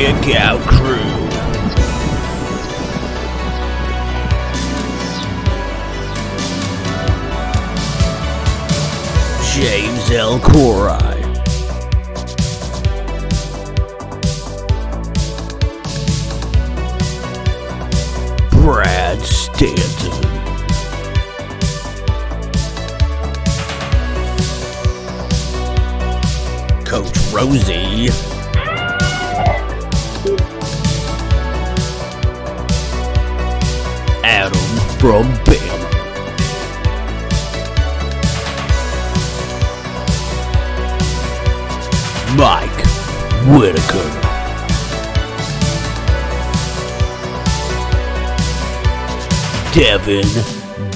Kick Out Crew. James L. Corey. Brad Stanton. Coach Rosie. Adam from Bama. Mike Whitaker. Devyn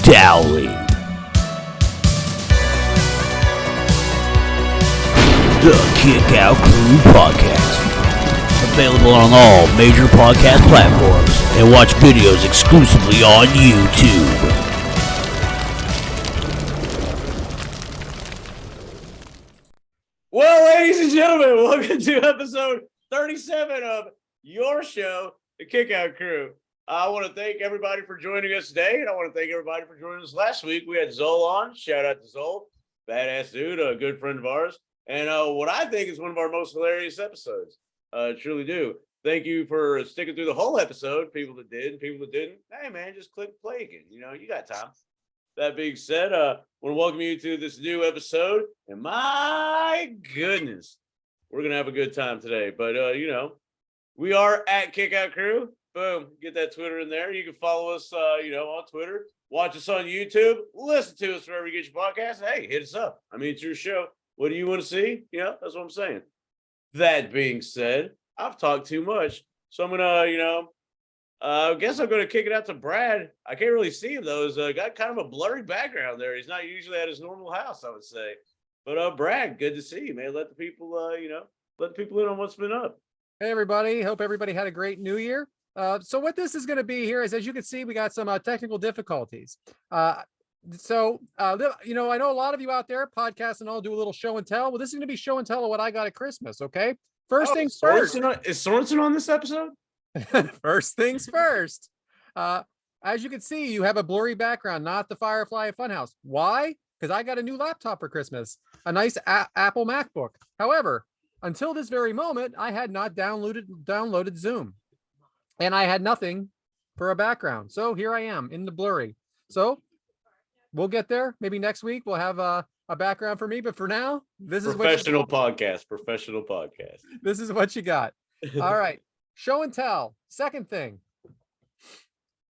Dowling. The Kick Out Crew Podcast. Available on all major podcast platforms and watch videos exclusively on YouTube. Well, ladies and gentlemen, welcome to episode 37 of your show, The Kick Out Crew. I want to thank everybody for joining us today, and I want to thank everybody for joining us last week. We had Zol on. Shout out to Zol. Badass dude, a good friend of ours. And what I think is one of our most hilarious episodes. Truly do. Thank you for sticking through the whole episode. People that did and people that didn't. Hey, man, just click play again. You know, you got time. That being said, I want to welcome you to this new episode. And my goodness, we're going to have a good time today. But, we are at Kick Out Crew. Boom. Get that Twitter in there. You can follow us, on Twitter. Watch us on YouTube. Listen to us wherever you get your podcast. Hey, hit us up. I mean, it's your show. What do you want to see? That's what I'm saying. That being said, I've talked too much. So I'm going to, I guess I'm going to kick it out to Brad. I can't really see him, though. He's got kind of a blurry background there. He's not usually at his normal house, I would say. But, Brad, good to see you, man. Let the people, let the people in on what's been up. Hey, everybody. Hope everybody had a great new year. So what this is going to be here is, as you can see, we got some technical difficulties. I know a lot of you out there podcast and all do a little show and tell. Well, this is going to be show and tell of what I got at Christmas. Okay. First things first. Is Sorensen on this episode? First things first. As you can see, you have a blurry background, not the Firefly Funhouse. Why? Because I got a new laptop for Christmas, a nice Apple MacBook. However, until this very moment, I had not downloaded Zoom. And I had nothing for a background. So here I am in the blurry. So we'll get there. Maybe next week we'll have a background for me. But for now, this is professional podcast. This is what you got. All right. Show and tell. Second thing.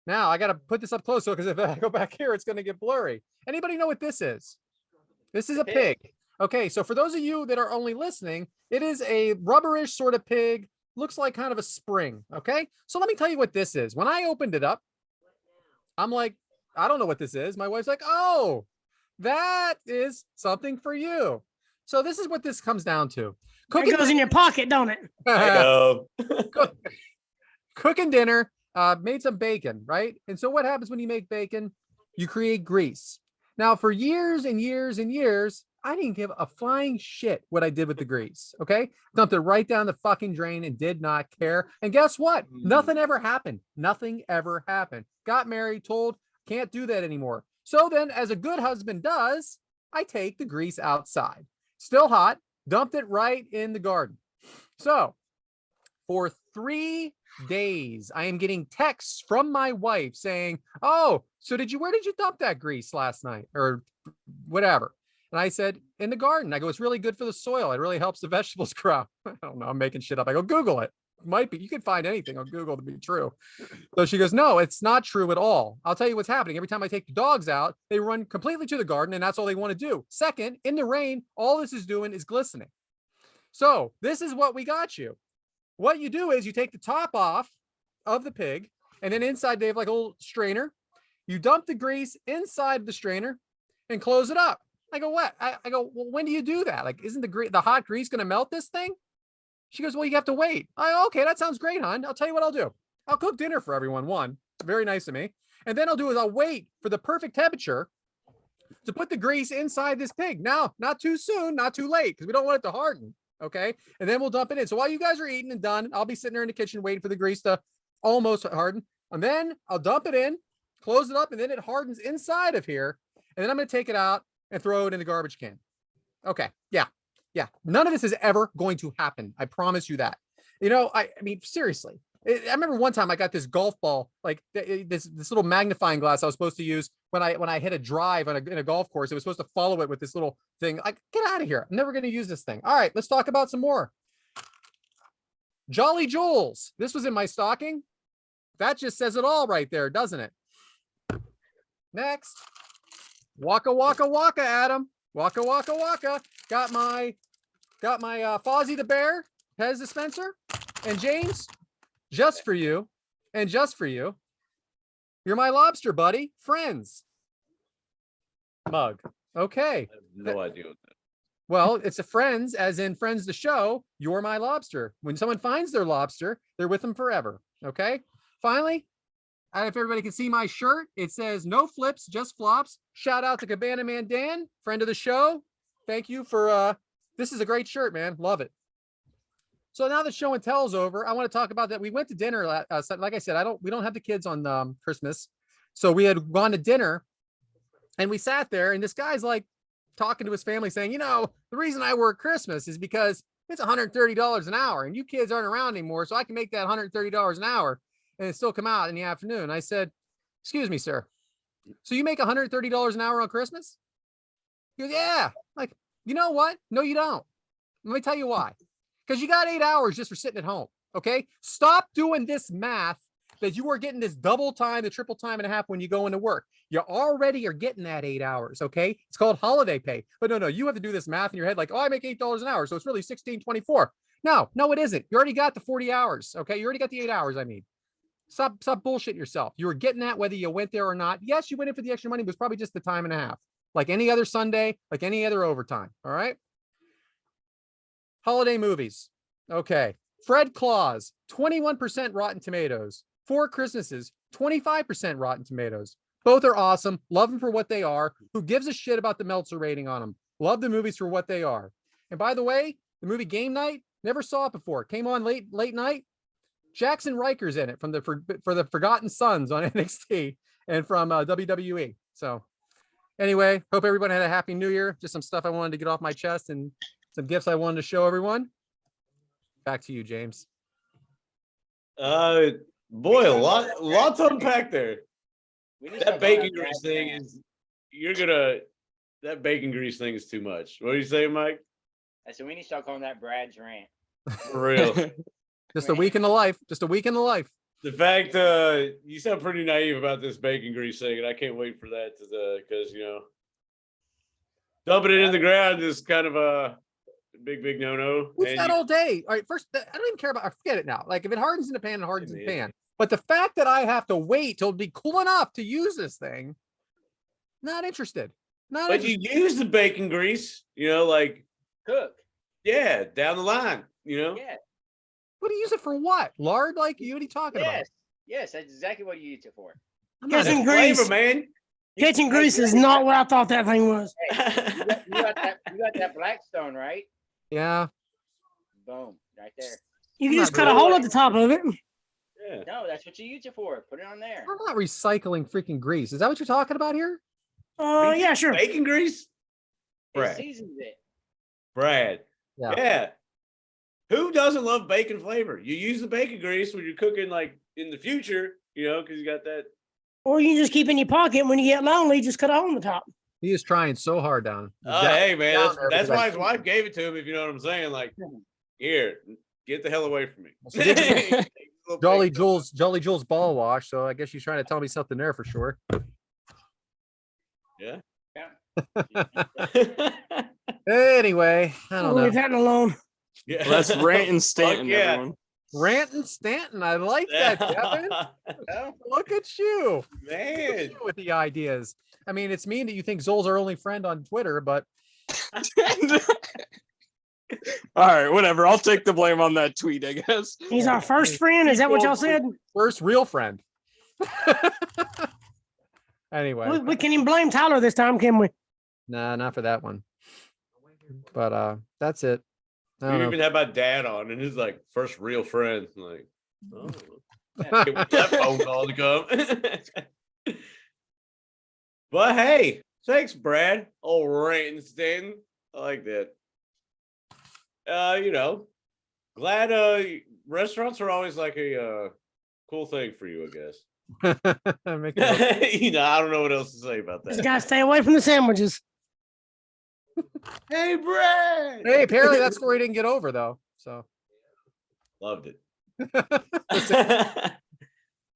Now I got to put this up close because if I go back here, it's going to get blurry. Anybody know what this is? This is a pig. Okay. So for those of you that are only listening, it is a rubberish sort of pig. Looks like kind of a spring. Okay. So let me tell you what this is. When I opened it up, I'm like, I don't know what this is. My wife's like, oh, that is something for you. So this is what this comes down to. It goes in your pocket, don't it? Cooking dinner, made some bacon, right? And so what happens when you make bacon? You create grease. Now for years and years and years, I didn't give a flying shit what I did with the grease. Okay. Dumped it right down the fucking drain and did not care. And guess what? Nothing ever happened. Nothing ever happened. Got married, told, can't do that anymore. So then, as a good husband does, I take the grease outside. Still hot, dumped it right in the garden. So for 3 days, I am getting texts from my wife saying, oh, so where did you dump that grease last night? Or whatever. And I said, in the garden. I go, it's really good for the soil. It really helps the vegetables grow. I don't know. I'm making shit up. I go, Google it. Might be. You can find anything on Google to be true. So she goes, no, it's not true at all. I'll tell you what's happening. Every time I take the dogs out, they run completely to the garden and that's all they want to do. Second, in the rain, all this is doing is glistening. So this is what we got you. What you do is you take the top off of the pig and then inside they have like a little strainer. You dump the grease inside the strainer and close it up. I go, what? I go, well, when do you do that? Like, isn't the hot grease going to melt this thing? She goes, well, you have to wait. Okay, that sounds great, hon. I'll tell you what I'll do. I'll cook dinner for everyone. One, very nice of me. And then I'll wait for the perfect temperature to put the grease inside this pig. Now, not too soon, not too late, because we don't want it to harden. Okay. And then we'll dump it in. So while you guys are eating and done, I'll be sitting there in the kitchen waiting for the grease to almost harden. And then I'll dump it in, close it up, and then it hardens inside of here. And then I'm going to take it out and throw it in the garbage can. Okay. Yeah. Yeah. None of this is ever going to happen. I promise you that. I mean, seriously. I remember one time I got this golf ball, like this little magnifying glass I was supposed to use when I hit a drive in a golf course. It was supposed to follow it with this little thing. Like, get out of here. I'm never going to use this thing. All right, let's talk about some more. Jolly Joel's. This was in my stocking. That just says it all right there, doesn't it? Next. Waka Waka Waka, Adam. Waka Waka Waka. Got my Fozzie the Bear Pez dispenser. And James, just for you, you're my lobster buddy, friends. Mug. Okay. I have no idea what that. Well, it's a friends, as in friends the show. You're my lobster. When someone finds their lobster, they're with them forever. Okay. Finally, I don't know if everybody can see my shirt. It says no flips, just flops. Shout out to Cabana Man Dan, friend of the show. Thank you for this is a great shirt, man. Love it. So now that show and tell is over, I want to talk about that. We went to dinner. Like I said, we don't have the kids on Christmas. So we had gone to dinner and we sat there and this guy's like talking to his family saying, the reason I work Christmas is because it's $130 an hour and you kids aren't around anymore. So I can make that $130 an hour and still come out in the afternoon. I said, excuse me, sir. So you make $130 an hour on Christmas? He goes, yeah. Like, you know what? No, you don't. Let me tell you why. Because you got 8 hours just for sitting at home. Okay. Stop doing this math that you are getting this double time, the triple time and a half when you go into work. You already are getting that 8 hours. Okay. It's called holiday pay. But no, you have to do this math in your head like, oh, I make $8 an hour. So it's really $16.24. No, it isn't. You already got the 40 hours. Okay. You already got the 8 hours. I mean, stop bullshitting yourself. You were getting that whether you went there or not. Yes, you went in for the extra money, but it was probably just the time and a half. Like any other Sunday, like any other overtime. All right. Holiday movies. Okay. Fred Claus, 21% Rotten Tomatoes. Four Christmases, 25% Rotten Tomatoes. Both are awesome. Love them for what they are. Who gives a shit about the Meltzer rating on them? Love the movies for what they are. And by the way, the movie Game Night, never saw it before. Came on late night. Jackson Riker's in it from for the Forgotten Sons on NXT and from WWE. So anyway, hope everyone had a happy new year. Just some stuff I wanted to get off my chest and some gifts I wanted to show everyone. Back to you, James. Boy, a lot to unpack there. That bacon grease thing is that bacon grease thing is too much. What do you say, Mike? I said we need to start calling that Brad's rant. For real. Just a week in the life. Just a week in the life. The fact you sound pretty naive about this bacon grease thing, and I can't wait for that because dumping it in the ground is kind of a big no. What's that all day? All right, first, I don't even care about. I forget it now. Like if it hardens in the pan, it hardens in the pan. But the fact that I have to wait till it be cool enough to use this thing, not interested. But you use the bacon grease, like cook. Yeah, down the line, Yeah. What do you use it for? What? Lard? Like what are you talking about? Yes, that's exactly what you use it for. Kitchen grease, flavor, man. Kitchen grease is not what I thought that thing was. Hey, you got that Blackstone, right? Yeah. Boom, right there. You can just cut a hole at the top of it. Yeah. No, that's what you use it for. Put it on there. I'm not recycling freaking grease. Is that what you're talking about here? Yeah, sure. Bacon grease? It Brad. seasons it. Brad. Yeah. Who doesn't love bacon flavor? You use the bacon grease when you're cooking like in the future, because you got that. Or you can just keep it in your pocket. When you get lonely, just cut a hole on the top. He is trying so hard down. Hey man, that's why his wife gave it to him. If you know what I'm saying, like, here, get the hell away from me. Jolly Jules ball wash. So I guess she's trying to tell me something there for sure. Yeah. Anyway, I don't know. Leave that alone. Yeah. Well, that's Rant and Stanton, yeah. everyone. Rant and Stanton. I like that, Devyn. Look at you. Man. Look at you with the ideas. I mean, it's mean that you think Zol's our only friend on Twitter, but All right, whatever. I'll take the blame on that tweet, I guess. He's our first friend. Is that what y'all said? first real friend. Anyway. We can't even blame Tyler this time, can we? Nah, not for that one. But that's it. I We don't know. even had my dad on, and his like first real friend. Like, oh, can't wait for that phone call to come. But hey, thanks, Brad. Old ranting stand. I like that. Glad restaurants are always like a cool thing for you, I guess. Make it look- I don't know what else to say about Just that. gotta stay away from the sandwiches. Hey, Brad. Hey, apparently that story didn't get over though. So Loved it.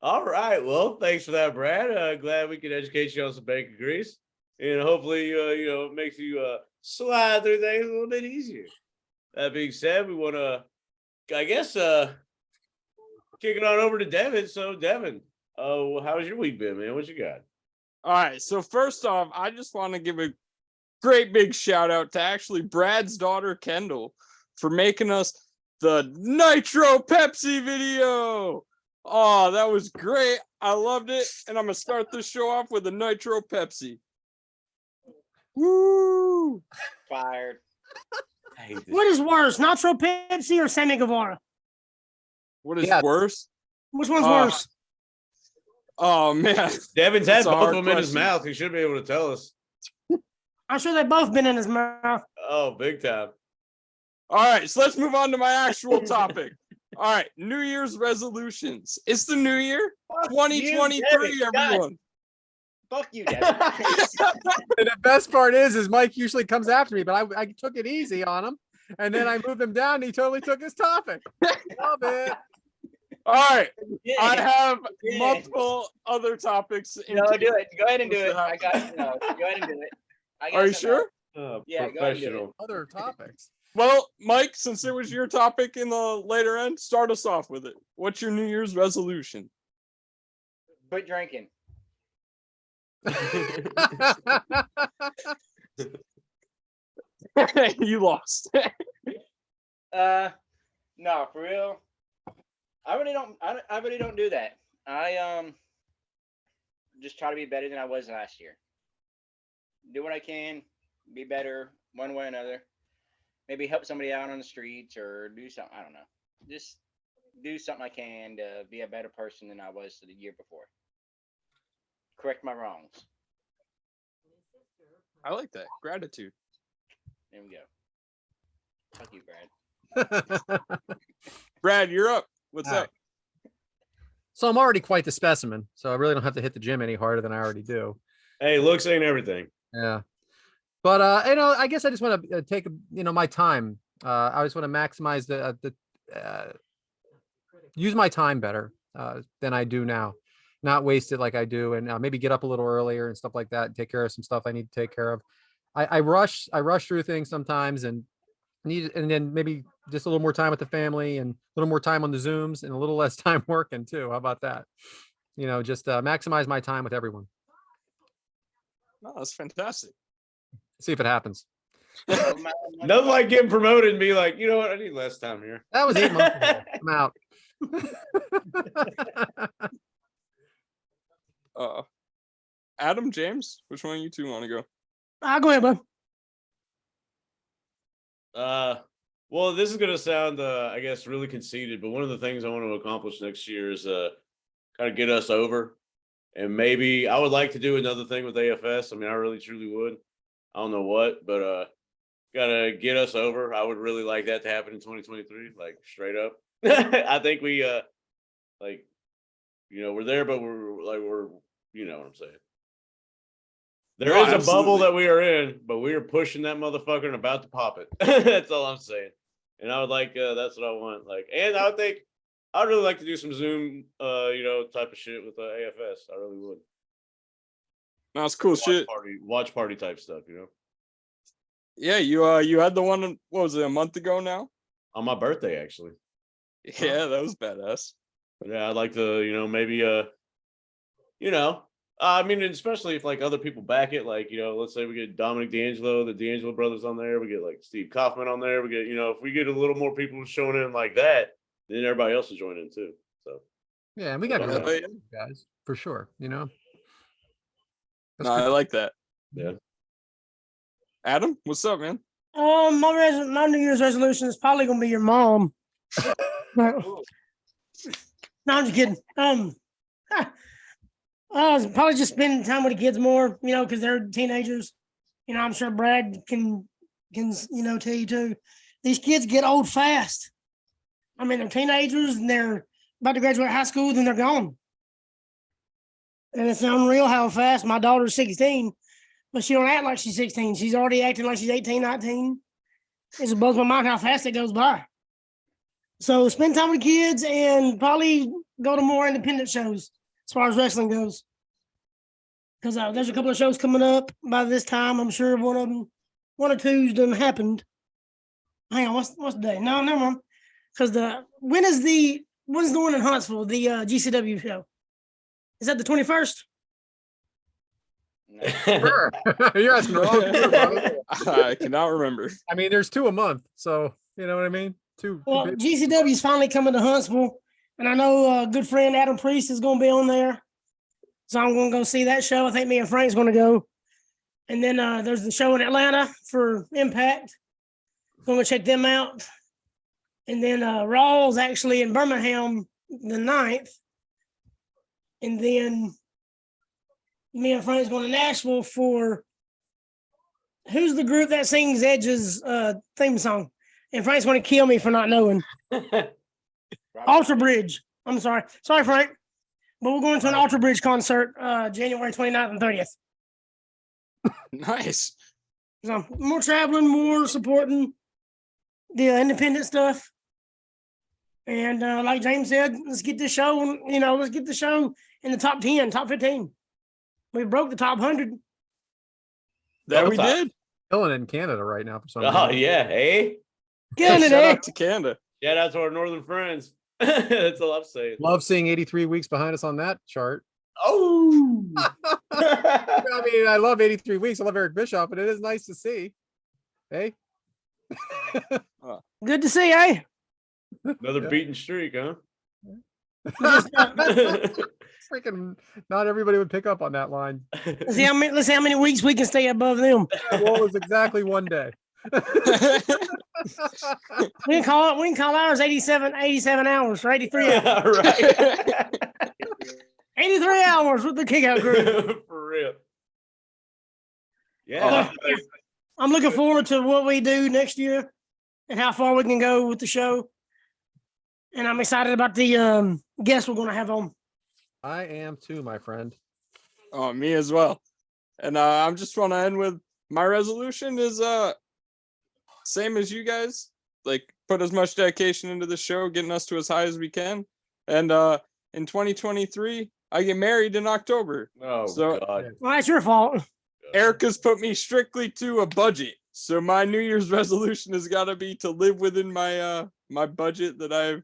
All right. Well, thanks for that, Brad. Glad we could educate you on some bacon grease. And hopefully, it makes you slide through things a little bit easier. That being said, we want to, I guess, kick it on over to Devyn. So, Devyn, how's your week been, man? What you got? All right. So first off, I just want to give a great big shout out to actually Brad's daughter Kendall for making us the Nitro Pepsi video. Oh, that was great. I loved it. And I'm gonna start this show off with a Nitro Pepsi. Woo! Fired. I hate this. What is worse, Nitro Pepsi or Sammy Guevara? What is Yeah. worse? Which one's Uh, worse? Oh man. Devyn's had That's a both of hard them in his question. mouth. He should be able to tell us. I'm sure they've both been in his mouth. Oh, big time. All right, so let's move on to my actual topic. All right, New Year's resolutions. It's the new year, Fuck you, 2023, Devyn. God, everyone. fuck you, Devyn. And the best part is Mike usually comes after me, but I took it easy on him, and then I moved him down. And he totally took his topic. Love it. All right, Yeah. I have Yeah. multiple other topics. No, do it. Go ahead and do it. What's I got no. Go ahead and do it. I got Are you something sure? else. Yeah, go ahead and do it. Professional. Other topics. Well, Mike, since it was your topic in the later end, start us off with it. What's your New Year's resolution? Quit drinking. You lost. No, for real. I really don't do that. I just try to be better than I was last year. Do what I can, be better one way or another. Maybe help somebody out on the streets or do something. I don't know. Just do something I can to be a better person than I was the year before. Correct my wrongs. I like that. Gratitude. There we go. Fuck you, Brad. Brad, you're up. What's All up? right. So I'm already quite the specimen, so I really don't have to hit the gym any harder than I already do. Hey, looks ain't everything. Yeah. But I guess I just want to take my time. I just want to maximize the use my time better than I do now, not waste it like I do, and maybe get up a little earlier and stuff like that, and take care of some stuff I need to take care of. I rush through things sometimes, and then maybe just a little more time with the family, and a little more time on the Zooms, and a little less time working too. How about that? Just maximize my time with everyone. Oh, that's fantastic. See if it happens. Nothing like getting promoted and be like, you know what? I need less time here. That was 8 months ago. I'm out. Adam, James, which one of you two want to go? I'll go ahead, bud. Well, this is gonna sound I guess really conceited, but one of the things I want to accomplish next year is kind of get us over. And maybe I would like to do another thing with AFS. I mean, I really truly would. I don't know what, but gotta get us over. I would really like that to happen in 2023, like straight up. I think we we're there, but we're you know what I'm saying. There No, is a bubble absolutely. that we are in, but we are pushing that motherfucker and about to pop it. That's all I'm saying. And I would like that's what I want. Like, and I would think I'd really like to do some Zoom type of shit with AFS. I really would. No, it's cool shit. Watch party type stuff, Yeah, you had the one. What was it? A month ago now? on my birthday actually. Yeah, that was badass. Yeah, I'd like to, maybe I mean, especially if like other people back it, like, let's say we get Dominic D'Angelo, the D'Angelo brothers on there, we get like Steve Kaufman on there, we get, if we get a little more people showing in like that, then everybody else will join in too. So Yeah, and we got Yeah. good guys for sure. That's No, I good. like that. yeah. Adam, what's up, man? My New Year's resolution is probably gonna be your mom. No, I'm just kidding. Probably just spending time with the kids more, because they're teenagers. I'm sure Brad can tell you too. These kids get old fast. I mean, they're teenagers and they're about to graduate high school, then they're gone. And it's unreal how fast my daughter's 16, but she don't act like she's 16. She's already acting like she's 18, 19. It just blows my mind how fast it goes by. So spend time with kids and probably go to more independent shows as far as wrestling goes. Because there's a couple of shows coming up by this time. I'm sure one or two's done happened. Hang on, what's the day? No, never mind. Because when's the one in Huntsville, the GCW show? Is that the 21st? No. Sure. You're asking the wrong people, brother. I cannot remember. I mean, there's 2 a month, so you know what I mean. Two. Well, GCW is finally coming to Huntsville, and I know a good friend Adam Priest is going to be on there, so I'm going to go see that show. I think me and Frank's going to go, and then there's the show in Atlanta for Impact. Going to check them out, and then Raw's actually in Birmingham the 9th, and then me and Frank's going to Nashville for who's the group that sings Edge's theme song. And Frank's going to kill me for not knowing. Ultra Bridge. I'm sorry. Sorry, Frank. But we're going to an Ultra Bridge concert January 29th and 30th. Nice. So more traveling, more supporting the independent stuff. And like James said, let's get this show, let's get the show in the top 10, top 15. We broke the top 100. That we did. Killing it in Canada right now for some reason. Oh, yeah. Hey. Getting it, Shout eh? out to Canada. Shout out to our northern friends. That's all I'm saying. Love seeing 83 weeks behind us on that chart. Oh. I mean, I love 83 weeks. I love Eric Bischoff, but it is nice to see. Hey. Good to see, eh? Another beaten streak, huh? Freaking not everybody would pick up on that line. Let's see how many weeks we can stay above them. Well, it was exactly one day. We can call ours 87 hours or 83 hours. Right. 83 hours with the Kickout Crew. For real. Yeah. I'm looking forward to what we do next year and how far we can go with the show. And I'm excited about the guests we're going to have on. I am too, my friend. Oh, me as well. And I'm just want to end with my resolution is same as you guys. Like put as much dedication into the show, getting us to as high as we can. And in 2023, I get married in October. Oh, So- God. Well, that's your fault. Erica's put me strictly to a budget. So my New Year's resolution has got to be to live within my my budget that I've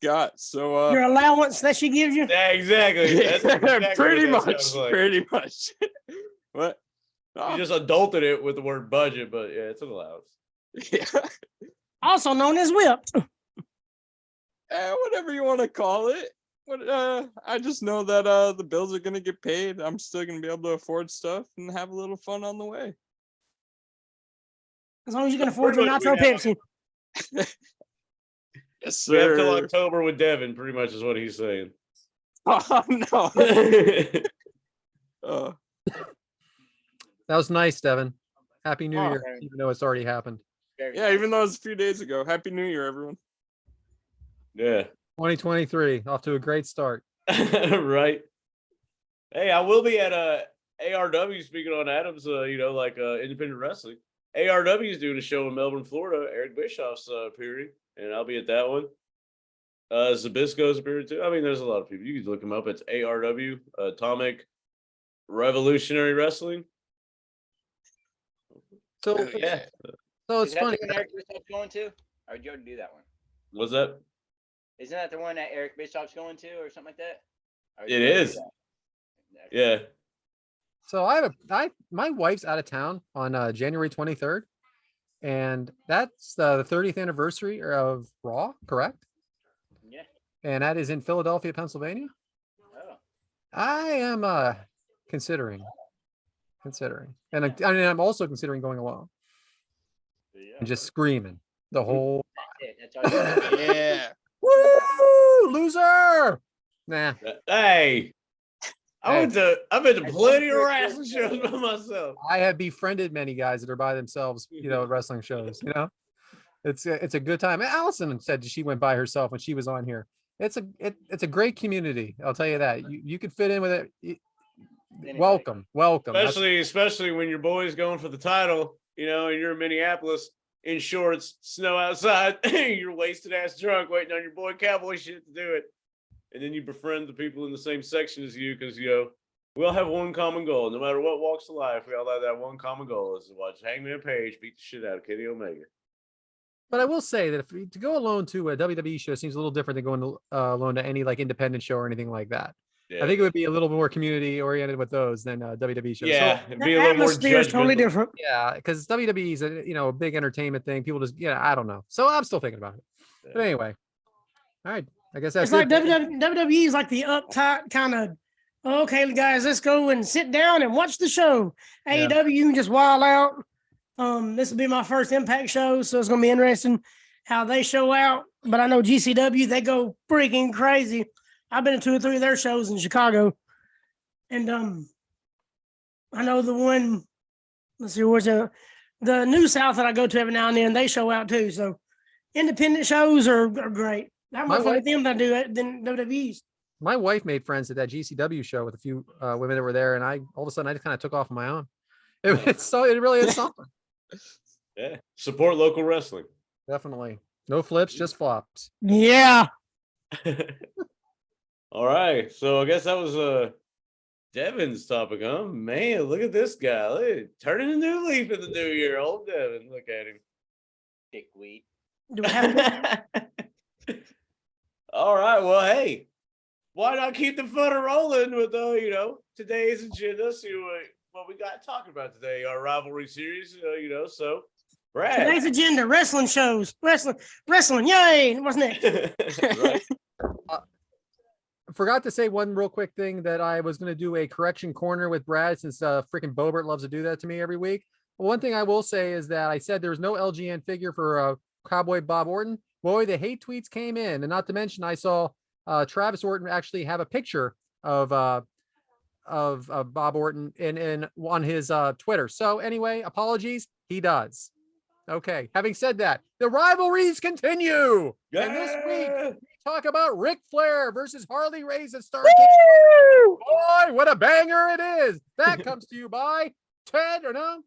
got. So Your allowance that she gives you. Yeah, exactly. That's exactly pretty what that much, sounds like. pretty much. What? You just adulted it with the word budget, but yeah, it's an allowance. Yeah. Also known as whipped. Whatever you want to call it. What I just know that the bills are gonna get paid. I'm still gonna be able to afford stuff and have a little fun on the way. As long as you can afford your Pretty Nitro much we Pepsi. Yes, We have till sir. October with Devyn, pretty much is what he's saying. Oh no. That was nice, Devin. Happy New Oh, Year, man. even though it's already happened. Yeah, even though it was a few days ago. Happy New Year, everyone. Yeah. 2023, off to a great start. Right. Hey, I will be at ARW speaking on Adams, independent wrestling. ARW is doing a show in Melbourne, Florida. Eric Bischoff's appearing, and I'll be at that one. Zabisco's appearing too. I mean, there's a lot of people. You can look them up. It's ARW, Atomic Revolutionary Wrestling. So, Yeah. so Is it's that funny. the one Eric Bischoff's going to? Or did you already do that one? Was that? Isn't that the one that Eric Bischoff's going to or something like that? Or did It you already is. do that? Yeah. So my wife's out of town on January 23rd, and that's the 30th anniversary of Raw, correct? Yeah. And that is in Philadelphia, Pennsylvania. Oh. I am considering, and I'm also considering going along. and just screaming the whole. That's all you got. Yeah. Woo! Loser! Nah. Hey, I've been to That's plenty of one wrestling character. shows by myself. I have befriended many guys that are by themselves, at wrestling shows. It's a good time. Allison said she went by herself when she was on here. It's a great community. I'll tell you that. You could fit in with it. Welcome. Especially when your boy's going for the title, and you're in Minneapolis in shorts, snow outside, you're wasted ass drunk waiting on your boy cowboy shit to do it. And then you befriend the people in the same section as you because, we all have one common goal. No matter what walks of life, we all have that one common goal is to watch Hangman Page beat the shit out of Kenny Omega. But I will say that to go alone to a WWE show seems a little different than going alone to any like independent show or anything like that. Yeah. I think it would be a little more community oriented with those than WWE shows. Yeah, so, it'd be a little more atmosphere is totally different. Yeah, because WWE is a big entertainment thing. People just I don't know. So I'm still thinking about it. Yeah. But anyway, all right. I guess that's it's like WWE is like the uptight kind of. Okay, guys, let's go and sit down and watch the show. Yeah. AEW, you can just wild out. This will be my first Impact show, so it's gonna be interesting how they show out. But I know GCW, they go freaking crazy. I've been to 2 or 3 of their shows in Chicago, and I know the one. Let's see, where's the New South that I go to every now and then. They show out too. So independent shows are great. That much like them that do it than WWE's. My wife made friends at that GCW show with a few women that were there, and all of a sudden I just kind of took off on my own. It really is something. Yeah, support local wrestling. Definitely, no flips, just flops. Yeah. All right, so I guess that was Devyn's topic, huh? Man, look at this guy. Look, turning a new leaf in the new year. Old Devyn, look at him. Dickweed. Do we have All right, well, hey, why not keep the fun rolling with today's agenda? See what we got to talk about today. Our rivalry series, so Brad. Today's agenda: wrestling shows, wrestling. Yay! What's next? Right. I forgot to say one real quick thing that I was going to do a correction corner with Brad since freaking Bobert loves to do that to me every week. One thing I will say is that I said there was no LGN figure for Cowboy Bob Orton. Boy, the hate tweets came in, and not to mention I saw Travis Orton actually have a picture of Bob Orton on his Twitter. So anyway, apologies. He does. Okay. Having said that, the rivalries continue. Yeah. And this week we talk about Ric Flair versus Harley Race at Starrcade. Boy, what a banger it is! That comes to you by Ted, or no,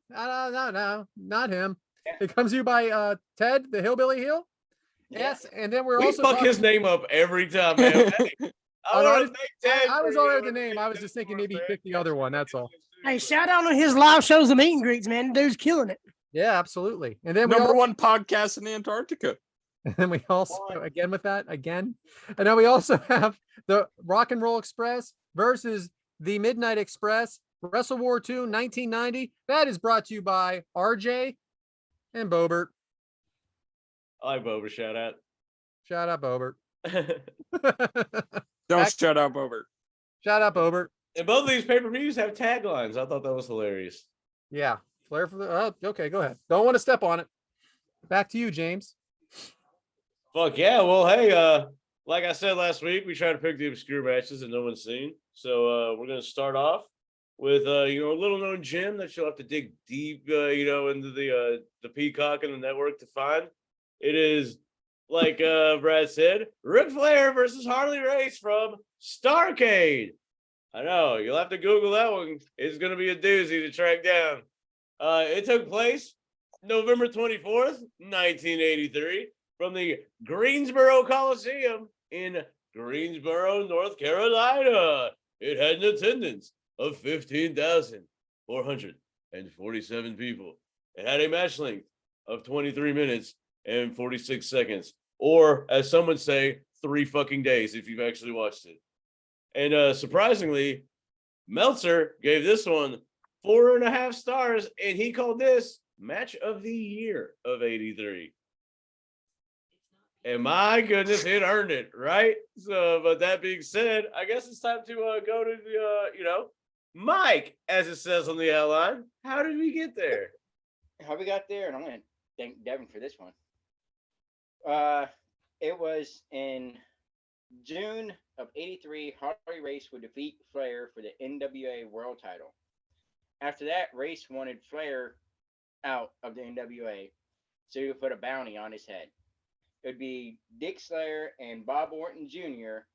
not him. It comes to you by Ted, the Hillbilly Hill. Yes, and then we also fuck his name up every time, man. I was all right with the name. I was just thinking maybe he picked the other one. That's all. Hey, shout out on his live shows and meet and greets, man. The dude's killing it. Yeah, absolutely. And then number one podcast in Antarctica. And then we also and then we also have the Rock and Roll Express versus the Midnight Express, Wrestlewar 2 1990. That is brought to you by RJ and Bobert. I like Bobert. Shout out. Shout out Bobert. Don't shut up, Bobert. Shout out Bobert. And both of these pay-per-views have taglines. I thought that was hilarious. Yeah. Flair for the okay, go ahead. Don't want to step on it. Back to you, James. Fuck yeah. Well, hey, like I said last week, we try to pick the obscure matches that no one's seen. So we're gonna start off with a little known gem that you'll have to dig deep into the Peacock and the network to find. It is, like Brad said, Ric Flair versus Harley Race from Starrcade. I know, you'll have to Google that one. It's gonna be a doozy to track down. It took place November 24th, 1983, from the Greensboro Coliseum in Greensboro, North Carolina. It had an attendance of 15,447 people. It had a match length of 23 minutes and 46 seconds, or as some would say, 3 fucking days if you've actually watched it. And surprisingly, Meltzer gave this one 4.5 stars, and he called this match of the year of 83. And my goodness, it earned it, right? So, but that being said, I guess it's time to go to the, Mike, as it says on the outline. How did we get there? How we got there and when? thank Devyn for this one. It was in June of '83. Harley Race would defeat Flair for the NWA World Title. After that, Race wanted Flair out of the NWA, so he would put a bounty on his head. It would be Dick Slayer and Bob Orton Jr.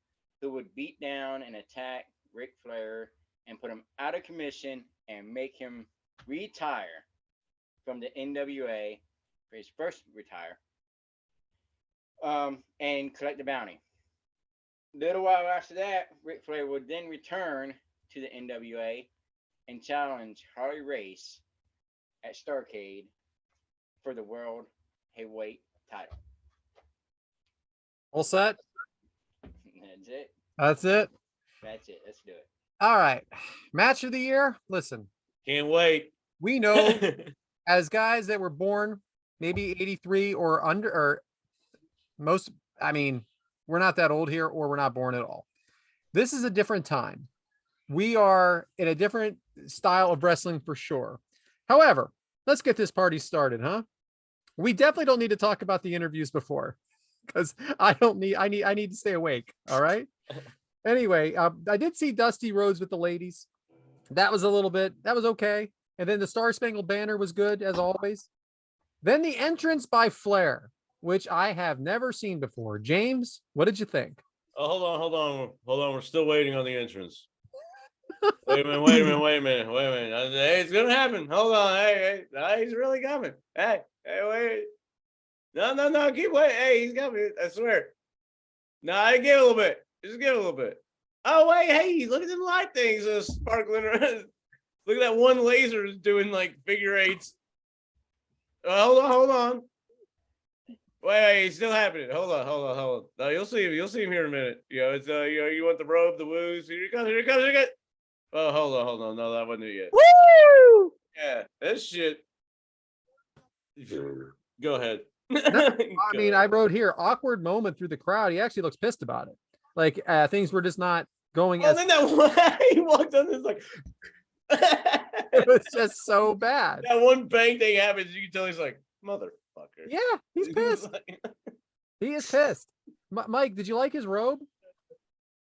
who would beat down and attack Ric Flair and put him out of commission and make him retire from the NWA for his first retire, and collect the bounty. A little while after that, Ric Flair would then return to the NWA and challenge Harley Race at Starrcade for the World Heavyweight title. All set? That's it. That's it. That's it. Let's do it. All right. Match of the year. Listen, Can't wait. we know as guys that were born maybe 83 or under, or most, I mean, we're not that old here, or we're not born at all. This is a different time. We are in a different style of wrestling for sure. However, let's get this party started, huh? We definitely don't need to talk about the interviews before, because I need to stay awake. All right. Anyway, I did see Dusty Rhodes with the ladies. That was okay. And then the Star Spangled Banner was good as always. Then the entrance by Flair, which I have never seen before. James, what did you think? Oh, hold on. We're still waiting on the entrance. Wait a minute. Hey, it's gonna happen. Hold on. Hey, he's really coming. Hey, wait. No, keep waiting. Hey, he's coming. I swear. No, I give it a little bit. Just give it a little bit. Oh, wait, hey, look at the light things sparkling around. Look at that one laser doing like figure eights. Hold on. Wait, it's still happening. Hold on. No, you'll see him here in a minute. It's you want the robe, the woos. Here it comes. Oh, hold on. No, that wasn't it yet. Woo! Yeah, this shit. Go ahead. I mean, I wrote here awkward moment through the crowd. He actually looks pissed about it. Like things were just not going. Then that one, he walked on this like. It was just so bad. That one bang thing happens. You can tell he's like, motherfucker. Yeah, he's pissed. He is pissed. Mike, did you like his robe?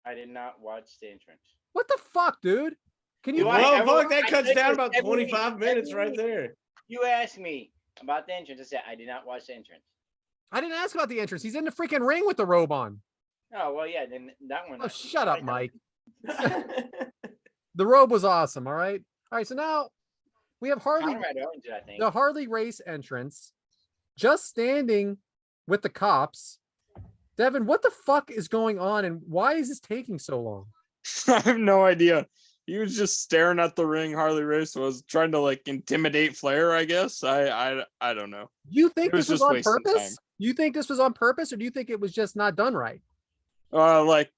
I did not watch the entrance. What the fuck, dude? Can you? Well, fuck, that cuts down about 25 minutes right there. You asked me about the entrance. I said I did not watch the entrance. I didn't ask about the entrance. He's in the freaking ring with the robe on. Oh, well, yeah, then that one. Oh, shut up, Mike. The robe was awesome. All right. So now we have Harley. I think. The Harley Race entrance, just standing with the cops. Devyn, what the fuck is going on, and why is this taking so long? I have no idea. He was just staring at the ring. Harley Race was trying to like intimidate Flair, I guess. I don't know. You think this was on purpose? Time. You think this was on purpose, or do you think it was just not done right? Like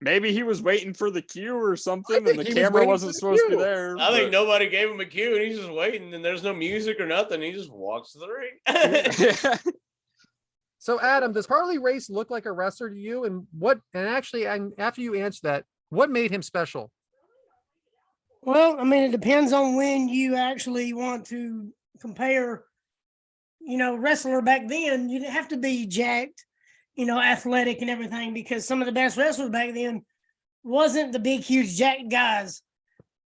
maybe he was waiting for the cue or something, and the camera wasn't supposed to be there. I think nobody gave him a cue, and he's just waiting, and there's no music or nothing. He just walks to the ring. So, Adam, does Harley Race look like a wrestler to you? And actually, after you answer that, what made him special? Well, I mean, it depends on when you actually want to compare, wrestler back then. You didn't have to be jacked, athletic and everything, because some of the best wrestlers back then wasn't the big, huge jacked guys.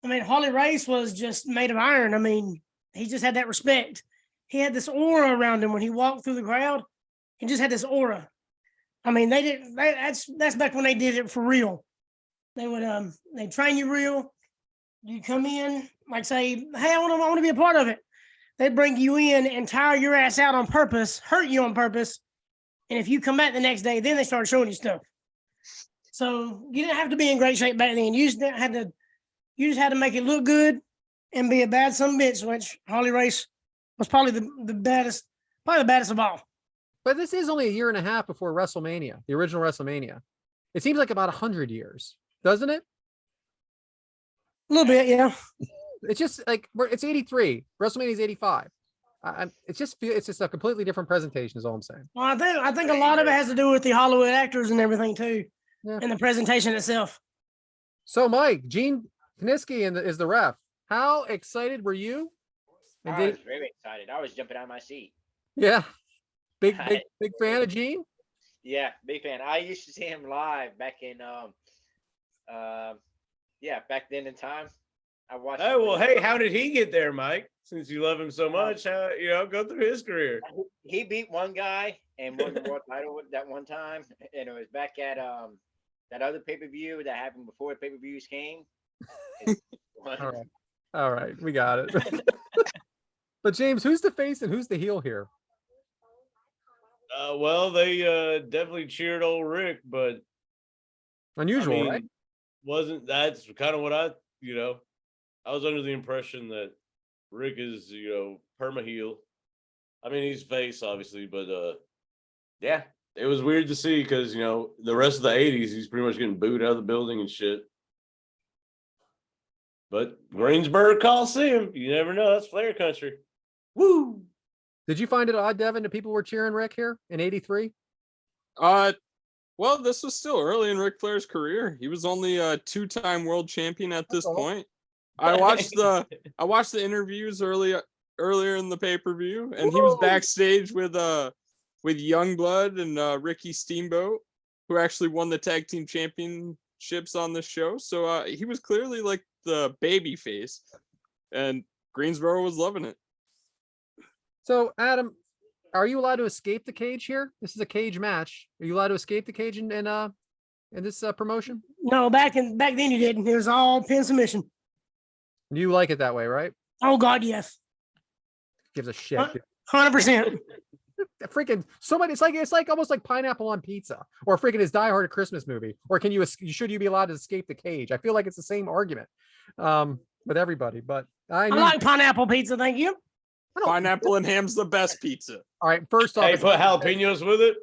I mean, Harley Race was just made of iron. I mean, he just had that respect. He had this aura around him when he walked through the crowd. He just had this aura. I mean, that's back when they did it for real. They would they train you real. You come in, like say, hey, I want to be a part of it. They'd bring you in and tire your ass out on purpose, hurt you on purpose. And if you come back the next day, then they start showing you stuff. So you didn't have to be in great shape back then. You just had to make it look good and be a bad son of a bitch, which Harley Race was probably the baddest of all. But this is only a year and a half before WrestleMania, the original WrestleMania. It seems like about 100 years, doesn't it? A little bit, yeah. It's just like it's 83. WrestleMania is 85. It's just a completely different presentation, is all I'm saying. Well, I think a lot of it has to do with the Hollywood actors and everything too, and the presentation itself. So, Mike, Gene Kniske is the ref. How excited were you? I was very excited. I was jumping out of my seat. Yeah. Big fan of Gene? Yeah, big fan. I used to see him live back in back then in time. I watched. Oh, well, hey, how did he get there, Mike? Since you love him so much, how, go through his career. He beat one guy and won the world title that one time, and it was back at that other pay-per-view that happened before pay-per-views came. All right, we got it. But James, who's the face and who's the heel here? Well, they definitely cheered old Rick, but Unusual, right? That's kind of what I was under the impression that Rick is, perma heel. I mean, he's face, obviously, but yeah, it was weird to see because, the rest of the 80s, he's pretty much getting booed out of the building and shit. But Greensburg Coliseum, you never know. That's Flair country. Woo! Did you find it odd, Devyn, that people were cheering Rick here in '83? Well, this was still early in Ric Flair's career. He was only a 2-time world champion at this point. I watched the interviews earlier in the pay-per-view, and he was backstage with Youngblood and Ricky Steamboat, who actually won the tag team championships on the show. So he was clearly like the baby face, and Greensboro was loving it. So, Adam, are you allowed to escape the cage here? This is a cage match. Are you allowed to escape the cage in this promotion? No, back then you didn't. It was all pin submission. You like it that way, right? Oh God, yes. Gives a shit. 100%. Freaking so much. It's like almost like pineapple on pizza, or freaking his Die Hard a Christmas movie. Or should you be allowed to escape the cage? I feel like it's the same argument with everybody. But I like pineapple pizza. Thank you. Pineapple and ham's the best pizza. All right, first off, Hey, put jalapenos with it.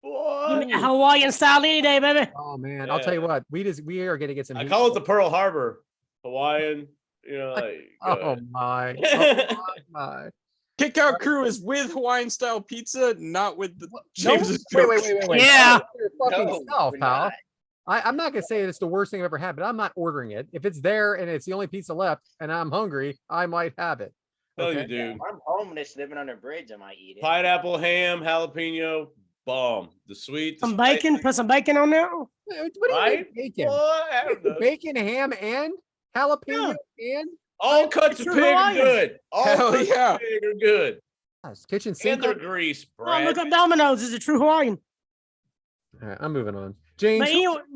Hawaiian style any day, baby. Oh man, yeah. I'll tell you what, we are gonna get some. I call it the Pearl Harbor Hawaiian. Oh my. Kick Out Crew is with Hawaiian style pizza, not with the James's. Wait. Yeah. Fucking self, pal. I'm not gonna say it's the worst thing I've ever had, but I'm not ordering it. If it's there and it's the only pizza left and I'm hungry, I might have it. Okay. You do. I'm homeless living under a bridge. I might eat it. Pineapple, ham, jalapeno, bomb. The sweet. Some bacon. Put some bacon on there. What do you mean bacon? What? Bacon, ham, and jalapeno and all cuts of pig are good. All cuts of pig are good. Kitchen sink. And they're grease, Brad. Oh, look up Domino's. Is a true Hawaiian. All right, I'm moving on. James. But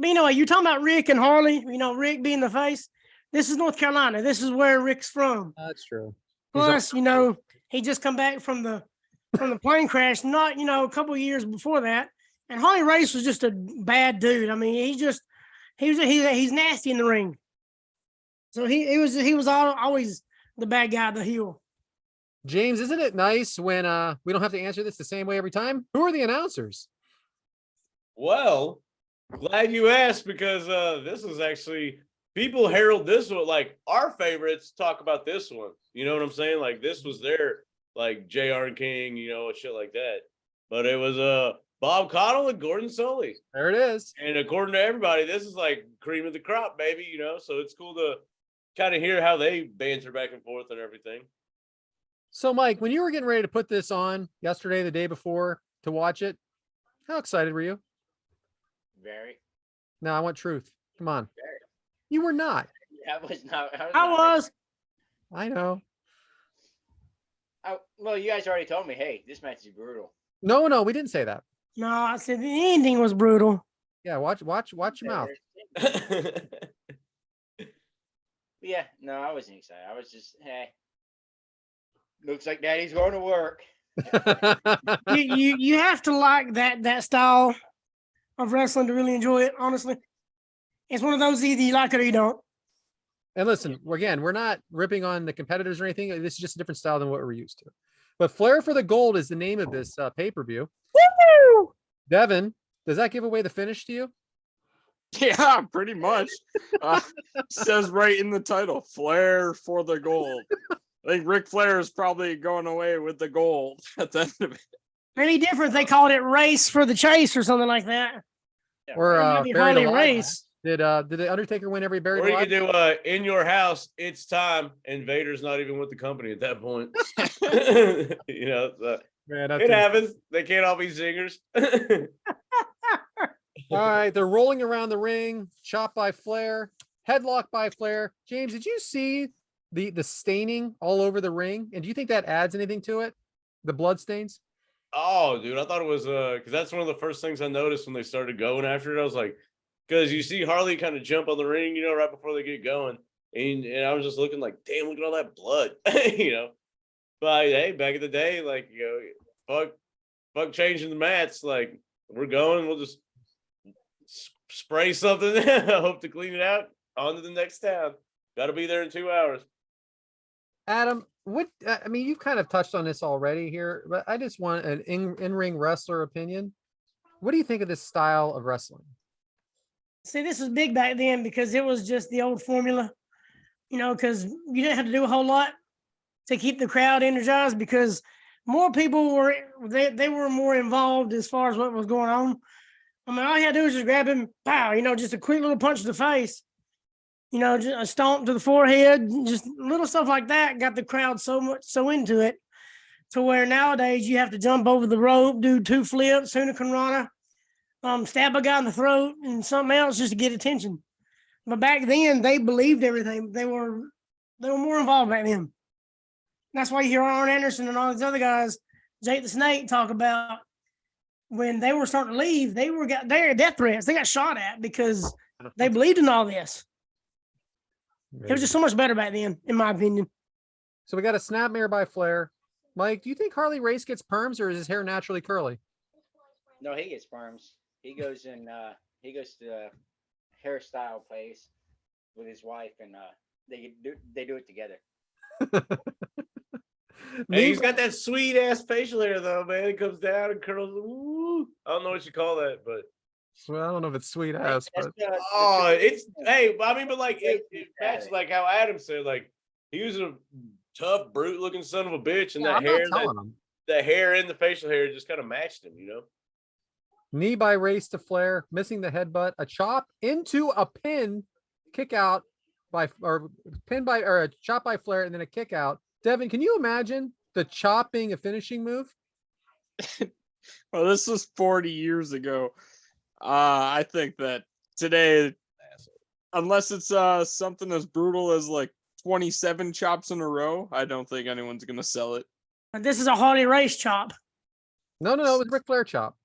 anyway, you talking about Rick and Harley? Rick being the face. This is North Carolina. This is where Rick's from. That's true. Plus, he just come back from the plane crash, not, a couple of years before that. And Harley Race was just a bad dude. I mean, he's nasty in the ring. So he was always the bad guy, the heel. James, isn't it nice when we don't have to answer this the same way every time? Who are the announcers? Well, glad you asked, because this is actually, people herald this one, like our favorites talk about this one. You know what I'm saying? Like this was their, like JR and King, shit like that. But it was Bob Caudle and Gordon Sully. There it is. And according to everybody, this is like cream of the crop, baby, so it's cool to kind of hear how they banter back and forth and everything. So, Mike, when you were getting ready to put this on yesterday, the day before, to watch it, how excited were you? Very. No, I want truth. Come on. Very. You were not. I was not. I know. Well, you guys already told me, hey, this match is brutal. No, we didn't say that. No, I said the ending was brutal. Yeah, watch your mouth. Yeah, no, I wasn't excited. I was just, hey, looks like Daddy's going to work. you have to like that style of wrestling to really enjoy it. Honestly, it's one of those either you like it or you don't. And listen, again, we're not ripping on the competitors or anything. This is just a different style than what we're used to. But Flair for the Gold is the name of this pay-per-view. Woo! Devyn, does that give away the finish to you? Yeah, pretty much. Says right in the title, Flair for the Gold. I think Ric Flair is probably going away with the gold at the end of it. Any different? They called it Race for the Chase or something like that. Or Harley Race. Did the Undertaker win every buried Or you alive? could do in your house, it's time, and Vader's not even with the company at that point. Man, that It thing's- happens. They can't all be zingers. All right, they're rolling around the ring, chop by Flair, headlock by Flair. James, did you see the staining all over the ring? And do you think that adds anything to it? The blood stains? Oh, dude, I thought it was because that's one of the first things I noticed when they started going after it. I was like, because you see Harley kind of jump on the ring, right before they get going, and I was just looking like, damn, look at all that blood, But hey, back in the day, like fuck changing the mats. Like we're going, we'll just spray something. Hope to clean it out. On to the next town. Got to be there in 2 hours. Adam, what I mean, you've kind of touched on this already here, but I just want an in-ring wrestler opinion. What do you think of this style of wrestling? See, this was big back then because it was just the old formula, because you didn't have to do a whole lot to keep the crowd energized because more people they were more involved as far as what was going on. I mean, all you had to do was just grab him, pow, just a quick little punch to the face, just a stomp to the forehead, just little stuff like that got the crowd so into it to where nowadays you have to jump over the rope, do 2 flips, Hurricane Rana, stab a guy in the throat and something else just to get attention. But back then they believed everything. They were more involved back then. That's why you hear Arn Anderson and all these other guys, Jake the Snake, talk about when they were starting to leave, they had death threats. They got shot at because they believed in all this. It was just so much better back then, in my opinion. So we got a snapmare by Flair. Mike, do you think Harley Race gets perms or is his hair naturally curly? No, he gets perms. He goes to the hairstyle place with his wife, and they do it together. Hey, he's got that sweet ass facial hair though, man. It comes down and curls. Ooh. I don't know what you call that, but Well, I don't know if it's sweet ass, but it's hey, I mean, but like it matches like how Adam said, like he was a tough, brute looking son of a bitch, and yeah, that I'm hair, not telling him. the hair and the facial hair just kind of matched him, Knee by Race to Flair, missing the headbutt, a chop into a pin, kick out by or a chop by Flair, and then a kick out. Devyn, can you imagine the chop being a finishing move? Well, this was 40 years ago. I think that today, unless it's something as brutal as like 27 chops in a row, I don't think anyone's gonna sell it. But this is a Harley Race chop. No, it was Ric Flair chop.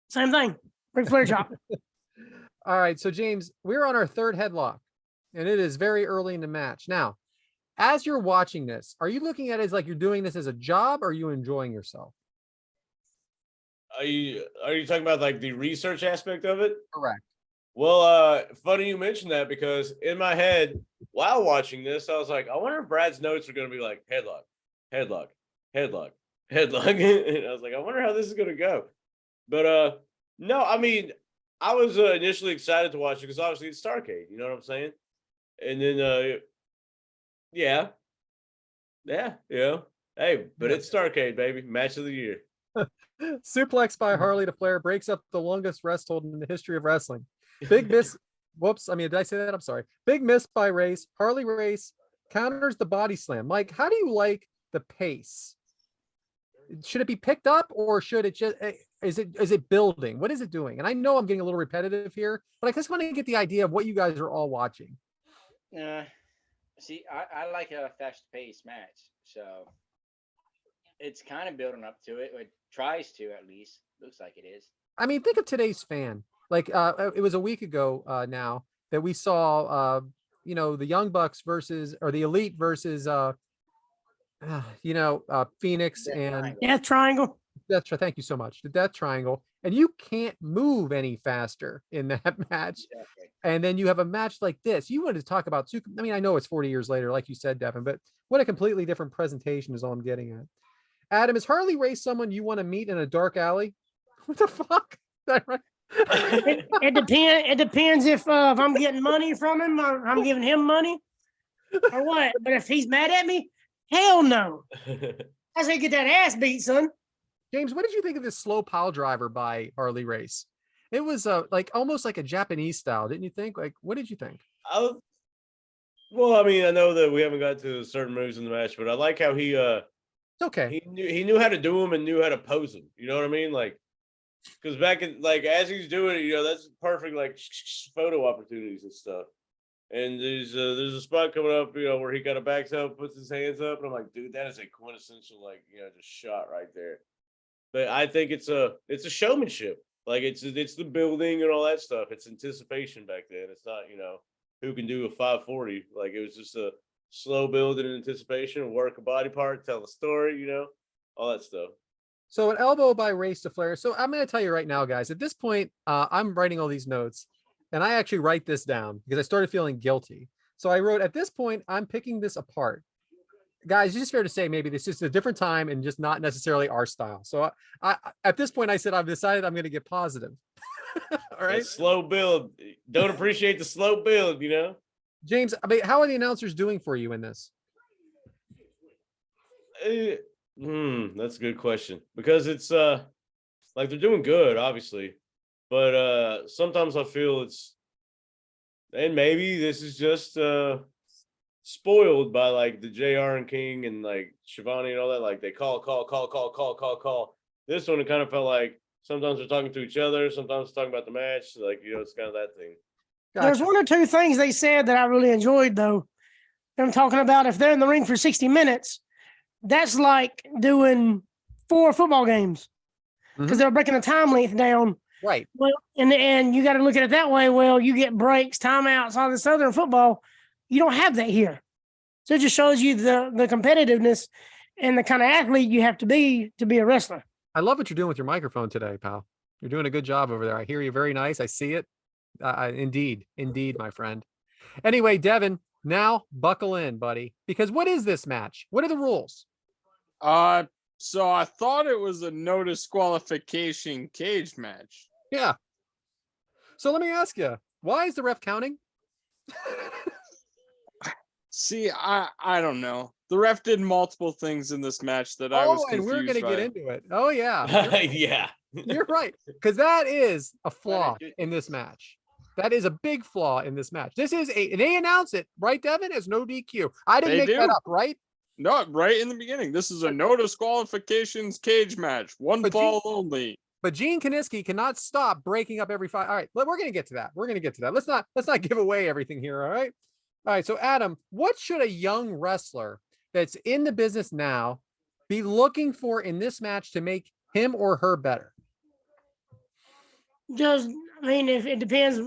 Same thing. Ric Flair chop. All right, so James, we're on our 3rd headlock, and it is very early in the match. Now, as you're watching this, are you looking at it as like you're doing this as a job, or are you enjoying yourself? Are you talking about like the research aspect of it? Correct. Well, funny you mentioned that because in my head, while watching this, I was like, I wonder if Brad's notes are going to be like headlock, headlock, headlock, headlock. And I was like, I wonder how this is going to go. But no, I mean, I was initially excited to watch it because obviously it's Starrcade, you know what I'm saying? And then, yeah. Hey, but it's Starrcade, baby. Match of the year. Suplex by Harley to Flair breaks up the longest rest hold in the history of wrestling. Big miss. Whoops. I mean, did I say that? I'm sorry. Big miss by Race. Harley Race counters the body slam. Mike, how do you like the pace? Should it be picked up or should it just, is it building? What is it doing? And I know I'm getting a little repetitive here, but I just want to get the idea of what you guys are all watching. See, I like a fast-paced match, so it's kind of building up to it. It tries to, at least. Looks like it is. I mean, think of today's fan. Like, it was a week ago now that we saw, the Young Bucks or the Elite versus, Phoenix and Death Triangle. Thank you so much. The Death Triangle. And you can't move any faster in that match. Exactly. And then you have a match like this. You wanted to talk about two. I mean, I know it's 40 years later, like you said, Devyn, but what a completely different presentation is all I'm getting at. Adam, is Harley Race someone you want to meet in a dark alley? What the fuck? It depends. It depends if I'm getting money from him or I'm giving him money or what. But if he's mad at me, hell no. That's how you get that ass beat, son. James, what did you think of this slow pile driver by Harley Race? It was like almost like a Japanese style, didn't you think? Like, what did you think? Well, I mean, I know that we haven't got to certain moves in the match, but I like how he It's okay. He knew how to do them and knew how to pose them. You know what I mean? Like, because back in like as he's doing it, you know, that's perfect like photo opportunities and stuff. And there's a spot coming up, you know, where he kind of backs up, puts his hands up, and I'm like, dude, that is a quintessential like, you know, just shot right there. But I think it's a showmanship. Like it's the building and all that stuff. It's anticipation back then. It's not, you know, who can do a 540. Like it was just a slow build in anticipation, work a body part, tell a story, you know, all that stuff. So an elbow by Race to Flair. So I'm going to tell you right now, guys, at this point, I'm writing all these notes and I actually write this down because I started feeling guilty. So I wrote, at this point, I'm picking this apart. Guys, it's just fair to say maybe this is just a different time and just not necessarily our style. So I at this point, I said, I've decided I'm going to get positive. All right. Slow build. Don't appreciate the slow build, you know? James, I mean, how are the announcers doing for you in this? That's a good question because it's like they're doing good, obviously, but sometimes I feel it's, and maybe this is just spoiled by like the JR and King and like Shivani and all that. Like they call. This one, it kind of felt like sometimes they're talking to each other, sometimes talking about the match. Like, you know, it's kind of that thing. Gotcha. There's one or two things they said that I really enjoyed, though. Them talking about if they're in the ring for 60 minutes, that's like doing 4 football games because they're breaking the time length down. Right. Well, and you got to look at it that way. Well, you get breaks, timeouts, all this other football. You don't have that here. So it just shows you the competitiveness and the kind of athlete you have to be a wrestler. I love what you're doing with your microphone today, pal. You're doing a good job over there. I hear you very nice. I see it. Indeed, my friend. Anyway, Devyn, now buckle in, buddy, because what is this match? What are the rules? So I thought it was a no disqualification cage match. Yeah. So let me ask you, why is the ref counting? See, I don't know. The ref did multiple things in this match that I was confused and we're going to get into it. Oh, yeah. Yeah. You're right. Because that is a flaw in this match. That is a big flaw in this match. This is they announce it, right, Devyn, as no DQ. I didn't make that up, right? No, right in the beginning. This is a no disqualifications cage match. One fall only. But Gene Kiniski cannot stop breaking up every 5. All right, we're going to get to that. Let's not give away everything here, all right? All right, so Adam, what should a young wrestler that's in the business now be looking for in this match to make him or her better? Just, I mean, if it depends,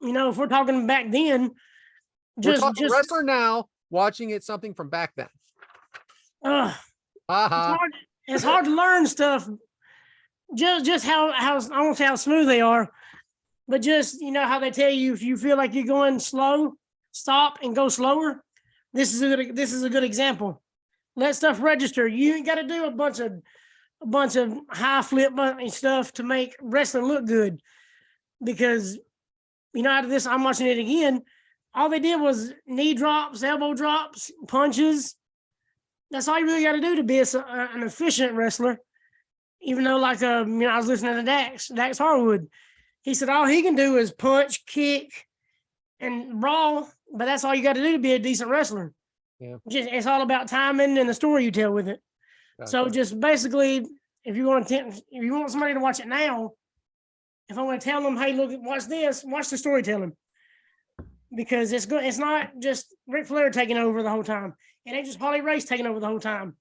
you know, if we're talking back then, We're talking wrestler now, watching it something from back then. It's hard to learn stuff. Just how I won't say how smooth they are, but just, you know, how they tell you if you feel like you're going slow, stop and go slower. This is a good example. Let stuff register. You ain't got to do a bunch of high flip and stuff to make wrestling look good, because, you know, out of this, I'm watching it again. All they did was knee drops, elbow drops, punches. That's all you really got to do to be an efficient wrestler. Even though, like, you know, I was listening to Dax Harwood. He said all he can do is punch, kick, and brawl, but that's all you got to do to be a decent wrestler. Yeah. It's all about timing and the story you tell with it. Gotcha. So just basically, if you want somebody to watch it now, if I want to tell them, hey, look, watch this, watch the storytelling. Because it's good. It's not just Ric Flair taking over the whole time. It ain't just Harley Race taking over the whole time.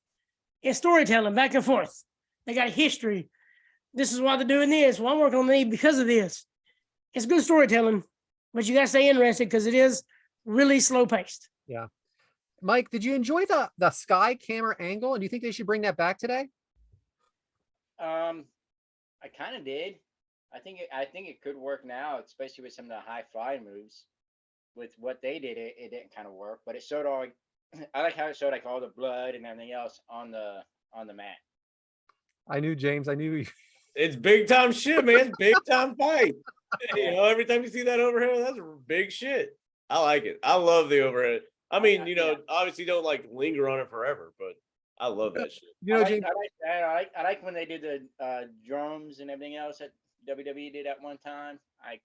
It's storytelling back and forth. They got a history. This is why they're doing this. Well, I'm working on the knee because of this. It's good storytelling, but you got to stay interested because it is really slow paced. Yeah. Mike, did you enjoy the sky camera angle? And do you think they should bring that back today? I kind of did. I think it could work now, especially with some of the high flying moves. With what they did, it didn't kind of work, but it showed all. I like how it showed like all the blood and everything else on the mat. I knew, James. I knew. It's big time shit, man. Big time fight. You know, every time you see that overhead, that's big shit. I like it. I love the overhead. I mean, you know, obviously don't like linger on it forever, but I love that shit. You know, James, I like when they did the drums and everything else that WWE did at one time. I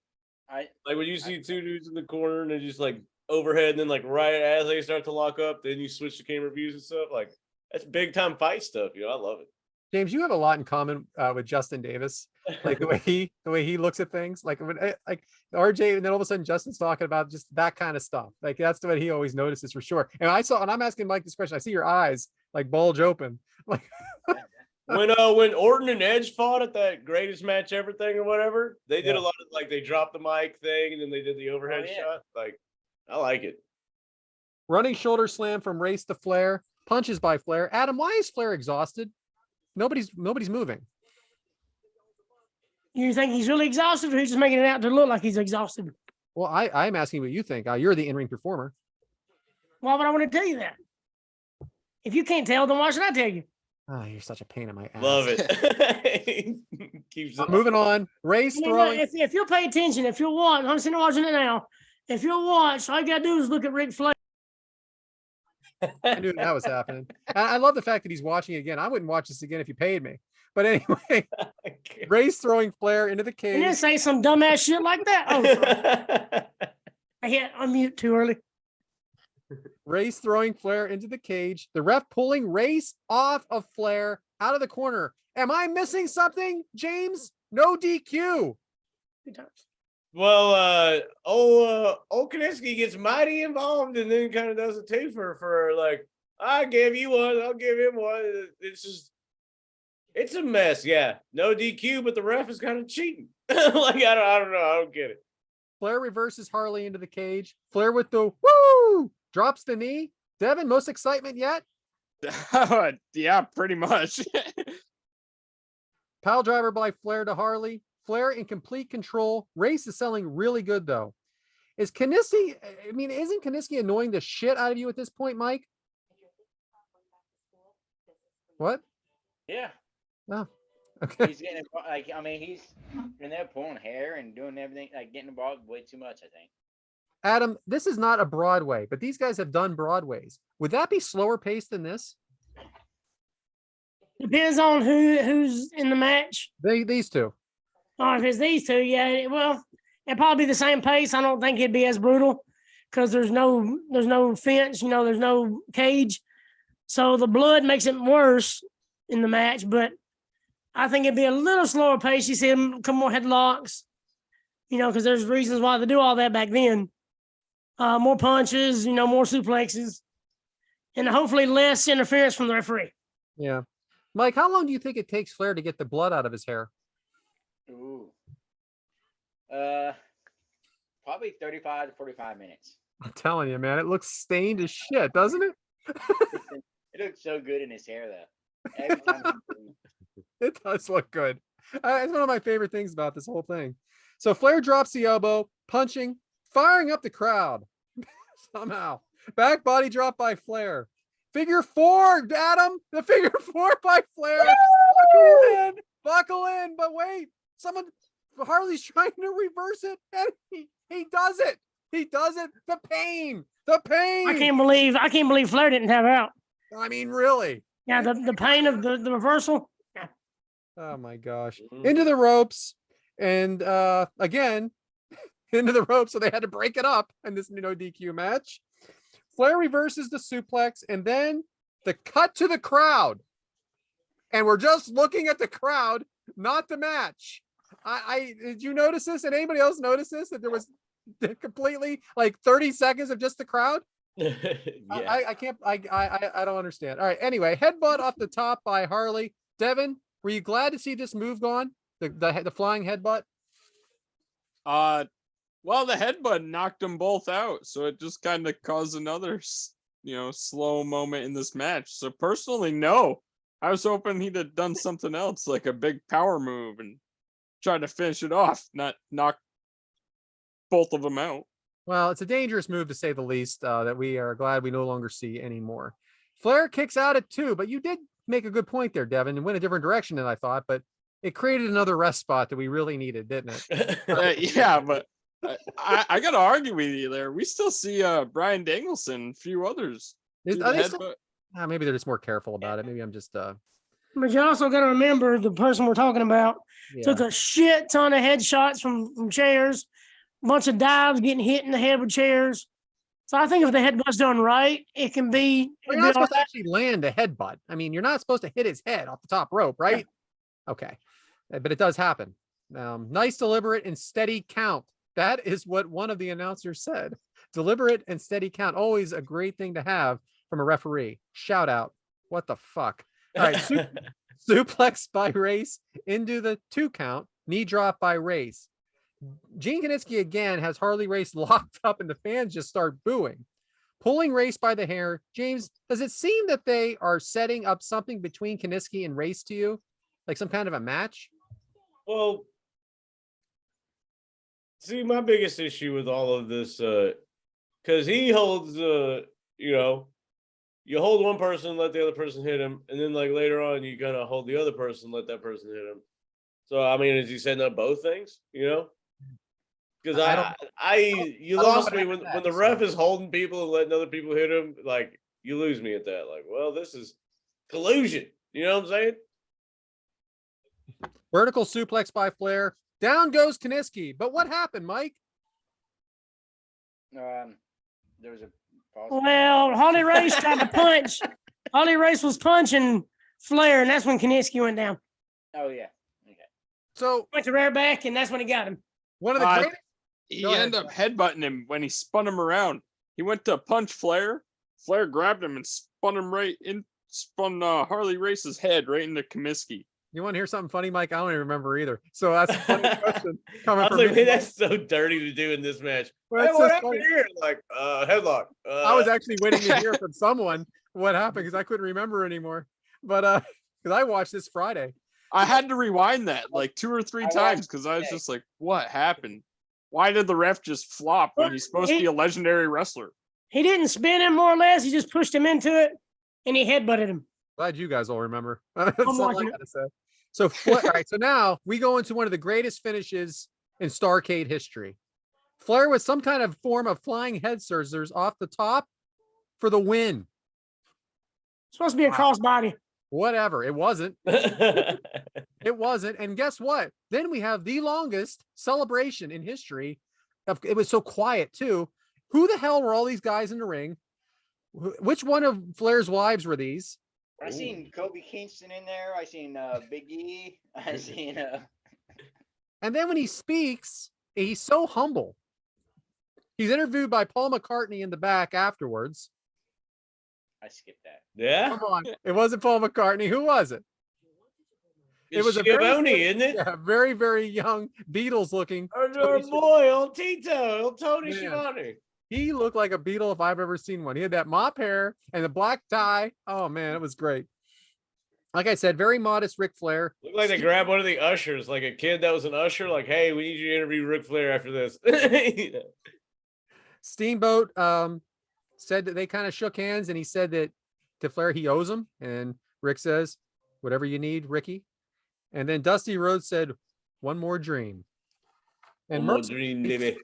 like when you see two dudes in the corner and they're just like overhead, and then like right as they start to lock up, then you switch to camera views and stuff. Like That's big time fight stuff, I love it. James, you have a lot in common with Justin Davis. Like the way he looks at things, like like RJ, and then all of a sudden Justin's talking about just that kind of stuff. Like that's the way he always notices for sure. And I'm asking Mike this question. I see your eyes like bulge open. Like when Orton and Edge fought at that greatest match ever thing or whatever, they did a lot of like they dropped the mic thing and then they did the overhead shot. Like I like it. Running shoulder slam from Race to Flair. Punches by Flair. Adam, why is Flair exhausted? Nobody's moving. You think he's really exhausted, or he's just making it out to look like he's exhausted? Well, I'm asking what you think. You're the in-ring performer. Why would I want to tell you that? If you can't tell, then why should I tell you? Oh, you're such a pain in my ass. Love it. Keeps it Moving on. Race throwing. If you'll pay attention, if you'll watch, I'm sitting watching it now. If you'll watch, all you gotta do is look at Ric Flair. I knew that was happening. I love the fact that he's watching it again. I wouldn't watch this again if you paid me. But anyway, Race throwing Flair into the cage. And then say some dumbass shit like that. Oh, sorry. I hit unmute too early. Race throwing Flair into the cage. The ref pulling Race off of Flair out of the corner. Am I missing something, James? No DQ. Good times. Well, old Kaniski gets mighty involved and then kind of does a two for like, I give you one, I'll give him one. It's a mess. Yeah, no DQ, but the ref is kind of cheating. Like I don't know, I don't get it. Flair reverses Harley into the cage. Flair with the woo, drops the knee. Devyn, most excitement yet? Yeah, pretty much. Pile driver by Flair to Harley. Flair in complete control. Race is selling really good though. Isn't Kaniski annoying the shit out of you at this point, Mike? What? Yeah. Oh, okay. He's getting he's in there pulling hair and doing everything, like getting involved way too much, I think. Adam, this is not a Broadway, but these guys have done Broadways. Would that be slower paced than this? Depends on who's in the match. These two. Oh, if it's these two, yeah. Well, it'd probably be the same pace. I don't think it'd be as brutal because there's no fence, there's no cage. So the blood makes it worse in the match, but I think it'd be a little slower pace. You see them come more headlocks, because there's reasons why they do all that back then. More punches, more suplexes, and hopefully less interference from the referee. Yeah. Mike, how long do you think it takes Flair to get the blood out of his hair? Ooh. Probably 35 to 45 minutes. I'm telling you, man, it looks stained as shit, doesn't it? It looks so good in his hair, though. Every time It does look good. It's one of my favorite things about this whole thing. So Flair drops the elbow, punching, firing up the crowd. Somehow. Back body drop by Flair. Figure four, Adam. The figure four by Flair. Buckle in. But wait, Harley's trying to reverse it, and he does it. He does it. The pain. I can't believe Flair didn't have out. I mean, really. Yeah, the pain of the reversal. Yeah. Oh my gosh. Into the ropes. And again, into the ropes. So they had to break it up in this no DQ match. Flair reverses the suplex, and then the cut to the crowd. And we're just looking at the crowd, not the match. Did you notice this? And anybody else notice this? That there was completely like 30 seconds of just the crowd? Yeah. I don't understand. All right. Anyway, headbutt off the top by Harley. Devyn, were you glad to see this move gone? The flying headbutt? Well, the headbutt knocked them both out, so it just kind of caused another, slow moment in this match. So personally, no. I was hoping he'd have done something else, like a big power move, and tried to finish it off, not knock both of them out. Well, it's a dangerous move to say the least, that we are glad we no longer see anymore. Flair kicks out at 2, but you did make a good point there, Devyn, and went a different direction than I thought, but it created another rest spot that we really needed, didn't it? Yeah, but I got to argue with you there. We still see Brian Danielson and a few others. Maybe they're just more careful about it. Maybe I'm just... But you also got to remember the person we're talking about took a shit ton of headshots from chairs, a bunch of dives, getting hit in the head with chairs. So I think if the headbutt's done right, it can be. You're it'd not be all supposed to right. actually land a headbutt. I mean, you're not supposed to hit his head off the top rope, right? Okay. But it does happen. Nice, deliberate, and steady count. That is what one of the announcers said. Deliberate and steady count. Always a great thing to have from a referee. Shout out. What the fuck? All right. Suplex by Race into the 2 count. Knee drop by Race. Gene Kiniski again has Harley Race locked up and the fans just start booing. Pulling Race by the hair. James, does it seem that they are setting up something between Kiniski and Race to you? Like some kind of a match? Well, see, my biggest issue with all of this, because he holds, you hold one person, let the other person hit him, and then like later on, you gotta hold the other person, let that person hit him. So I mean, is he setting up both things? Because you lost me when the ref is holding people and letting other people hit him. Like you lose me at that. Like, well, this is collusion. You know what I'm saying? Vertical suplex by Flair. Down goes Kiniski. But what happened, Mike? There was a pause. Well, Harley Race tried to punch. Harley Race was punching Flair, and that's when Kiniski went down. Oh yeah. Okay. So Went to rear back, and that's when he got him. one of the greatest. He Go ahead, ended up headbutting him when he spun him around. He went to punch Flair. Flair grabbed him and spun Harley Race's head right into Kaminsky. You want to hear something funny, Mike? I don't even remember either. So that's a funny question coming I from was like, me. man, that's so dirty to do in this match. Well, Hey, it's what just happened funny. here? Like, headlock. I was actually waiting to hear from someone what happened because I couldn't remember anymore. But because I watched this Friday. I had to rewind that like 2 or 3 times because I was just like, what happened? Why did the ref just flop when he's supposed to be a legendary wrestler? He didn't spin him more or less. He just pushed him into it, and he headbutted him. Glad you guys all remember. That's I'm all I watching it. gotta say. So, all right. So now we go into one of the greatest finishes in Starrcade history. Flair with some kind of form of flying head scissors off the top for the win. Supposed to be a crossbody. Whatever. It wasn't. It wasn't. And guess what? Then we have the longest celebration in history. It was so quiet too. Who the hell were all these guys in the ring? Which one of Flair's wives were these? I seen Kobe Kingston in there. I seen Big E. I seen. And then when he speaks, he's so humble. He's interviewed by Paul McCartney in the back afterwards. I skipped that. Yeah. Come on. It wasn't Paul McCartney. Who was it? It was was a very- Schiavone, isn't it? Yeah, very, very young Beatles looking. Our boy, old Tito, old Tony Man. Schiavone. He looked like a Beatle if I've ever seen one. He had that mop hair and the black tie. Oh man, it was great. Like I said, very modest Ric Flair. Looked like they grabbed one of the ushers, like a kid that was an usher. Like, hey, we need you to interview Ric Flair after this. Steamboat said that they kind of shook hands, and he said that to Flair he owes him. And Rick says, "Whatever you need, Ricky." And then Dusty Rhodes said, "One more dream." And One more dream, baby.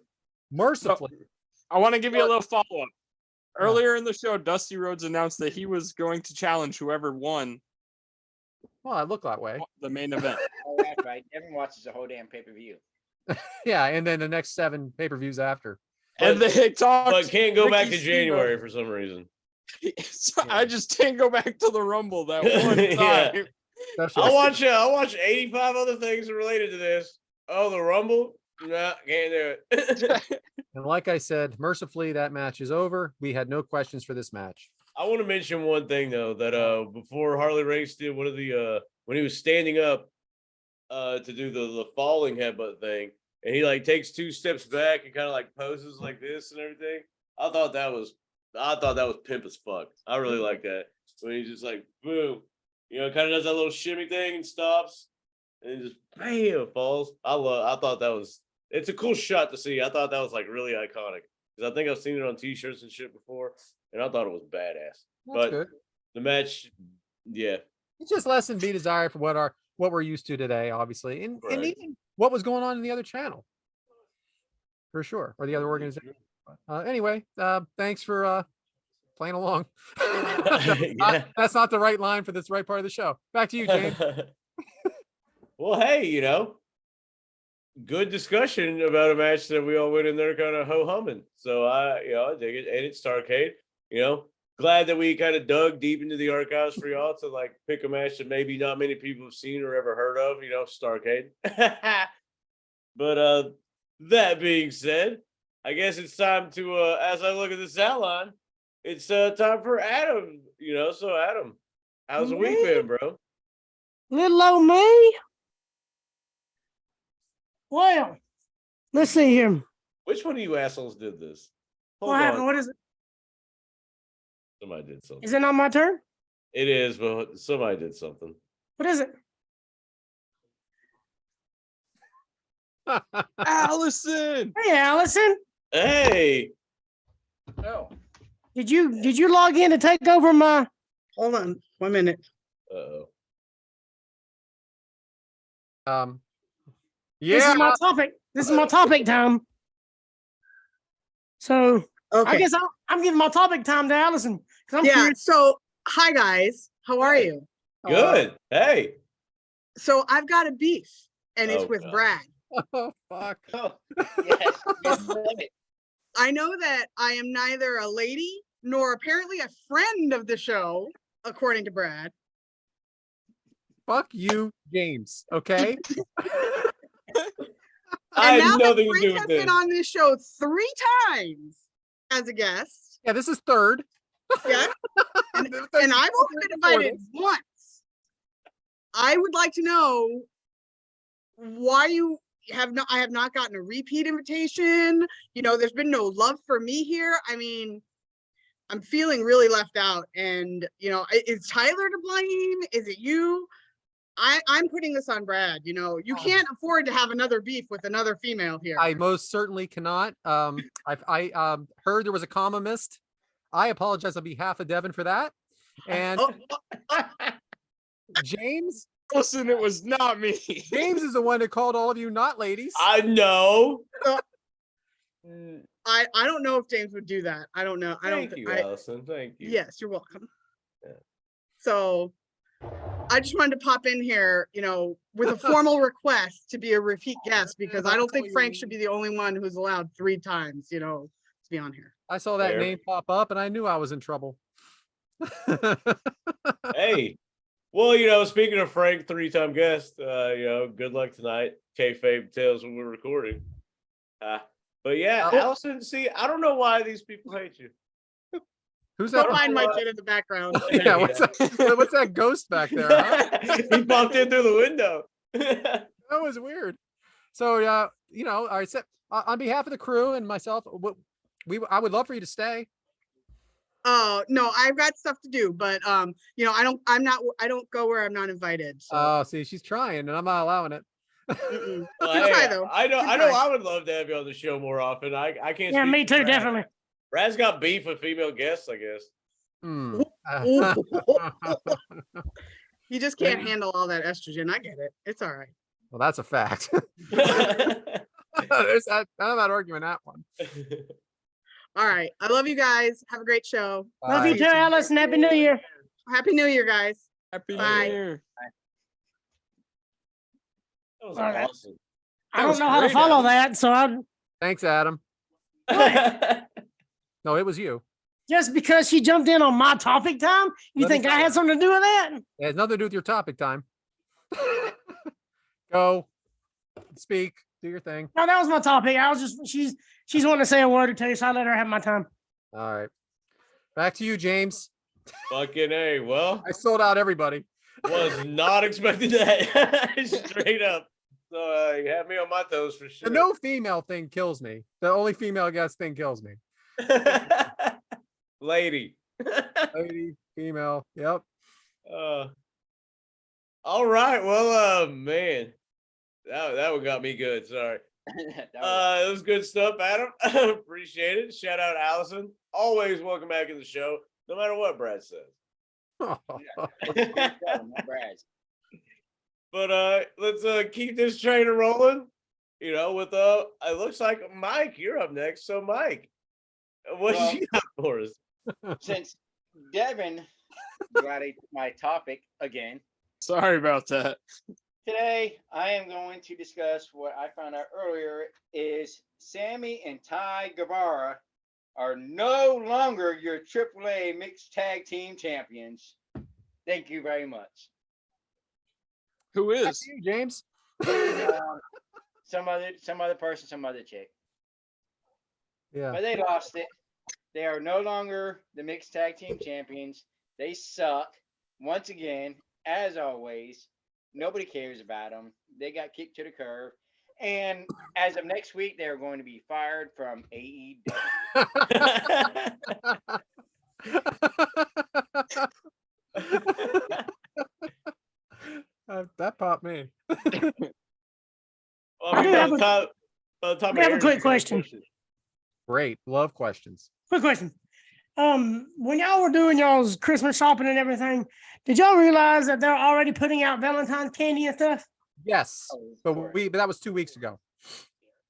mercifully, I want to give you a little follow up. Earlier in the show, Dusty Rhodes announced that he was going to challenge whoever won well, I look that way. the main event. Oh, that's right. Everyone watches the whole damn pay-per-view. Yeah, and then the next 7 pay-per-views after. And they talked. But can't go back to Ricky January Steamboat. for some reason. So I just didn't go back to the Rumble that one Yeah. time. Especially- I'll watch 85 other things related to this. Oh, the Rumble? Nah, can't do it. And like I said, mercifully, that match is over. We had no questions for this match. I want to mention one thing though, that before Harley Race did one of the when he was standing up to do the falling headbutt thing, and he like takes 2 steps back and kind of like poses like this and everything. I thought that was pimp as fuck. I really like that. When he just like boom, kind of does that little shimmy thing and stops and just bam falls. I thought that was, it's a cool shot to see. I thought that was like really iconic because I think I've seen it on t-shirts and shit before, and I thought it was badass. That's good. The match, yeah. It's just less than be desired for what we're used to today, obviously, and Right. even what was going on in the other channel, for sure, or the other organization. Anyway, thanks for playing along. Yeah. That's not the right line for this right part of the show. Back to you, James. Well, hey, good discussion about a match that we all went in there kind of ho humming. So I dig it. And it's Starrcade. Glad that we kind of dug deep into the archives for y'all to like pick a match that maybe not many people have seen or ever heard of. Starrcade. But that being said, I guess it's time to as I look at this outline, it's time for Adam. So Adam, how's the week been, bro? Little old me. Well, let's see here. Which one of you assholes did this? Hold What on. happened? What is it? Somebody did something. Is it not my turn? It is, but somebody did something. What is it? Allison. Hey, Allison. Hey. No. Did you log in to take over my? Hold on 1 minute. Uh-oh. This Yeah. is my topic. This is my topic time. So Okay. I guess I'm giving my topic time to Allison because I'm Yeah. curious. So, hi guys. How are you? Good. Hey. So, I've got a beef, and it's Oh, with God. Brad. Oh fuck. Oh, yes. Yes, love it. I know that I am neither a lady nor apparently a friend of the show, according to Brad. Fuck you, James. Okay. I And now had that nothing to Frank do has with this. been on this show 3 times as a guest. Yeah, this is third. Yeah. And I've only been invited once. I would like to know why I have not gotten a repeat invitation. There's been no love for me here. I mean, I'm feeling really left out. And, is Tyler to blame? Is it you? I'm putting this on Brad. You can't afford to have another beef with another female here. I most certainly cannot. I heard there was a comma missed. I apologize on behalf of Devyn for that. And James, Listen, it was not me. James is the one that called all of you not ladies. I know. I don't know if James would do that. I don't know. Thank you, Allison. Thank you. Yes, you're welcome. Yeah. So I just wanted to pop in here, with a formal request to be a repeat guest because I don't think Frank should be the only one who's allowed 3 times, to be on here. I saw that Fair. name pop up and I knew I was in trouble. Hey. Well, speaking of Frank, 3-time guest, good luck tonight. Kayfabe tells when we're recording. But yeah, Allison, see, I don't know why these people hate you. Who's that? Don't mind my kid in the background. Yeah, what's that ghost back there? Huh? He popped in through the window. That was weird. So, I said on behalf of the crew and myself, I would love for you to stay. Oh, no, I've got stuff to do, but I don't go where I'm not invited. So. Oh, see, she's trying and I'm not allowing it. Mm-mm. Well, Good hey, try, though. I know Good try. I would love to have you on the show more often. I can't Yeah, speak me for too, Brad. definitely. Brad's got beef with female guests, I guess. Hmm. You just can't handle all that estrogen. I get it. It's all right. Well, that's a fact. I'm not arguing that one. All right. I love you guys. Have a great show. Love you Bye. too, Allison. Happy New Year. Happy New Year, guys. Happy Bye. New Year. That was All right. awesome. I was don't know how to great, follow Adam. that, so I Thanks, Adam. No, it was you. just because she jumped in on my topic time, you Let me think I tell had you. something to do with that? It has nothing to do with your topic time. Go, speak, do your thing. No, that was my topic. I was just she's wanting to say a word or two, so I let her have my time. All right. Back to you, James. Fucking A. Well, I sold out everybody. was not expecting that. Straight up. So you had me on my toes for sure. The no female thing kills me. The only female guest thing kills me. Lady. Lady, female. Yep. All right. Well, man. That one got me good. Sorry. That was good stuff, Adam. Appreciate it. Shout out Allison. Always welcome back to the show, no matter what Brad says. But let's keep this train rolling. With it looks like Mike, you're up next. So Mike, what you got for us? Since Devyn got my topic again, Sorry about that. Today, I am going to discuss what I found out earlier is Sammy and Ty Guevara are no longer your AAA mixed tag team champions. Thank you very much. Who Back is? to you, James. Some other person, some other chick. Yeah. But they lost it. They are no longer the mixed tag team champions. They suck. Once again, as always, nobody cares about them. They got kicked to the curb. And as of next week, they're going to be fired from AEW. That popped me. Well, I do have a- top I have a quick question. Great. Love questions. Quick question. When y'all were doing y'all's Christmas shopping and everything, did y'all realize that they're already putting out Valentine's candy and stuff? Yes. Oh, of But course. but that was 2 weeks ago.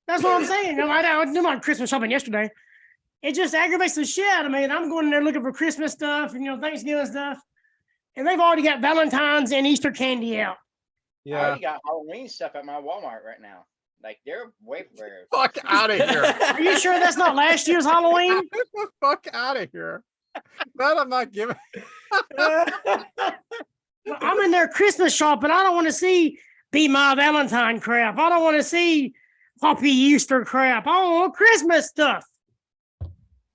That's what I'm saying. I did my Christmas shopping yesterday. It just aggravates the shit out of me. And I'm going in there looking for Christmas stuff and Thanksgiving stuff. And they've already got Valentine's and Easter candy out. I Yeah. already got Halloween stuff at my Walmart right now. Like they're way rare. Fuck out of here. Are you sure that's not last year's Halloween? Get the fuck out of here. That I'm not giving. I'm in there Christmas shopping. I don't want to see Be My Valentine crap. I don't want to see Poppy Easter crap. I want Christmas stuff.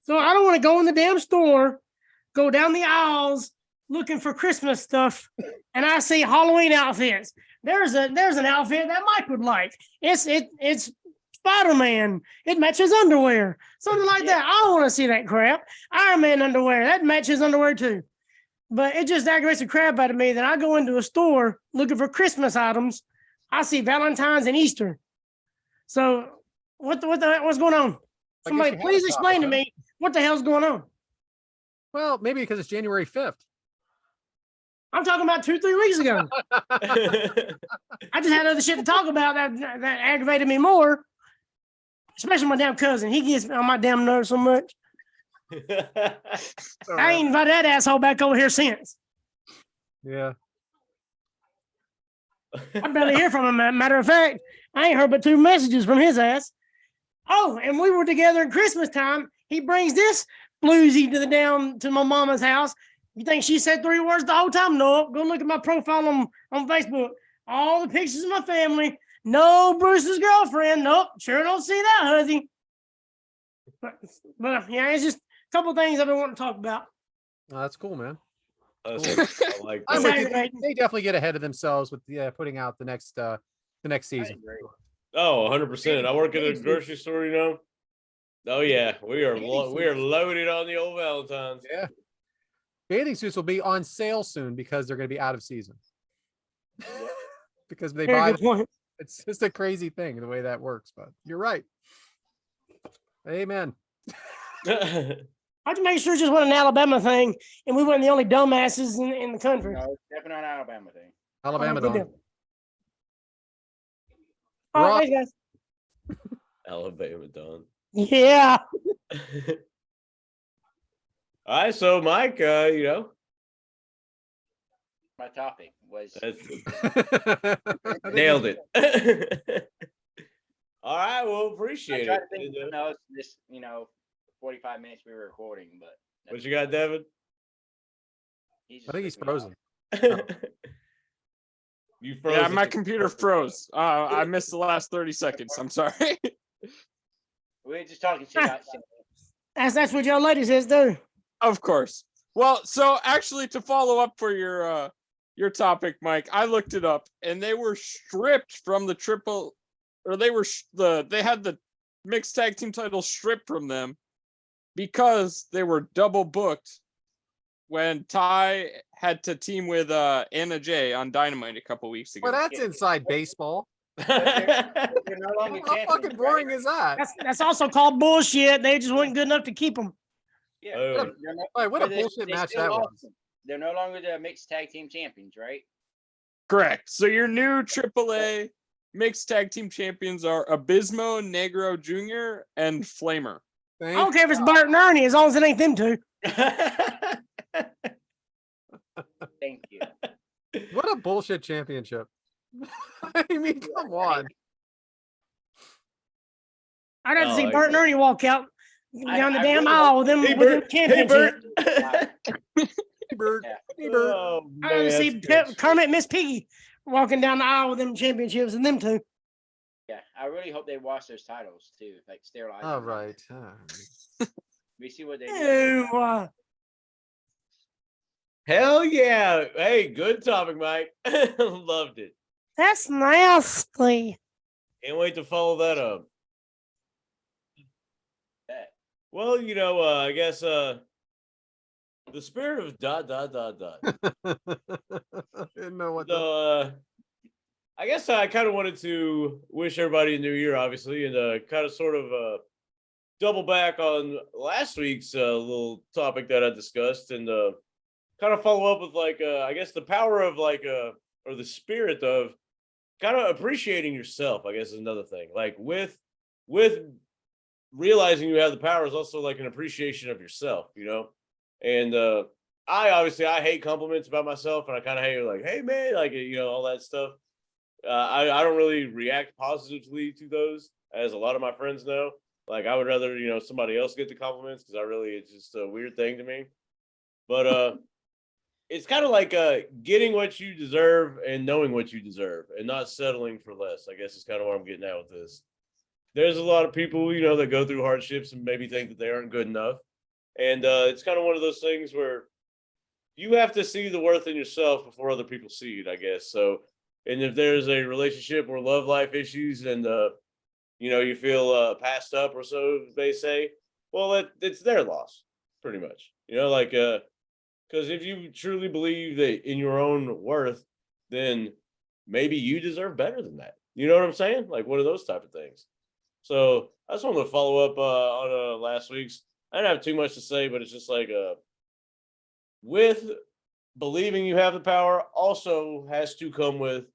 So I don't want to go in the damn store, go down the aisles looking for Christmas stuff, and I see Halloween outfits. There's an outfit that Mike would like. It's Spider-Man. It matches underwear. Something like that. I don't want to see that crap. Iron Man underwear. That matches underwear too. But it just aggravates the crap out of me that I go into a store looking for Christmas items. I see Valentine's and Easter. So what's going on? I guess Somebody you have please a explain to topic, huh? me what the hell's going on. Well, maybe because it's January 5th. I'm talking about 2-3 weeks ago. I just had other shit to talk about that aggravated me more. Especially my damn cousin. He gets on my damn nerves so much. I ain't invited that asshole back over here since. Yeah. I barely hear from him. Matter of fact, I ain't heard but 2 messages from his ass. Oh, and we were together at Christmas time. He brings this bluesy to my mama's house. You think she said 3 words the whole time? No. Go look at my profile on Facebook. All the pictures of my family. No Bruce's girlfriend. Nope. Sure don't see that, huzzy. But yeah, it's just a couple of things I've been wanting to talk about. Oh, that's cool, man. I like I'm that. with you. aggravating. They definitely get ahead of themselves with putting out the next season. Oh, 100%. I work at a grocery store, Oh yeah, we are loaded on the old Valentine's. Yeah. Bathing suits will be on sale soon because they're going to be out of season. Because they Very buy good point. it's just a crazy thing the way that works, but you're right. Amen. I just make sure it just wasn't an Alabama thing, and we weren't the only dumbasses in the country. No, it's definitely not an Alabama thing. Alabama good done. deal. All Rock. right, thanks, guys. Alabama done. Yeah. All right, so Mike, My topic was that's nailed it. All right, well, I appreciate tried it. to think of notes this 45 minutes we were recording, but What you got, Devin? I think he's frozen. You froze. Yeah, my computer froze. I missed the last 30 seconds. I'm sorry. we were just talking shit about shit. That's what y'all ladies is do. Of course. Well, so actually, to follow up for your topic, Mike, I looked it up, and they were stripped from the they had the mixed tag team title stripped from them because they were double booked when Ty had to team with Anna Jay on Dynamite a couple weeks ago. Well, that's inside baseball. They're no longer How champions, fucking boring right? is that? That's also called bullshit. They just weren't good enough to keep them. Yeah, Oh. they're no- Wait, what a but they- bullshit they match still that lost was. them. They're no longer the mixed tag team champions, right? Correct. So your new AAA mixed tag team champions are Abismo, Negro Jr., and Flamer. I don't care if it's Bart and Ernie, as long as it ain't them two. Thank you. What a bullshit championship. I mean, come on. I'd have to Oh, see I Bert and get it. Ernie walk out down the I damn really aisle with them Hey, with them Bert. Hey, championship. Bert. Hey, Bert. Yeah. Hey, Bert. Oh, I'd have man. to see that's good shit. Kermit and Miss Piggy walking down the aisle with them championships and them two. Yeah, I really hope they wash those titles too, like sterilize All them. right. We see what they do. Ew, Hell yeah. Hey, good topic, Mike. Loved it. that's nasty. Can't wait to follow that up. Bet. Well, I guess the spirit of ... Didn't know what So, I guess I kind of wanted to wish everybody a new year, obviously, and kind of sort of double back on last week's little topic that I discussed, and kind of follow up with I guess the power of or the spirit of kind of appreciating yourself. I guess is another thing. Like with realizing you have the power is also like an appreciation of yourself, and I hate compliments about myself, and I kind of hate like, hey man, like all that stuff. I don't really react positively to those, as a lot of my friends know. Like I would rather somebody else get the compliments, because it's just a weird thing to me. But it's kind of like getting what you deserve and knowing what you deserve and not settling for less. I guess is kind of what I'm getting at with this. There's a lot of people that go through hardships and maybe think that they aren't good enough, and it's kind of one of those things where you have to see the worth in yourself before other people see it, I guess. So, and if there's a relationship or love life issues, and you feel passed up or so they say, well, it's their loss, pretty much. Because if you truly believe that in your own worth, then maybe you deserve better than that. You know what I'm saying? Like one of those type of things. So I just wanted to follow up on last week's. I didn't have too much to say, but it's just like with believing you have the power also has to come with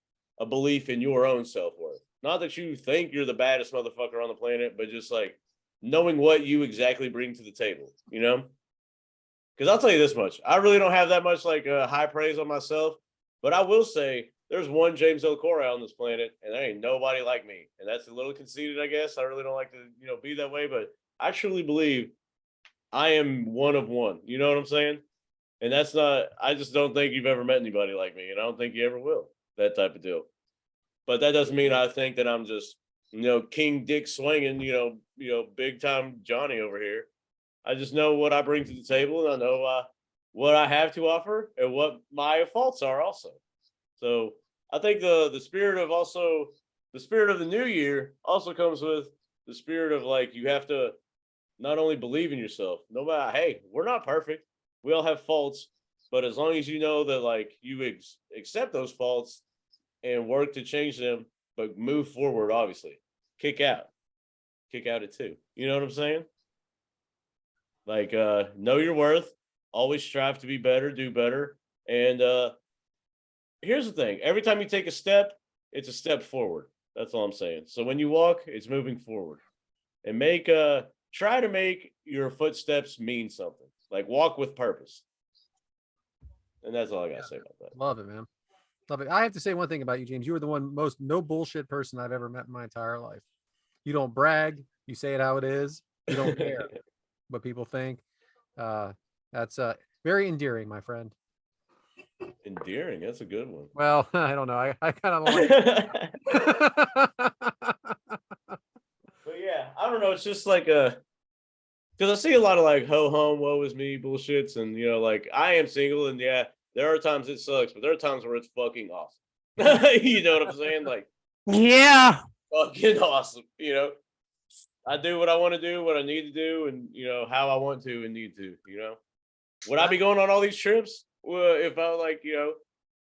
a belief in your own self-worth. Not that you think you're the baddest motherfucker on the planet, but just like knowing what you exactly bring to the table, Because I'll tell you this much. I really don't have that much high praise on myself, but I will say there's one James L. Corey on this planet, and there ain't nobody like me. And that's a little conceited, I guess. I really don't like to, be that way, but I truly believe I am one of one. You know what I'm saying? And that's not, I just don't think you've ever met anybody like me, and I don't think you ever will. That type of deal. But that doesn't mean I think that I'm just, King Dick swinging, big time Johnny over here. I just know what I bring to the table, and I know what I have to offer and what my faults are also. So I think the spirit of the new year also comes with the spirit of you have to not only believe in yourself, no matter, hey, we're not perfect. We all have faults, but as long as you know that you accept those faults and work to change them, but move forward, obviously, kick out it too. You know what I'm saying? Know your worth, always strive to be better, do better. And here's the thing. Every time you take a step, it's a step forward. That's all I'm saying. So when you walk, it's moving forward. And try to make your footsteps mean something. Walk with purpose. And that's all I gotta say about that. Love it, man. Love it. I have to say one thing about you, James. You are the most no bullshit person I've ever met in my entire life. You don't brag. You say it how it is. You don't care what people think. That's very endearing, my friend. Endearing. That's a good one. Well, I don't know. I kind of like. But yeah, I don't know. It's just because I see a lot of ho hum, woe is me bullshits, and I am single, and yeah, there are times it sucks, but there are times where it's fucking awesome. You know what I'm saying? Yeah. Fucking awesome. I do what I want to do, what I need to do, and how I want to and need to. Would I be going on all these trips? Well, if I was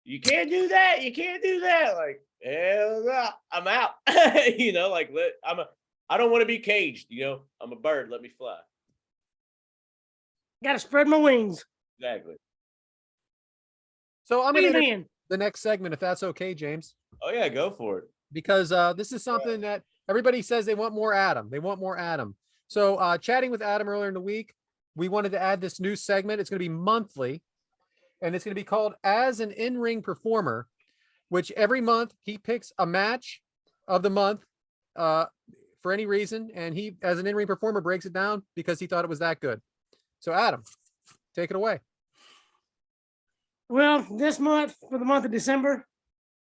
you can't do that, you can't do that. Hell no, I'm out. I don't want to be caged. I'm a bird. Let me fly. Got to spread my wings. Exactly. So I'm going to Amen. the next segment, if that's okay, James. Oh yeah, go for it. Because this is something that everybody says they want more Adam. They want more Adam. So chatting with Adam earlier in the week, we wanted to add this new segment. It's going to be monthly, and it's going to be called As an In-Ring Performer. which every month he picks a match of the month for any reason, and he, as an in-ring performer, breaks it down because he thought it was that good. So Adam, take it away. Well, this month, for the month of December,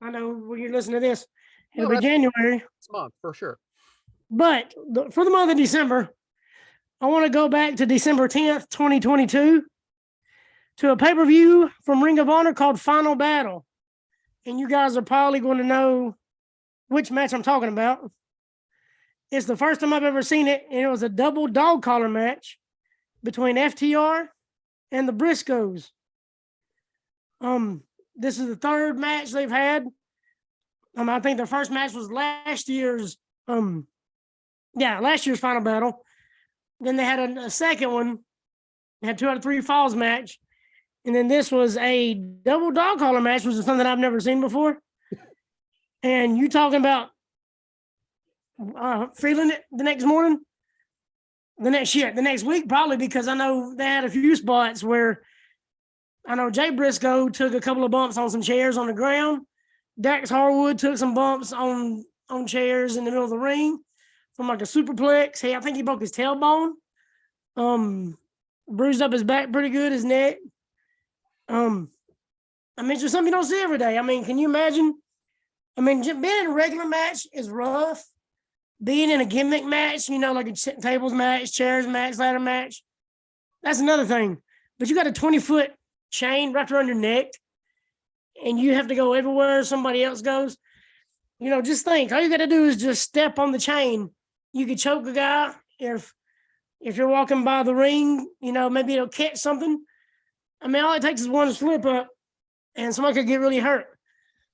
I know when you're listening to this, it'll No, be January. This month for sure. But for the month of December, I want to go back to December 10th, 2022, to a pay-per-view from Ring of Honor called Final Battle. And you guys are probably going to know which match I'm talking about. It's the first time I've ever seen it, and it was a double dog collar match between FTR and the Briscoes. This is the third match they've had. I think their first match was last year's Final Battle. Then they had a second one. They had 2 out of 3 falls match. And then this was a double dog collar match, which is something I've never seen before. And you talking about feeling it the next morning? The next week, probably, because I know they had a few spots where I know Jay Briscoe took a couple of bumps on some chairs on the ground. Dax Harwood took some bumps on chairs in the middle of the ring from like a superplex. I think he broke his tailbone. Bruised up his back pretty good, his neck. It's just something you don't see every day. Can you imagine? Being in a regular match is rough. Being in a gimmick match, like a tables match, chairs match, ladder match, that's another thing. But you got a 20-foot chain wrapped around your neck, and you have to go everywhere somebody else goes. Just think, all you got to do is just step on the chain. You could choke a guy if you're walking by the ring, maybe it'll catch something. All it takes is one slip up, and somebody could get really hurt.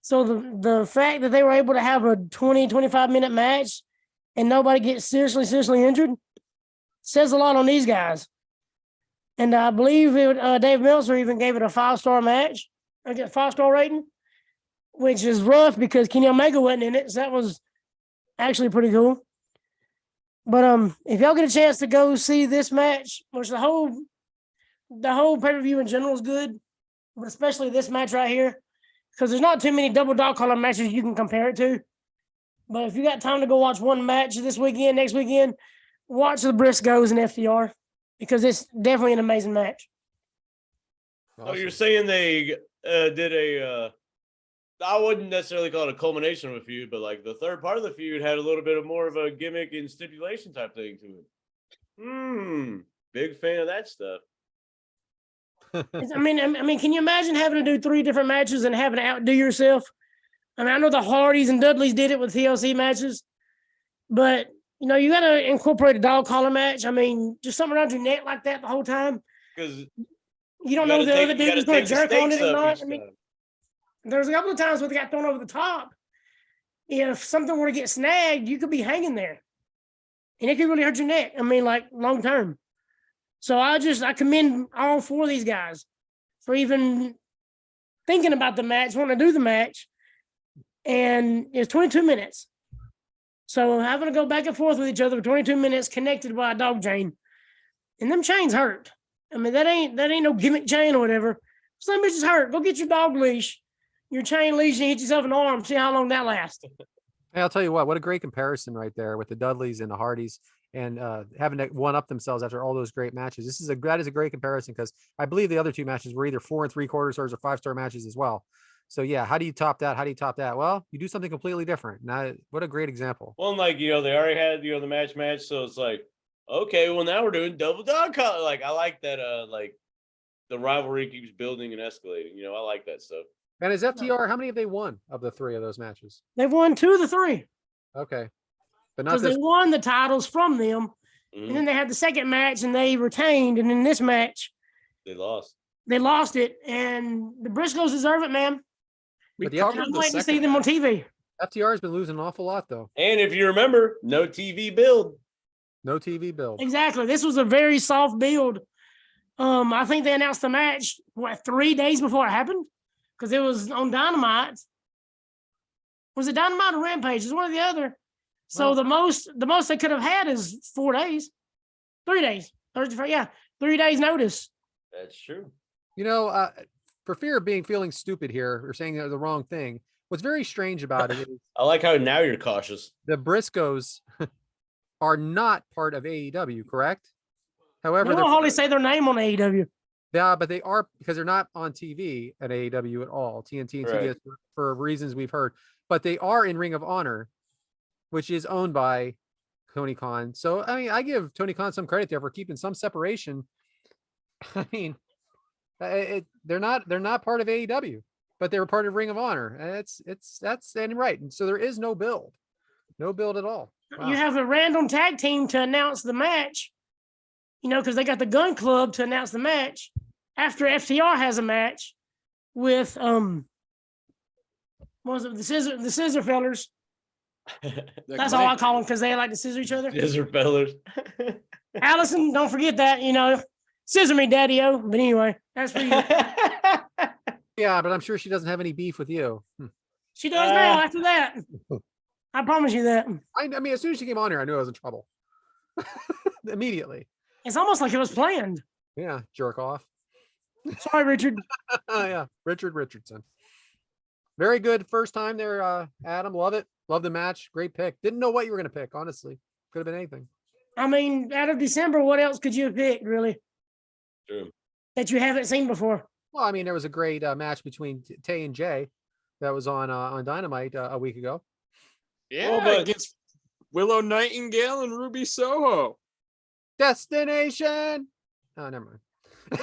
So the fact that they were able to have a 20, 25-minute match and nobody gets seriously injured says a lot on these guys. And I believe Dave Meltzer even gave it a 5-star match, a 5-star rating, which is rough because Kenny Omega wasn't in it. So that was actually pretty cool. But if y'all get a chance to go see this match, which the whole pay-per-view in general is good, but especially this match right here, because there's not too many double dog collar matches you can compare it to. But if you got time to go watch one match this weekend, next weekend, watch the Briscoes and FTR, because it's definitely an amazing match. Awesome. Oh, you're saying they did a I wouldn't necessarily call it a culmination of a feud, but like the third part of the feud had a little bit of more of a gimmick and stipulation type thing to it. Big fan of that stuff. Can you imagine having to do 3 different matches and having to outdo yourself? I know the Hardys and Dudleys did it with TLC matches, but you got to incorporate a dog collar match. Just something around your neck like that the whole time. Because you don't know the other dude is going to jerk on it or not. There's a couple of times where they got thrown over the top. If something were to get snagged, you could be hanging there, and it could really hurt your neck. Long term. So I commend all 4 of these guys for even thinking about the match, wanting to do the match. And it's 22 minutes. So having to go back and forth with each other for 22 minutes connected by a dog chain. And them chains hurt. That ain't no gimmick chain or whatever. Some bitches hurt. Go get your dog leash, your chain leash, and hit yourself in the arm. See how long that lasts. Hey, I'll tell you what a great comparison right there with the Dudleys and the Hardys, and having to one-up themselves after all those great matches. That is a great comparison, because I believe the other 2 matches were either 4 3/4 stars or 5-star matches as well. So yeah, how do you top that? Well, you do something completely different. Now, what a great example. Well, they already had the match, so it's like, okay, well now we're doing double dog collar. Like I like that. The rivalry keeps building and escalating. I like that stuff. And as FTR, how many have they won of the 3 of those matches? They've won 2 of the 3. Okay, but not because they won the titles from them, and then they had the second match and they retained, and in this match they lost. They lost it, and the Briscoes deserve it, man. I'm waiting to see them on TV. FTR has been losing an awful lot, though. And if you remember, no TV build. Exactly. This was a very soft build. I think they announced the match 3 days before it happened, because it was on Dynamite. Was it Dynamite or Rampage? It's one or the other. So the most they could have had is 4 days, 3 days. Thursday, Friday, 3 days notice. That's true. For fear of feeling stupid here or saying the wrong thing, What's very strange about it is I like how now you're cautious. the Briscoes are not part of AEW, correct? They However, won't hardly say their name on AEW. yeah, but they are because they're not on TV at AEW at all. TNT and Right. TBS for reasons we've heard, but they are in Ring of Honor, which is owned by Tony Khan. So I mean, I give Tony Khan some credit there for keeping some separation. I mean, they're not part of AEW, but they were part of Ring of Honor, and that's standing right. And so there is no build at all. Wow. You have a random tag team to announce the match, because they got the Gun Club to announce the match after FTR has a match with what was it, the Scissor Fellers. That's all I call them because they like to scissor each other. Scissor Fellers. Allison, don't forget that, scissor me, Daddy-O. But anyway, that's for you. Yeah, but I'm sure she doesn't have any beef with you. She does now after that. I promise you that. I mean, as soon as she came on here, I knew I was in trouble. Immediately. It's almost like it was planned. Yeah, jerk off. Sorry, Richard. Yeah, Richard Richardson. Very good first time there, Adam. Love it. Love the match. Great pick. Didn't know what you were going to pick, honestly. Could have been anything. I mean, out of December, what else could you have picked, really? True. That you haven't seen before? Well, I mean, there was a great match between Tay and Jay that was on Dynamite a week ago. Yeah, but- against Willow Nightingale and Ruby Soho. Destination. Oh, never mind.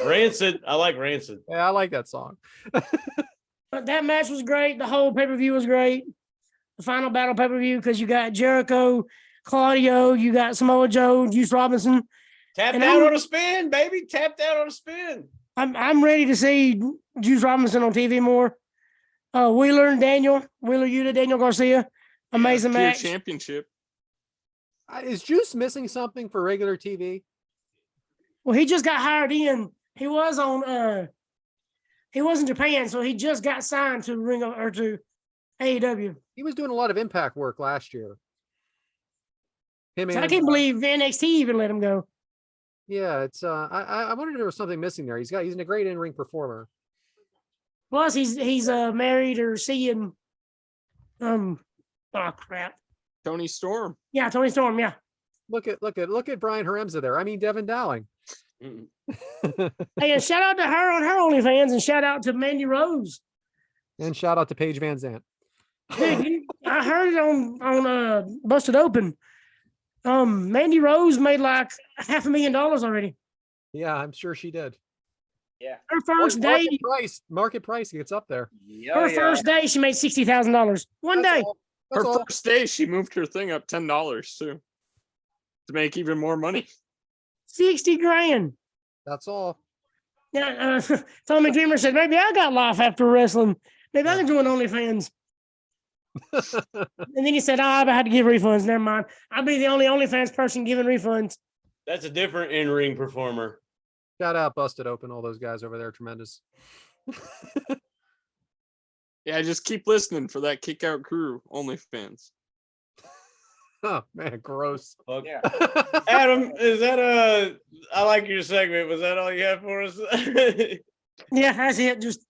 Rancid. I like Rancid. Yeah, I like that song. But that match was great. The whole pay-per-view was great. The final battle pay-per-view, because you got Jericho, Claudio, you got Samoa Joe, Juice Robinson. Tapped And out I'm- on a spin, baby. Tapped out on a spin. I'm ready to see Juice Robinson on TV more. Wheeler and Daniel, Wheeler Yuta, Daniel Garcia. Amazing Pure match. championship. Is Juice missing something for regular TV? Well, he just got hired in. He was in Japan, so he just got signed to to AEW. He was doing a lot of Impact work last year. Him So I and, can't believe NXT even let him go. yeah, it's I wondered if there was something missing there. He's a great in-ring performer. Plus, he's married or seeing oh crap. Tony Storm. Yeah, Tony Storm, yeah. Look at Brian Haremza there. I mean, Devyn Dowling. Mm. Hey, and shout out to her on her OnlyFans, and shout out to Mandy Rose. And shout out to Paige Van Zant. Dude, I heard it on Busted Open. Mandy Rose made like $500,000 already. Yeah, I'm sure she did. Yeah. Her first day, Market price gets up there. her first day, she made $60,000 one That's day. all. Her That's all. first day, she moved her thing up $10 too, to make even more money. 60 grand. That's all. Yeah, Tommy Dreamer said, maybe I got life after wrestling. Maybe I can join OnlyFans. And then he said, I had to give refunds. Never mind. I'll be the only OnlyFans person giving refunds. That's a different in-ring performer. Shout out Busted Open. All those guys over there are tremendous. Yeah, just keep listening for that Kick Out Crew OnlyFans. Oh man, gross. Fuck. Yeah. Adam, is that I like your segment. Was that all you had for us? Yeah, that's it. Just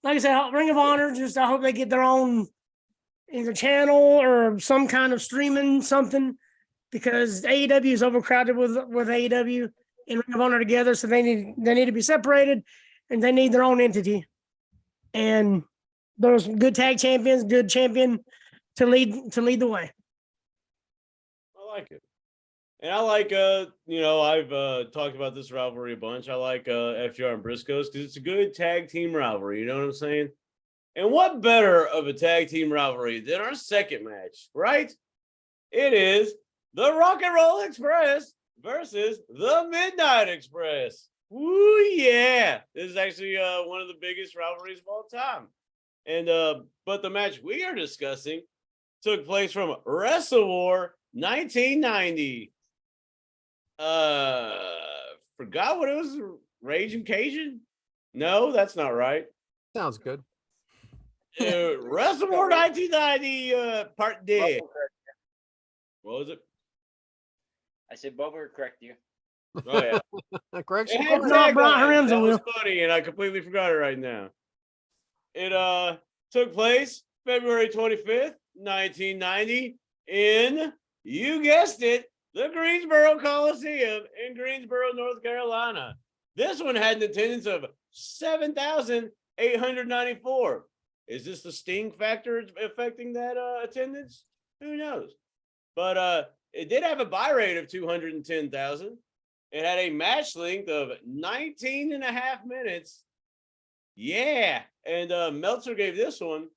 like I said, Ring of Honor. Just I hope they get their own either channel or some kind of streaming something, because AEW is overcrowded with AEW and Ring of Honor together. So they need to be separated, and they need their own entity. And there's good tag champions, good champion to lead the way. I like it. And I like, I've talked about this rivalry a bunch. I like FTR and Briscoes because it's a good tag team rivalry. You know what I'm saying? And what better of a tag team rivalry than our second match, right? It is the Rock and Roll Express versus the Midnight Express. Woo, yeah. This is actually one of the biggest rivalries of all time. And but the match we are discussing took place from Wrestlewar 1990. Forgot what it was. Raging Cajun? No, that's not right. Sounds good. Wrestlewar 1990 part D. What was it? I said Bubba will correct you. Oh yeah. Correction. It had No, taglines. Brian Haremza That was will. funny, and I completely forgot it right now. It took place February 25th, 1990, in, you guessed it, the Greensboro Coliseum in Greensboro, North Carolina. This one had an attendance of 7,894. Is this the sting factor affecting that attendance? Who knows? But it did have a buy rate of 210,000. It had a match length of 19 and a half minutes. Yeah. And Meltzer gave this one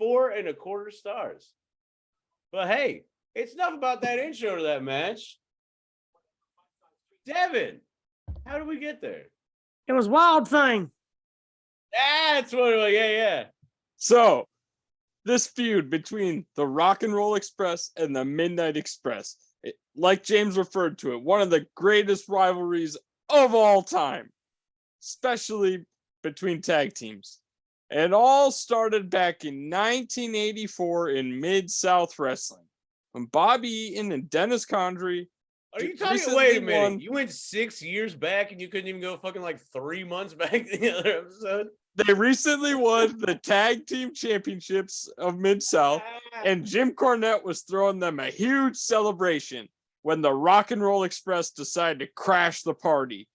4.25 stars. But hey, it's enough about that intro to that match. Devyn, how did we get there? It was Wild Thing. That's what it was. Yeah. So, this feud between the Rock and Roll Express and the Midnight Express, like James referred to it, one of the greatest rivalries of all time, especially between tag teams. It all started back in 1984 in Mid-South Wrestling when Bobby Eaton and Dennis Condrey. Are you talking? Wait a minute. You went 6 years back and you couldn't even go fucking like 3 months back in the other episode? They recently won the tag team championships of Mid-South, and Jim Cornette was throwing them a huge celebration when the Rock and Roll Express decided to crash the party.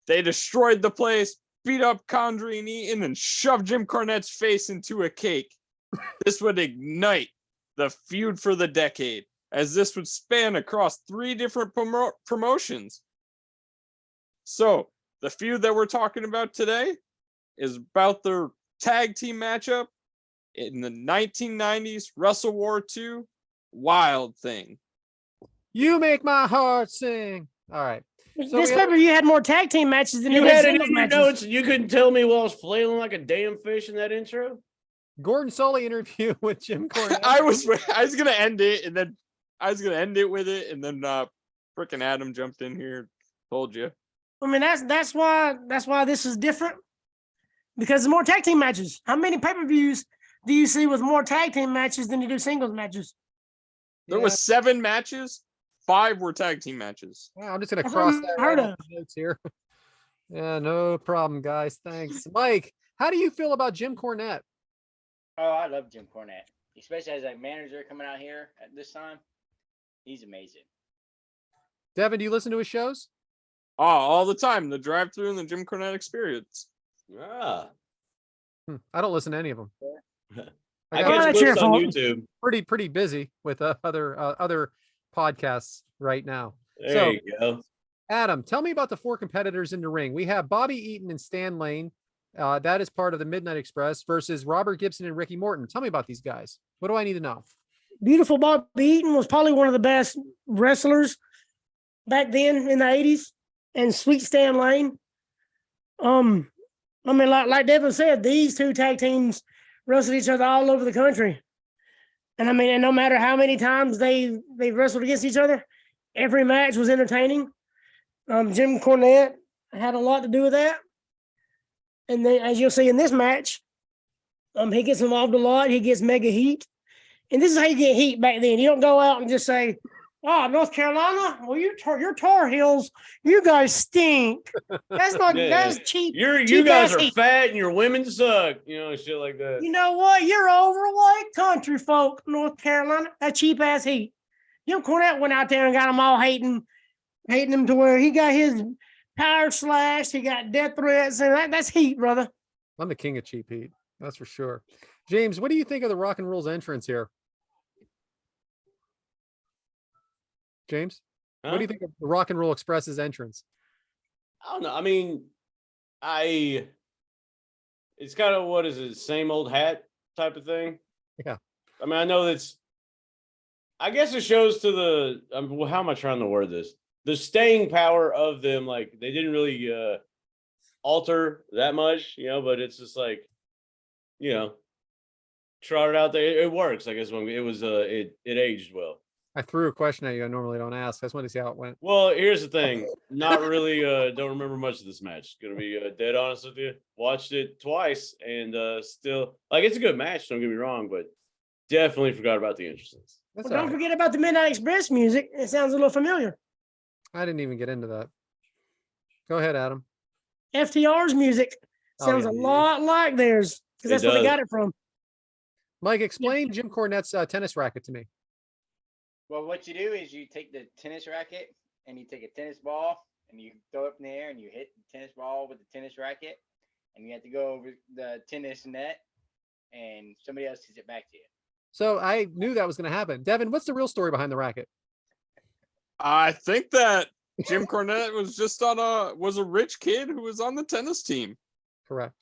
They destroyed the place, beat up Condrey and Eaton, and shoved Jim Cornette's face into a cake. This would ignite the feud for the decade, as this would span across 3 different promotions. So, the feud that we're talking about today is about their tag team matchup in the 1990s Wrestlewar 2 Wild Thing. You make my heart sing. All right. So This pay-per-view had more tag team matches than You it did had it singles in your matches. notes and you couldn't tell me while I was flailing like a damn fish in that intro? Gordon Sully interview with Jim Cornette. I was gonna end it, and then I was gonna end it with it, and then freaking Adam jumped in here, told you. I mean, that's why this is different, because there's more tag team matches. How many pay-per-views do you see with more tag team matches than you do singles matches? There was 7 matches, 5 were tag team matches. Yeah, I'm just gonna That's cross what that I heard out of. the notes here. Yeah, no problem, guys. Thanks, Mike. How do you feel about Jim Cornette? Oh, I love Jim Cornette, especially as a manager coming out here at this time. He's amazing. Devyn, do you listen to his shows? Oh, all the time. The drive-through and the Jim Cornette Experience. Ah. I don't listen to any of them. I got catch that's your clips on fault. YouTube. pretty busy with other podcasts right now. There So, you go. Adam, tell me about the 4 competitors in the ring. We have Bobby Eaton and Stan Lane. That is part of the Midnight Express versus Robert Gibson and Ricky Morton. Tell me about these guys. What do I need to know? Beautiful Bobby Eaton was probably one of the best wrestlers back then in the 80s, and Sweet Stan Lane. I mean, like Devyn said, these 2 tag teams wrestled each other all over the country. And I mean, and no matter how many times they wrestled against each other, every match was entertaining. Jim Cornette had a lot to do with that. And then, as you'll see in this match, he gets involved a lot. He gets mega heat. And this is how you get heat back then. You don't go out and just say, "Oh, North Carolina, well, your Tar Heels, you guys stink." That's not, that's cheap. You cheap guys ass are heat. fat and your women suck. You know, shit like that. You know what? You're overweight country folk, North Carolina. That cheap ass heat. Jim Cornette went out there and got them all hating him to where he got his power slashed. He got death threats, and that's heat, brother. I'm the king of cheap heat. That's for sure. James, what do you think of the Rock and Roll's entrance here? James, what do you think of the Rock and Roll Express's entrance? I don't know. I mean, it's kind of, what is it, same old hat type of thing? Yeah. I mean, I know I guess it shows to the, well, how am I trying to word this? The staying power of them. Like, they didn't really alter that much, but it's just like, trotted out there. It works, I guess. When it was, it aged well. I threw a question at you I normally don't ask. I just wanted to see how it went. Well, here's the thing. Not really, don't remember much of this match. Gonna be dead honest with you. Watched it twice and still, like, it's a good match, don't get me wrong, but definitely forgot about the entrances. That's Well, all don't right. forget about the Midnight Express music. It sounds a little familiar. I didn't even get into that. Go ahead, Adam. FTR's music Oh, sounds yeah. a lot like theirs, because It that's where they does. got it from. Mike, explain Jim Cornette's tennis racket to me. Well, what you do is you take the tennis racket and you take a tennis ball and you throw it in the air and you hit the tennis ball with the tennis racket, and you have to go over the tennis net and somebody else hits it back to you. So I knew that was going to happen. Devyn, what's the real story behind the racket? I think that Jim Cornette was just was a rich kid who was on the tennis team. Correct.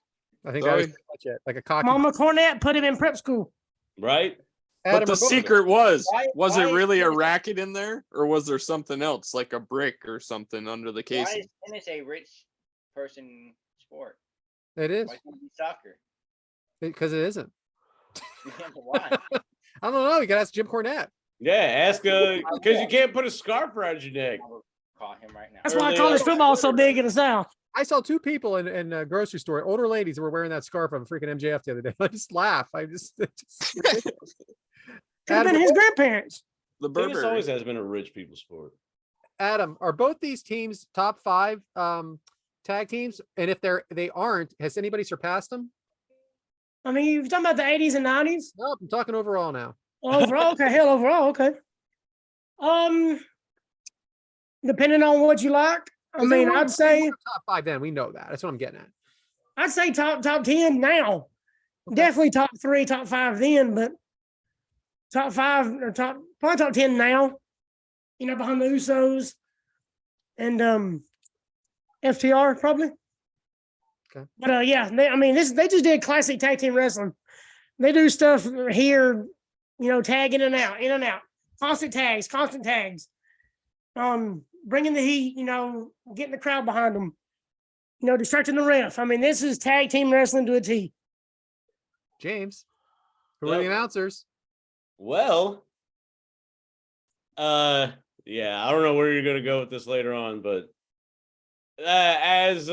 I think that was pretty much it. Like a cocky. Mama Cornette put him in prep school. Right? But the secret was why it really a tennis- racket in there, or was there something else like a brick or something under the Why casing? is tennis a rich person sport? It is Why can't it be soccer? because it isn't. Yeah, but why? I don't know. You got to ask Jim Cornette. Yeah, ask because you can't put a scarf around your neck. I will call him right now. That's why Early college on. football is so big in the South. I saw two people in a grocery store, older ladies who were wearing that scarf of freaking MJF the other day. I just laugh. it's just ridiculous. Could have been his grandparents. The Tennis Burberry. always has been a rich people sport. Adam, are both these teams top 5 tag teams? And if they aren't, has anybody surpassed them? I mean, you're talking about the 80s and 90s? No, I'm talking overall now. Overall, okay, hell, overall, okay. Depending on what you like, I Is there mean, one- I'd say top 5. Then we know that. That's what I'm getting at. top 10 now. Okay. Definitely top 3, top 5 then, but top 5 or probably top 10 now. You know, behind the Usos and FTR probably. Okay. But yeah, they just did classic tag team wrestling. They do stuff here, you know, tag in and out, constant tags. Bringing the heat, you know, getting the crowd behind them, you know, distracting the ref. I mean, this is tag team wrestling to a T. James, who are the Well- announcers? Well, yeah, I don't know where you're gonna go with this later on, but as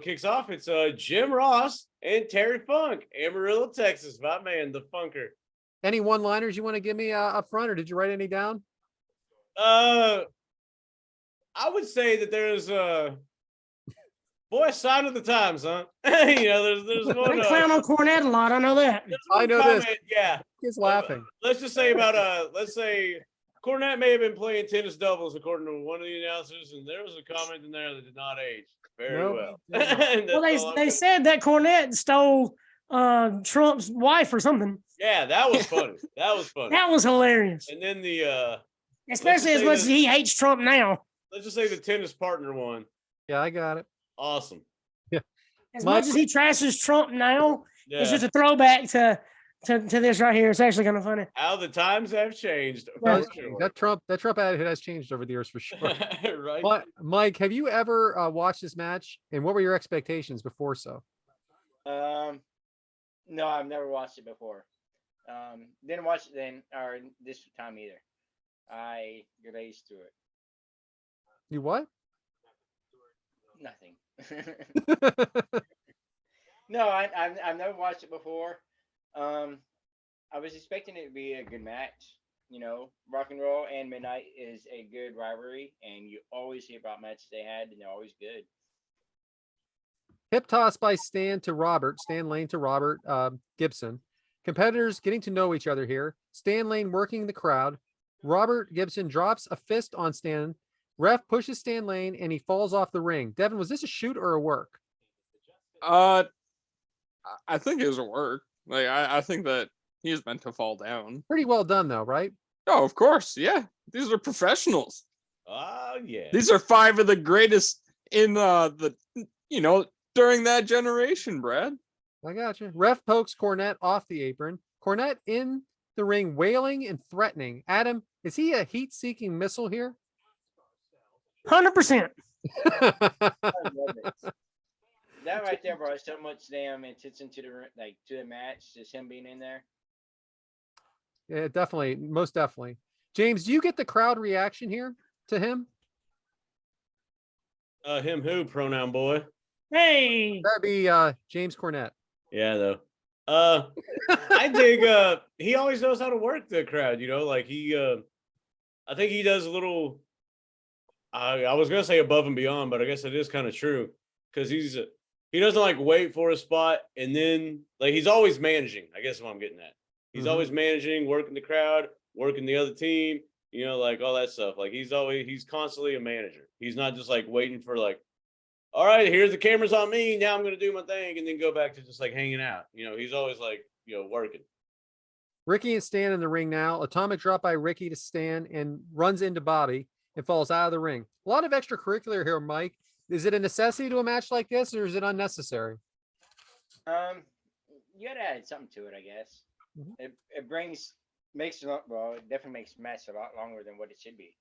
kicks off, it's Jim Ross and Terry Funk, Amarillo, Texas. My man, the Funker. Any one-liners you want to give me up front, or did you write any down? I would say that there's boy, sign of the times, huh? There's one. They clown on Cornette a lot. I know that. there's I one know this. comment, yeah. He's laughing. Let's just say about let's say Cornette may have been playing tennis doubles according to one of the announcers, and there was a comment in there that did not age very Nope. well. Well, That's all I'm they gonna- said that Cornette stole Trump's wife or something. Yeah, that was funny. That was funny. That was hilarious. And then the Especially as say much that- as he hates Trump now. let's just say the tennis partner one. Yeah, I got it. Awesome. As My- much as he trashes Trump now, Yeah. it's just a throwback to this right here. It's actually kind of funny. How the times have changed. Yeah. For sure. That Trump attitude has changed over the years for sure. Right. But Mike, have you ever watched this match, and what were your expectations before? So No, I've never watched it before. Didn't watch it then or this time either. I glazed through it. you what? Nothing. No, I've never watched it before. I was expecting it to be a good match. You know, Rock and Roll and Midnight is a good rivalry, and you always hear about matches they had, and they're always good. Hip toss by Stan Lane to Robert Gibson. Competitors getting to know each other here. Stan Lane working the crowd. Robert Gibson drops a fist on Stan. Ref pushes Stan Lane and he falls off the ring. Devyn, was this a shoot or a work? I think it was a work. Like I think that he's meant to fall down. Pretty well done though, right? Oh, of course, yeah. These are professionals. Oh yeah. These are 5 of the greatest in during that generation, Brad. I got you. Ref pokes Cornette off the apron. Cornette in the ring, wailing and threatening. Adam, is he a heat-seeking missile here? 100%. I love it. That right there brought so much damn attention to the match, just him being in there. Yeah, definitely, most definitely. James, do you get the crowd reaction here to him? Him who pronoun boy. Hey, That'd be James Cornette. Yeah, though. I dig he always knows how to work the crowd, like he I think he does a little I was gonna say above and beyond, but I guess it is kind of true because he doesn't like wait for a spot and then like he's always managing, I guess is what I'm getting at. He's Mhm. always managing, working the crowd, working the other team, like all that stuff. Like he's constantly a manager. He's not just like waiting for like, all right, here's the cameras on me. Now I'm going to do my thing and then go back to just like hanging out. He's always like, working. Ricky and Stan in the ring now. Atomic drop by Ricky to Stan and runs into Bobby and falls out of the ring. A lot of extracurricular here, Mike. Is it a necessity to a match like this, or is it unnecessary? You gotta add something to it, I guess. Mhm. It makes it it definitely makes match a lot longer than what it should be.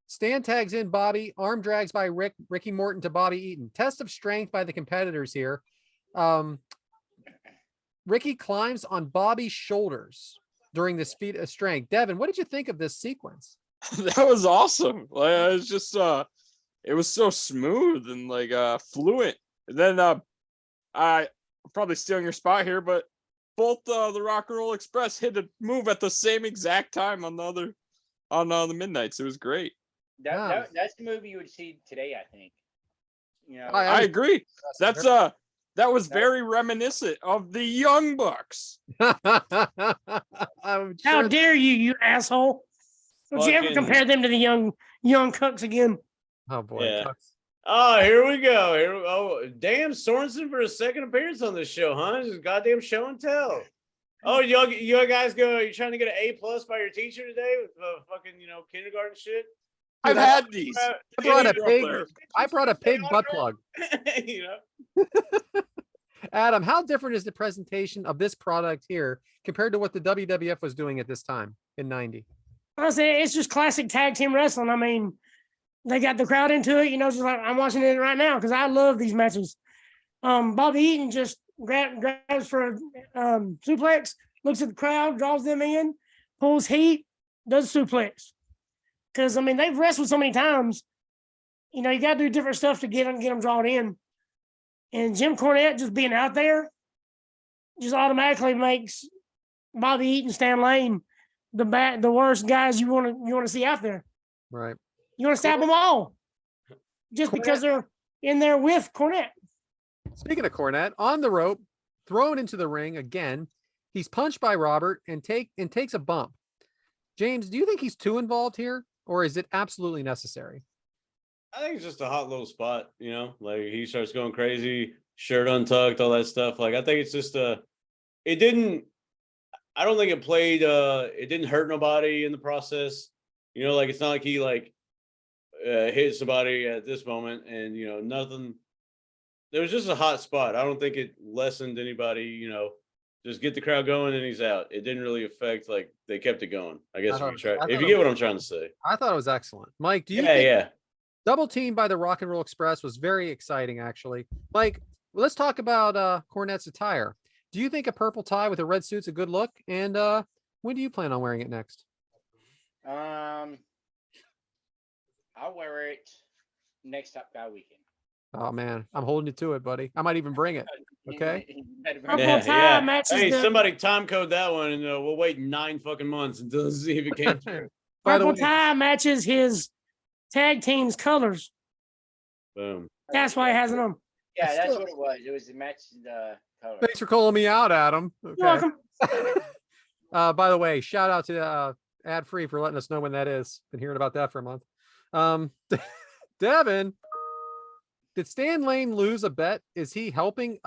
Stan tags in Bobby, arm drags by Ricky Morton to Bobby Eaton. Test of strength by the competitors here. Ricky climbs on Bobby's shoulders during this feat of strength. Devyn, what did you think of this sequence? That was awesome. Like it was just it was so smooth and like fluent. And then I'm probably stealing your spot here, but both the Rock and Roll Express hit a move at the same exact time on the Midnights. It was great. That's the movie you would see today, I think. I agree. That's that was very reminiscent of the Young Bucks. How dare you, you asshole? Don't you ever compare them to the young Cucks again? Oh boy. Yeah. Oh, here we go. Oh, damn, Sorensen for a second appearance on this show, huh? This is goddamn show and tell. Oh, you guys you're trying to get an A+ by your teacher today with fucking, kindergarten shit? I've had these. I brought a pig butt plug. Adam, how different is the presentation of this product here compared to what the WWF was doing at this time in 90? Honestly, it's just classic tag team wrestling. I mean, they got the crowd into it, just like I'm watching it right now because I love these matches. Bobby Eaton just grabs for a suplex, looks at the crowd, draws them in, pulls heat, does suplex. Because, I mean, they've wrestled so many times, you got to do different stuff to get them drawn in. And Jim Cornette just being out there just automatically makes Bobby Eaton, Stan Lane the worst guys you want to see out there. Right. You want to stab them all just because they're in there with Cornette. Speaking of Cornette, on the rope, thrown into the ring again, he's punched by Robert and takes a bump. James, do you think he's too involved here, or is it absolutely necessary? I think it's just a hot little spot, like he starts going crazy, shirt untucked, all that stuff. Like, I think it's just I don't think it didn't hurt nobody in the process. Like, it's not like he hit somebody at this moment and, nothing. There was just a hot spot. I don't think it lessened anybody, just get the crowd going and he's out. It didn't really affect, like, they kept it going. I guess if you get what I'm trying to say. I thought it was excellent. Mike, do you think double team by the Rock and Roll Express was very exciting, actually. Mike, let's talk about Cornette's attire. Do you think a purple tie with a red suit's a good look? And when do you plan on wearing it next? I'll wear it next Top Guy weekend. Oh man, I'm holding you to it, buddy. I might even bring it. Okay. Hey, somebody time code that one, and we'll wait 9 fucking months until see if it came through. Purple tie matches his tag team's colors. Boom. That's why it has it on. Yeah, that's what it was. It was to match the color. Thanks for calling me out, Adam. Okay. You're welcome. By the way, shout out to Ad Free for letting us know when that is. Been hearing about that for a month. Devyn, did Stan Lane lose a bet? Is he helping?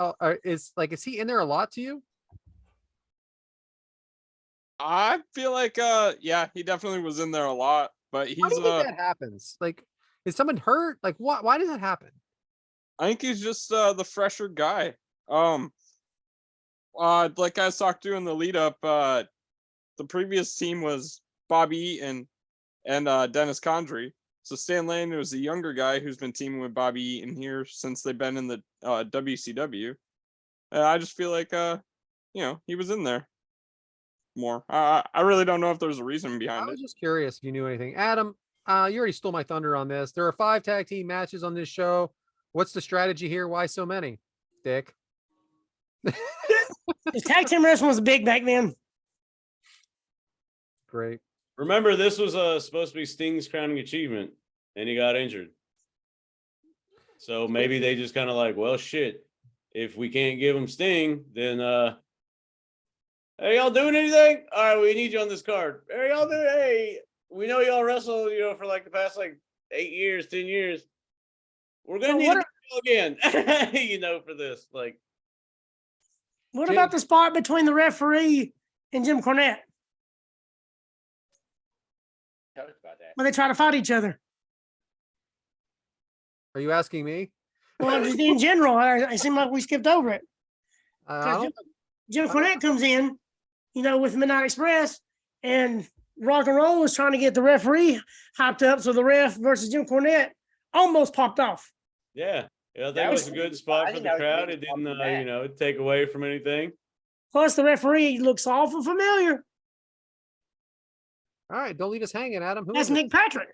Is he in there a lot to you? I feel like he definitely was in there a lot, but he's Why do you think that happens? Like, is someone hurt? Like, why does that happen? I think he's just the fresher guy. Like I was talking to in the lead up, the previous team was Bobby Eaton and Dennis Condrey. So Stan Lane was the younger guy who's been teaming with Bobby Eaton here since they've been in the WCW. And I just feel like he was in there more. I really don't know if there's a reason behind it. I was just curious if you knew anything. Adam, you already stole my thunder on this. There are 5 tag team matches on this show. What's the strategy here? Why so many? Dick. The tag team wrestling was big back then. Great. Remember, this was supposed to be Sting's crowning achievement, and he got injured. So maybe they just kind of like, well, shit. If we can't give him Sting, then Are y'all doing anything? All right, we need you on this card. Are y'all doing? Hey, we know y'all wrestle, for like the past 8 years, 10 years. We're gonna So need what to again, for this. Like, What about the spot between the referee and Jim Cornette Tell us about that. when they try to fight each other? Are you asking me? Well, just in general, I seem like we skipped over it. I 'Cause don't, Jim Cornette comes in, with Midnight Express, and Rock and Roll was trying to get the referee hyped up, so the ref versus Jim Cornette almost popped off. yeah, I think That it was was a the good biggest- spot I for think the that was the crowd. It biggest didn't, spot for that. take away from anything. Plus, the referee looks awful familiar. all right, don't leave us hanging, Adam. Who That's is it? Nick Patrick.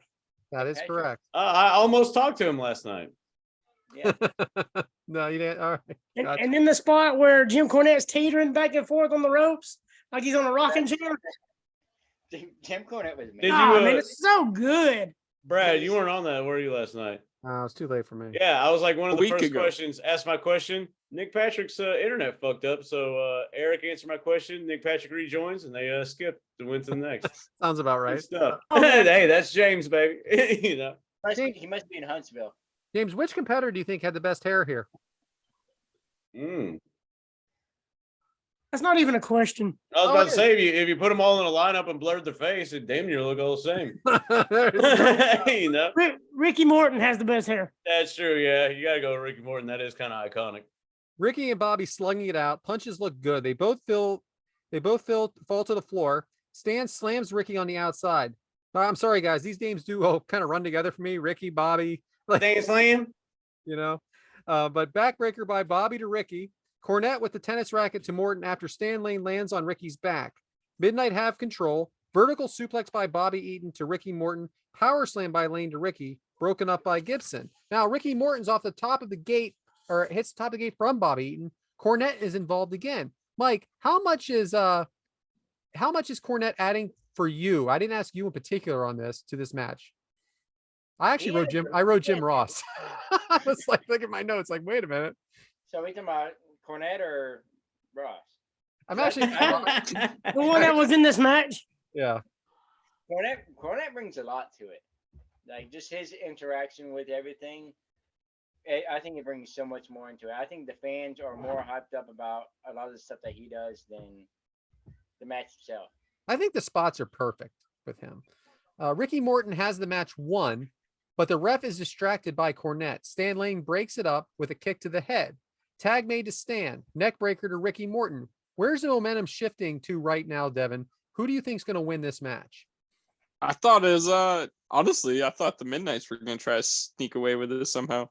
That is Patrick. correct. I almost talked to him last night. Yeah. No, you didn't. All right. And, Gotcha. and then the spot where Jim Cornette's teetering back and forth on the ropes, like he's on a rocking chair. Jim Cornette was Did amazing. you, Man, it's so good. Brad, you weren't on that, were you, last night? It's too late for me. Yeah, I was like one of A the week first ago. questions. Asked my question. Nick Patrick's internet fucked up, so Eric answered my question. Nick Patrick rejoins, and they skipped and went to the next. Sounds about Good right. stuff. Oh, man. Hey, that's James, baby. He must be in Huntsville. James, which competitor do you think had the best hair here? Mm. That's not even a question. I was Oh, about it to is. say, if you put them all in a lineup and blurred their face, it damn near look all the same. Ricky Morton has the best hair. That's true. Yeah, you gotta go with Ricky Morton. That is kind of iconic. Ricky and Bobby slugging it out. Punches look good. They both fall to the floor. Stan slams Ricky on the outside. I'm sorry, guys. These names do all kind of run together for me. Ricky, Bobby, Dan Slam. But backbreaker by Bobby to Ricky. Cornette with the tennis racket to Morton after Stan Lane lands on Ricky's back. Midnight have control. Vertical suplex by Bobby Eaton to Ricky Morton. Power slam by Lane to Ricky. Broken up by Gibson. Now Ricky Morton's off the top of the gate, or hits the top of the gate from Bobby Eaton. Cornette is involved again. Mike, how much is Cornette adding for you? I didn't ask you in particular on this to this match. I actually wrote Jim. I wrote Jim Ross. I was like looking at my notes, like, wait a minute. So we talking about Cornette or Ross? I'm actually. The one that was in this match. Yeah. Cornette brings a lot to it. Like just his interaction with everything. I think it brings so much more into it. I think the fans are more hyped up about a lot of the stuff that he does than the match itself. I think the spots are perfect with him. Ricky Morton has the match won, but the ref is distracted by Cornette. Stan Lane breaks it up with a kick to the head. Tag made to Stan. Neck breaker to Ricky Morton. Where's the momentum shifting to right now, Devyn? Who do you think is going to win this match? I thought honestly, I thought the Midnights were going to try to sneak away with this somehow.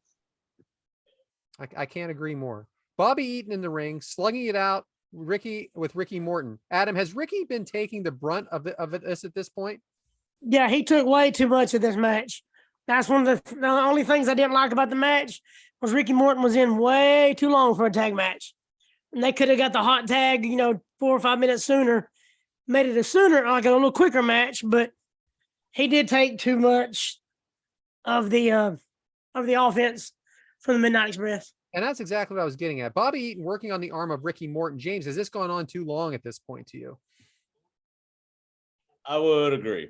I can't agree more. Bobby Eaton in the ring, slugging it out. Ricky Morton. Adam, has Ricky been taking the brunt of this at this point? Yeah, he took way too much of this match. That's one of the only things I didn't like about the match was Ricky Morton was in way too long for a tag match. And they could have got the hot tag, 4 or 5 minutes sooner, made it like a little quicker match, but he did take too much of the offense from the Midnight Express. And that's exactly what I was getting at. Bobby Eaton working on the arm of Ricky Morton. James, has this gone on too long at this point to you? I would agree.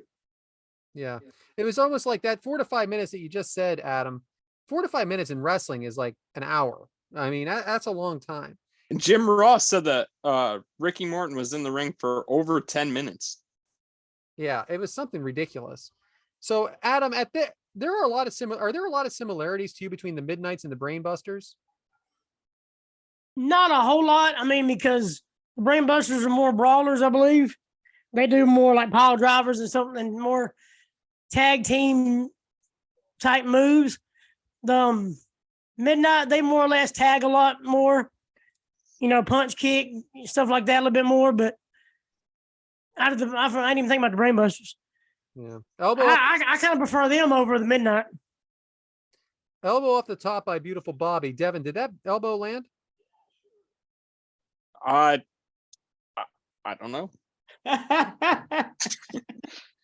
Yeah. It was almost like that 4 to 5 minutes that you just said, Adam. 4 to 5 minutes in wrestling is like an hour. I mean, that's a long time. And Jim Ross said that Ricky Morton was in the ring for over 10 minutes. Yeah, it was something ridiculous. So, Adam, there are a lot of similarities to you between the Midnights and the Brainbusters? Not a whole lot. I mean, because the Brainbusters are more brawlers, I believe. They do more like pile drivers and something more tag team type moves. The Midnight, they more or less tag a lot more, punch, kick, stuff like that a little bit more. But I didn't even think about the Brainbusters. Yeah. Elbow I kind of prefer them over the Midnight. off the top by Beautiful Bobby. Devyn, did that elbow land? I don't know.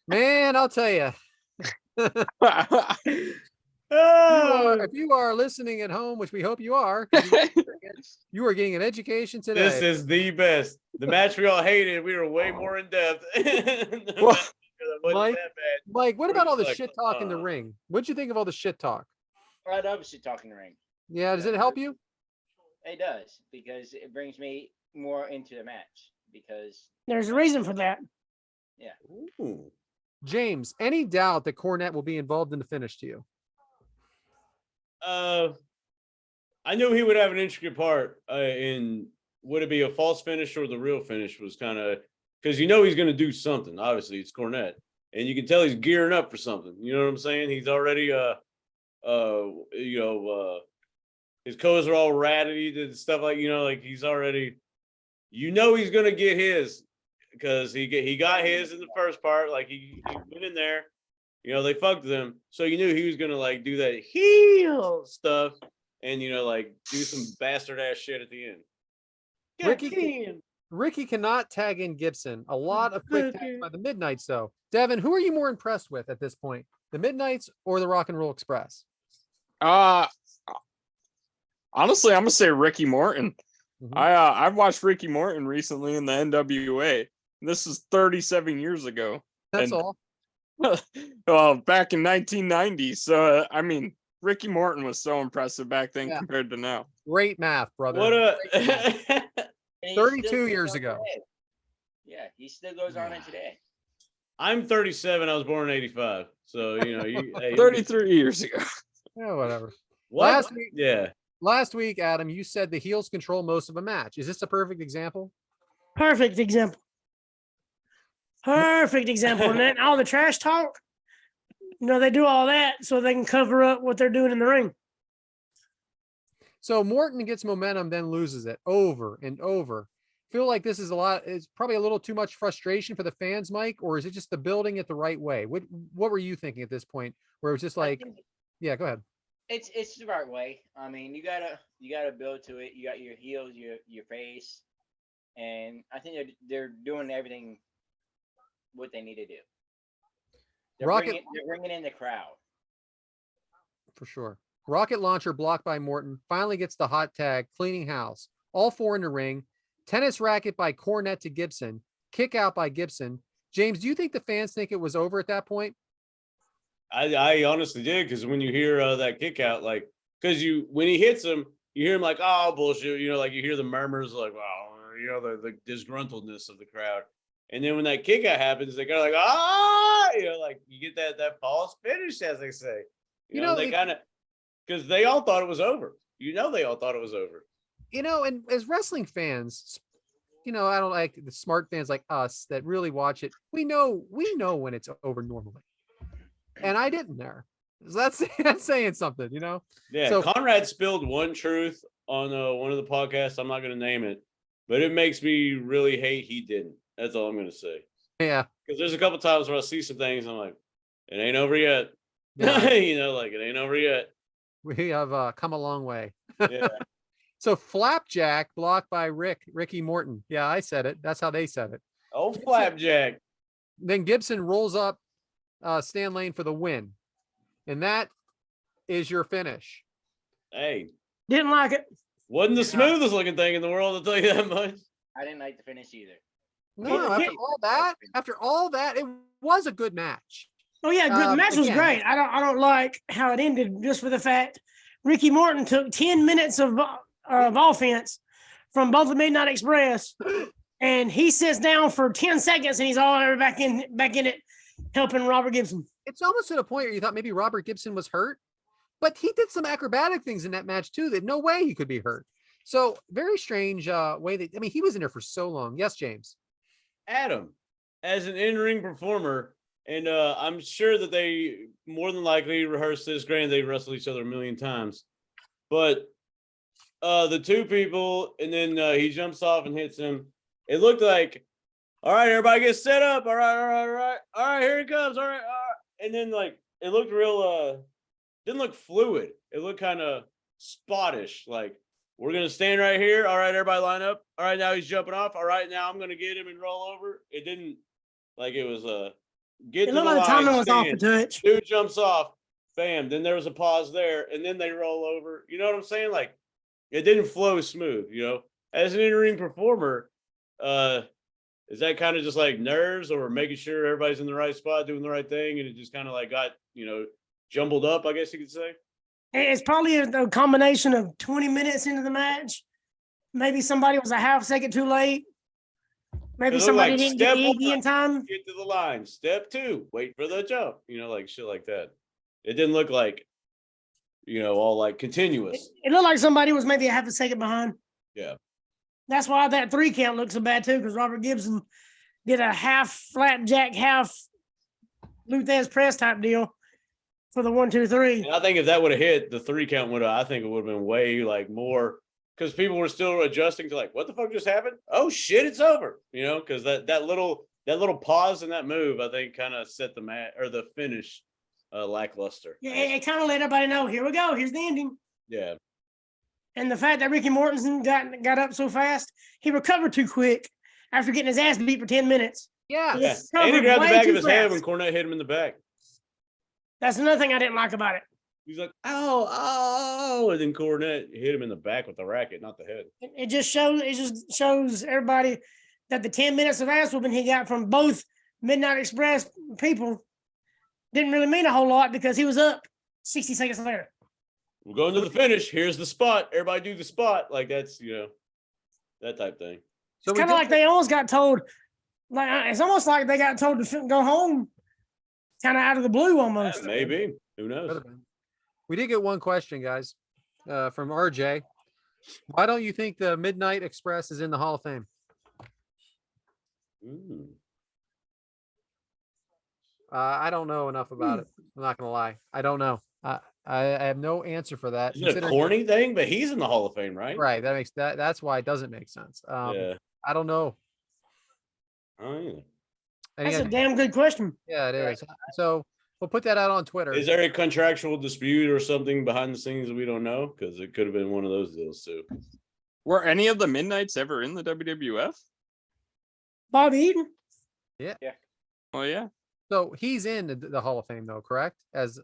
Man, I'll tell you. If you are listening at home, which we hope you are, 'cause you are getting an education today. This is the best. The match we all hated, we were way more in depth. Well, It wasn't Mike, that bad. Mike, what We're about all the just like, shit talk in the ring? What'd you think of all the shit talk? I love shit talking the ring. Yeah, does it help you? It does because it brings me more into the match because There's a reason for that. Ooh. James, any doubt that Cornette will be involved in the finish to you? I knew he would have an intricate part in would it be a false finish or the real finish was kind of because you know he's going to do something. Obviously, it's Cornette, and you can tell he's gearing up for something. You know what I'm saying? He's already his clothes are all ratty and stuff like like he's already. You know he's going to get his because he got his in the first part. Like he went in there. They fucked with him, so you knew he was gonna like do that heel stuff, and like do some bastard ass shit at the end. Ricky cannot tag in Gibson. A lot of quick tags by the Midnights, though. Devyn, who are you more impressed with at this point, the Midnights or the Rock and Roll Express? Honestly, I'm gonna say Ricky Morton. I've watched Ricky Morton recently in the NWA. This is 37 years ago. That's all. Well, back in 1990. So I mean, Ricky Morton was so impressive back then compared to now. Great math, brother. What 32 years ago. Today. Yeah, he still goes on it today. I'm 37. I was born in 85. So you 33 years ago. Yeah, whatever. What? Last week, Adam, you said the heels control most of a match. Is this a perfect example? Perfect example. Perfect example. And then all the trash talk, they do all that so they can cover up what they're doing in the ring. So Morton gets momentum, then loses it over and over. Feel like this is it's probably a little too much frustration for the fans, Mike, or is it just the building it the right way? What were you thinking at this point where it was just like, yeah, go ahead. It's the right way. I mean, you gotta build to it. You got your heels, your face, and I think they're doing everything what they need to do. They're bringing in the crowd for sure. Rocket launcher blocked by Morton. Finally gets the hot tag, cleaning house. All four in the ring. Tennis racket by Cornette to Gibson. Kick out by Gibson. James, do you think the fans think it was over at that point? I honestly did, because when you hear that kick out, like, because when he hits him, you hear him like, oh, bullshit, like you hear the murmurs, like, wow, the disgruntledness of the crowd. And then when that kick out happens, they kind of like, like you get that false finish, as they say. They kind of, because they all thought it was over. They all thought it was over. And as wrestling fans, I don't like the smart fans like us that really watch it. We know when it's over normally. And I didn't there. So that's saying something, Yeah, so Conrad spilled one truth on one of the podcasts. I'm not going to name it, but it makes me really hate he didn't. That's all I'm going to say. Yeah. Because there's a couple times where I see some things, I'm like, it ain't over yet. Yeah. Like it ain't over yet. We have come a long way. Yeah. So Flapjack blocked by Ricky Morton. Yeah, I said it. That's how they said it. Oh, Flapjack. Then Gibson rolls up Stan Lane for the win. And that is your finish. Hey. Didn't like it. Wasn't the smoothest looking thing in the world, I'll tell you that much. I didn't like the finish either. No, after all that, it was a good match. Oh yeah, good. The match was great. I don't like how it ended just for the fact Ricky Morton took 10 minutes of offense from both the Midnight Express, and he sits down for 10 seconds and he's all back in it, helping Robert Gibson. It's almost to the point where you thought maybe Robert Gibson was hurt, but he did some acrobatic things in that match too that no way he could be hurt. So very strange way that, he was in there for so long. Yes, James. Adam, as an in-ring performer, and I'm sure that they more than likely rehearsed this. Granted, they wrestled each other a million times, but the two people, and then he jumps off and hits him. It looked like, all right, everybody get set up. All right, here it comes. All right. And then like it looked real. Didn't look fluid. It looked kind of spottish. Like, we're gonna stand right here. All right, everybody line up. All right, now he's jumping off. All right, now I'm gonna get him and roll over. It didn't like it was get to the line. Timing was off the touch. Dude jumps off, bam, then there was a pause there, and then they roll over. You know what I'm saying? Like, it didn't flow smooth, you know? As an in-ring performer, is that kind of just like nerves or making sure everybody's in the right spot, doing the right thing, and it just kind of like got, jumbled up, I guess you could say? It's probably a combination of 20 minutes into the match. Maybe somebody was a half second too late. Maybe It looked somebody like didn't get step the Iggy one, in time. Get to the line. Step 2, wait for the jump. Like shit like that. It didn't look like, all like continuous. It looked like somebody was maybe a half a second behind. Yeah. That's why that 3 count looked so bad too, because Robert Gibson did a half flapjack, half Luthez press type deal for the 1, 2, 3. And I think if that would have hit, the 3 count I think it would have been way like more, because people were still adjusting to like, what the fuck just happened? Oh shit, it's over. Because that little pause in that move, I think kind of set the match or the finish lackluster. Yeah, it kind of let everybody know, here we go, here's the ending. Yeah. And the fact that Ricky Mortensen got up so fast, he recovered too quick after getting his ass beat for 10 minutes. Yeah. Yeah. He And he recovered grabbed the way back too of his head fast. when Cornette hit him in the back. That's another thing I didn't like about it. He's like, oh, and then Cornette hit him in the back with the racket, not the head. It just shows everybody that the 10 minutes of ass whooping he got from both Midnight Express people didn't really mean a whole lot because he was up 60 seconds later. We're going to the finish. Here's the spot. Everybody do the spot. Like that's, that type thing. So It's kind of like they almost got told, like it's almost like they got told to go home, kind of out of the blue almost. Yeah, maybe. Who knows? We did get one question, guys, from RJ. Why don't you think the Midnight Express is in the Hall of Fame? I don't know enough about it. I'm not gonna lie. I don't know. I have no answer for that. It's a corny thing, but he's in the Hall of Fame, right? Right. That's why it doesn't make sense. Yeah. I don't know. Oh, yeah. Any That's a other- damn good question. Yeah, it is. So we'll put that out on Twitter. Is there a contractual dispute or something behind the scenes that we don't know? Because it could have been one of those deals too. Were any of the Midnights ever in the WWF? Bobby Eaton. Oh yeah. So he's in the Hall of Fame though, correct? As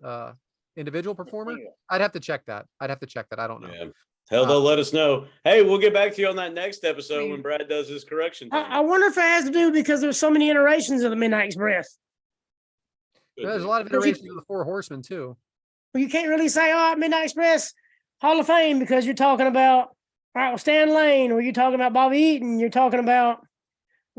individual performer? I'd have to check that. I don't know. Yeah. Hell, they'll let us know. Hey, we'll get back to you on that next episode when Brad does his correction thing. I wonder if it has to do because there's so many iterations of the Midnight Express. There's a lot of iterations of the Four Horsemen too. Well, you can't really say, Midnight Express Hall of Fame because you're talking about, Stan Lane, or you're talking about Bobby Eaton, you're talking about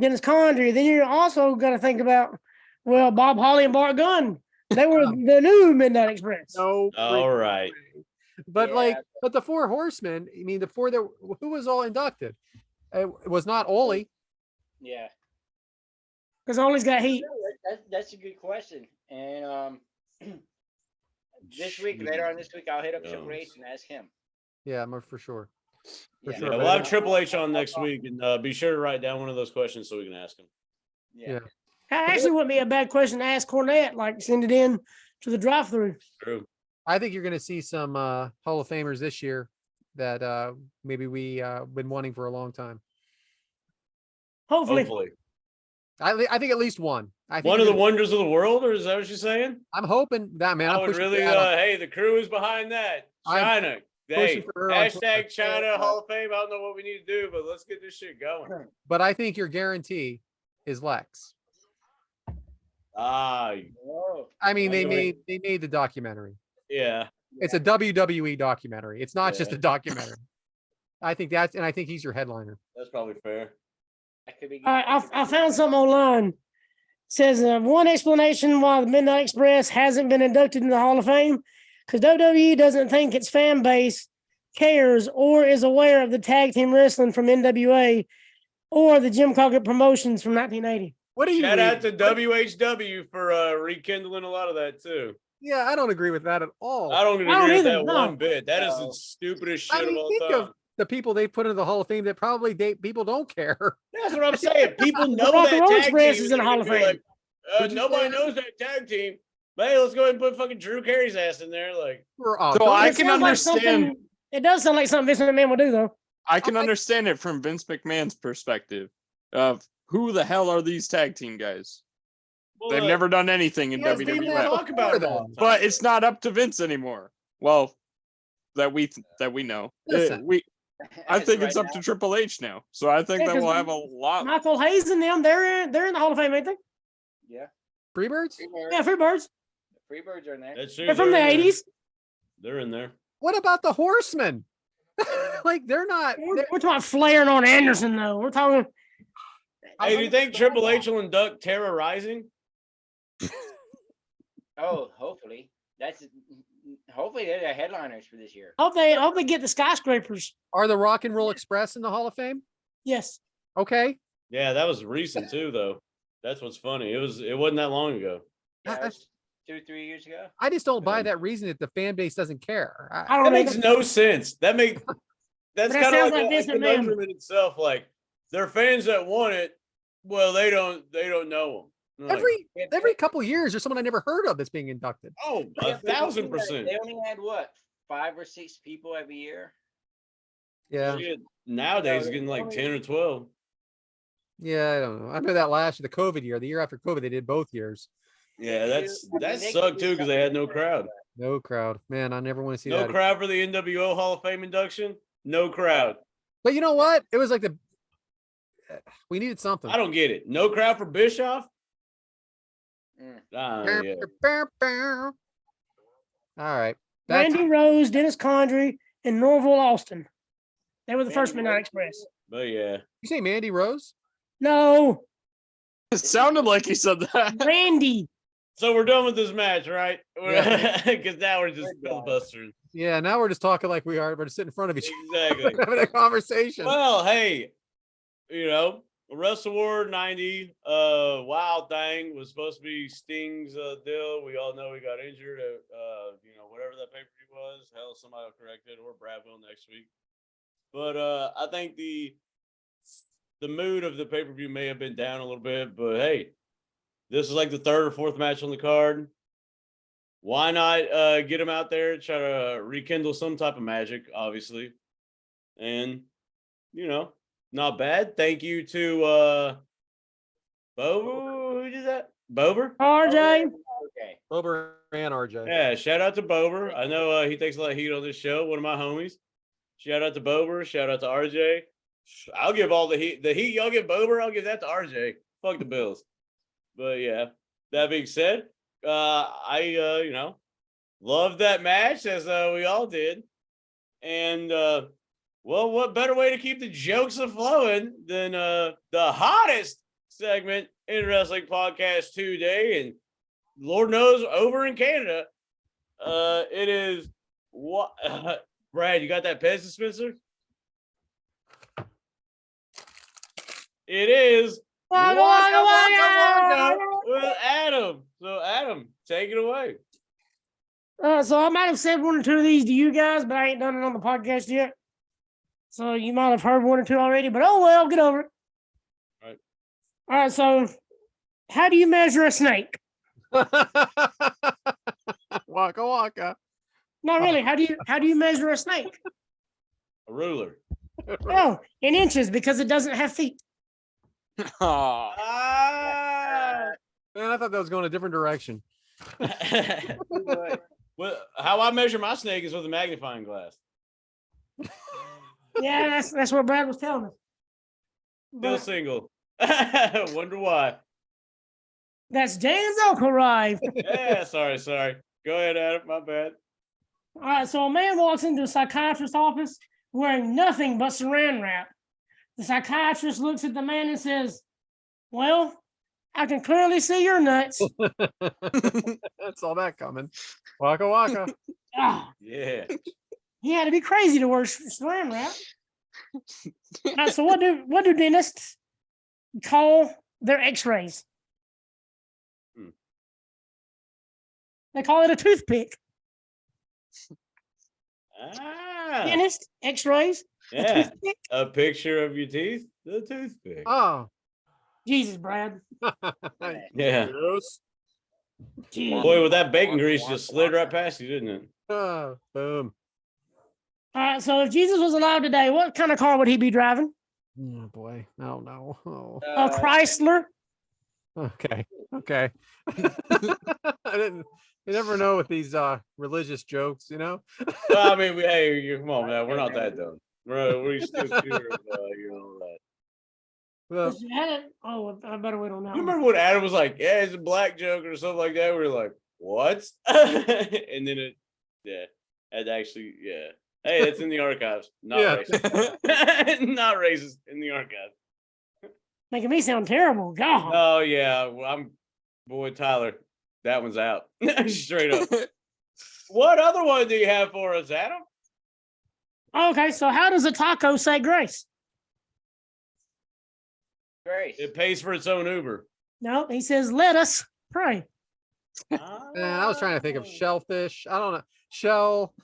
Dennis Condrey. Then you're also going to think about, Bob Holly and Bart Gunn. They were the new Midnight Express. No. All right. But but the Four Horsemen, I mean, who was all inducted? It was not Ole. Yeah. Because Ole's got heat. That's a good question. And later on this week, I'll hit up Triple H and ask him. Yeah, for sure. Yeah. sure. Yeah, we'll have Triple H on next week, and be sure to write down one of those questions so we can ask him. Yeah. That actually wouldn't be a bad question to ask Cornette, like send it in to the drive-through. True. I think you're going to see some Hall of Famers this year that maybe we been wanting for a long time. Hopefully. I think at least one. I think One of the wonders of the world, or is that what you're saying? I'm hoping that, man. I I'm would pushing really, for that on- hey, the crew is behind that. I'm China. Hey, pushing for her on Twitter. hashtag China Hall of Fame. I don't know what we need to do, but let's get this shit going. But I think your guarantee is Lex. Oh. I mean, they Okay. made the documentary. Yeah. It's a WWE documentary. It's not just Yeah. a documentary. I think he's your headliner. That's probably fair. That could be. All right, I found something online. It says one explanation why the Midnight Express hasn't been inducted in the Hall of Fame because WWE doesn't think its fan base cares or is aware of the tag team wrestling from NWA or the Jim Crockett promotions from 1980. What do you Shout out to read? WHW for rekindling a lot of that too. Yeah, I don't agree with that at all. I don't agree I don't with either, that no. one bit. That is No. the stupidest I shit mean, of all think time. of the people they put into the Hall of Fame that probably people don't care. That's what I'm saying. People know Rock that and Roll tag Express team. is in the Hall of Fame. Would you Nobody say- knows that tag team. But hey, let's go ahead and put fucking Drew Carey's ass in there. Like, Oh, So don't- I It can sounds like understand. something- It does sound like something Vince McMahon would do, though. I can understand it from Vince McMahon's perspective of who the hell are these tag team guys? Well, They've never done anything in He has been WWE. that talk about it all the time. But it's not up to Vince anymore. Well, that we know. Listen. I think Right it's up now. to Triple H now. So I think Yeah, that 'cause we'll have a lot. Michael Hayes and them, they're in the Hall of Fame, ain't they? Yeah. Freebirds? Yeah, Freebirds. Freebirds are in there. That's true. They're from the in there. 80s. They're in there. What about the Horsemen? Like they're not. We're talking about Flair and on Anderson, though. We're talking. Hey, do you think Triple H will induct Terra Rising? Oh, hopefully. Hopefully they're the headliners for this year. Hope they get the skyscrapers. Are the Rock and Roll Express in the Hall of Fame? Yes. Okay. Yeah, that was recent too, though. That's what's funny. It wasn't that long ago. Yeah, it was 2-3 years ago. I just don't buy that reason that the fan base doesn't care. I That don't makes know. no sense. That's But that kind of sounds like like a Vince McMahon. conundrum in itself. Like they're fans that want it. Well, they don't know them. Every couple years, there's someone I never heard of that's being inducted. Oh, 1,000%. They only had what, 5 or 6 people every year? Yeah. Shit, nowadays it's getting like 10 or 12. Yeah, I don't know. I know that last year, the COVID year, the year after COVID, they did both years. Yeah, that sucked too because they had no crowd. No crowd. Man, I never want to see No that. crowd for the NWO Hall of Fame induction. No crowd. But you know what? It was like we needed something. I don't get it. No crowd for Bischoff. Mm. Yeah. All right. Back Randy Rose, Dennis Condrey, and Norville Austin. They were the first Midnight Express. But yeah. You say Mandy Rose? No, It sounded like he said that. Randy. So we're done with this match, right? Yeah. Because now we're just We're done. filibustering. Yeah, now we're just talking like we are. We're just sitting in front of each Exactly. other, having a conversation. Well, hey, Wrestlewar 90 wild thing was supposed to be Sting's deal. We all know he got injured at whatever that pay-per-view was. Hell, somebody will correct it, or Brad will next week. But I think the mood of the pay-per-view may have been down a little bit, but hey, this is like the 3rd or 4th match on the card. Why not get him out there and try to rekindle some type of magic, obviously. And, not bad. Thank you to Bober. Who did that? Bober? RJ. Okay. Bober and RJ. Yeah, shout out to Bober. I know he takes a lot of heat on this show. One of my homies. Shout out to Bober. Shout out to RJ. I'll give all the heat. The heat y'all give Bober, I'll give that to RJ. Fuck the Bills. But yeah, that being said, I love that match as we all did. And well, what better way to keep the jokes flowing than the hottest segment in wrestling podcast today, and Lord knows over in Canada, it is what Brad, you got that Pez dispenser? It is Waka, waka, waka. with Adam. So Adam, take it away. So I might have said 1 or 2 of these to you guys, but I ain't done it on the podcast yet. So you might have heard 1 or 2 already, but oh well, get over it. Right. All right. So, how do you measure a snake? Waka waka. Not really. How do you measure a snake? A ruler. Oh, in inches because it doesn't have feet. Aw. Ah. Man, I thought that was going a different direction. Well, how I measure my snake is with a magnifying glass. Yeah, that's what Brad was telling us. Still But single. Wonder why. that's James Oakleigh. Yeah, sorry. Go ahead, Adam. My bad. All right, so a man walks into a psychiatrist's office wearing nothing but saran wrap. The psychiatrist looks at the man and says, "Well, I can clearly see your nuts." That's all that coming. Waka waka. Ah, Yeah. he had to be crazy to wear saran wrap. All right, so what do dentists call their X-rays? Hmm. They call it a toothpick. Ah. Dentist X-rays. A Yeah. toothpick. A picture of your teeth. The toothpick. Oh. Jesus, Brad. Yeah. Yes. Jeez. Boy, with that bacon grease just slid right past you, didn't it? Oh, boom. All right, so if Jesus was alive today, what kind of car would he be driving? Oh boy. I don't know. Oh. A Chrysler. Okay. Okay. I didn't. You never know with these religious jokes, you know. Well, I mean, come on, man. We're not that dumb. We still clear of, that. Well, Mr. Adam, oh, I better wait on that You one. remember when Adam was like, "Yeah, it's a black joke" or something like that? We were like, "What?" And then it actually, yeah. Hey, it's in the archives. Not Yeah. racist. Not racist in the archives. Making me sound terrible. God. Oh yeah, well, boy Tyler. That one's out. Straight up. What other one do you have for us, Adam? Okay, so how does a taco say grace? Grace. It pays for its own Uber. No, he says, let us pray. I was trying to think of shellfish. I don't know. Shell.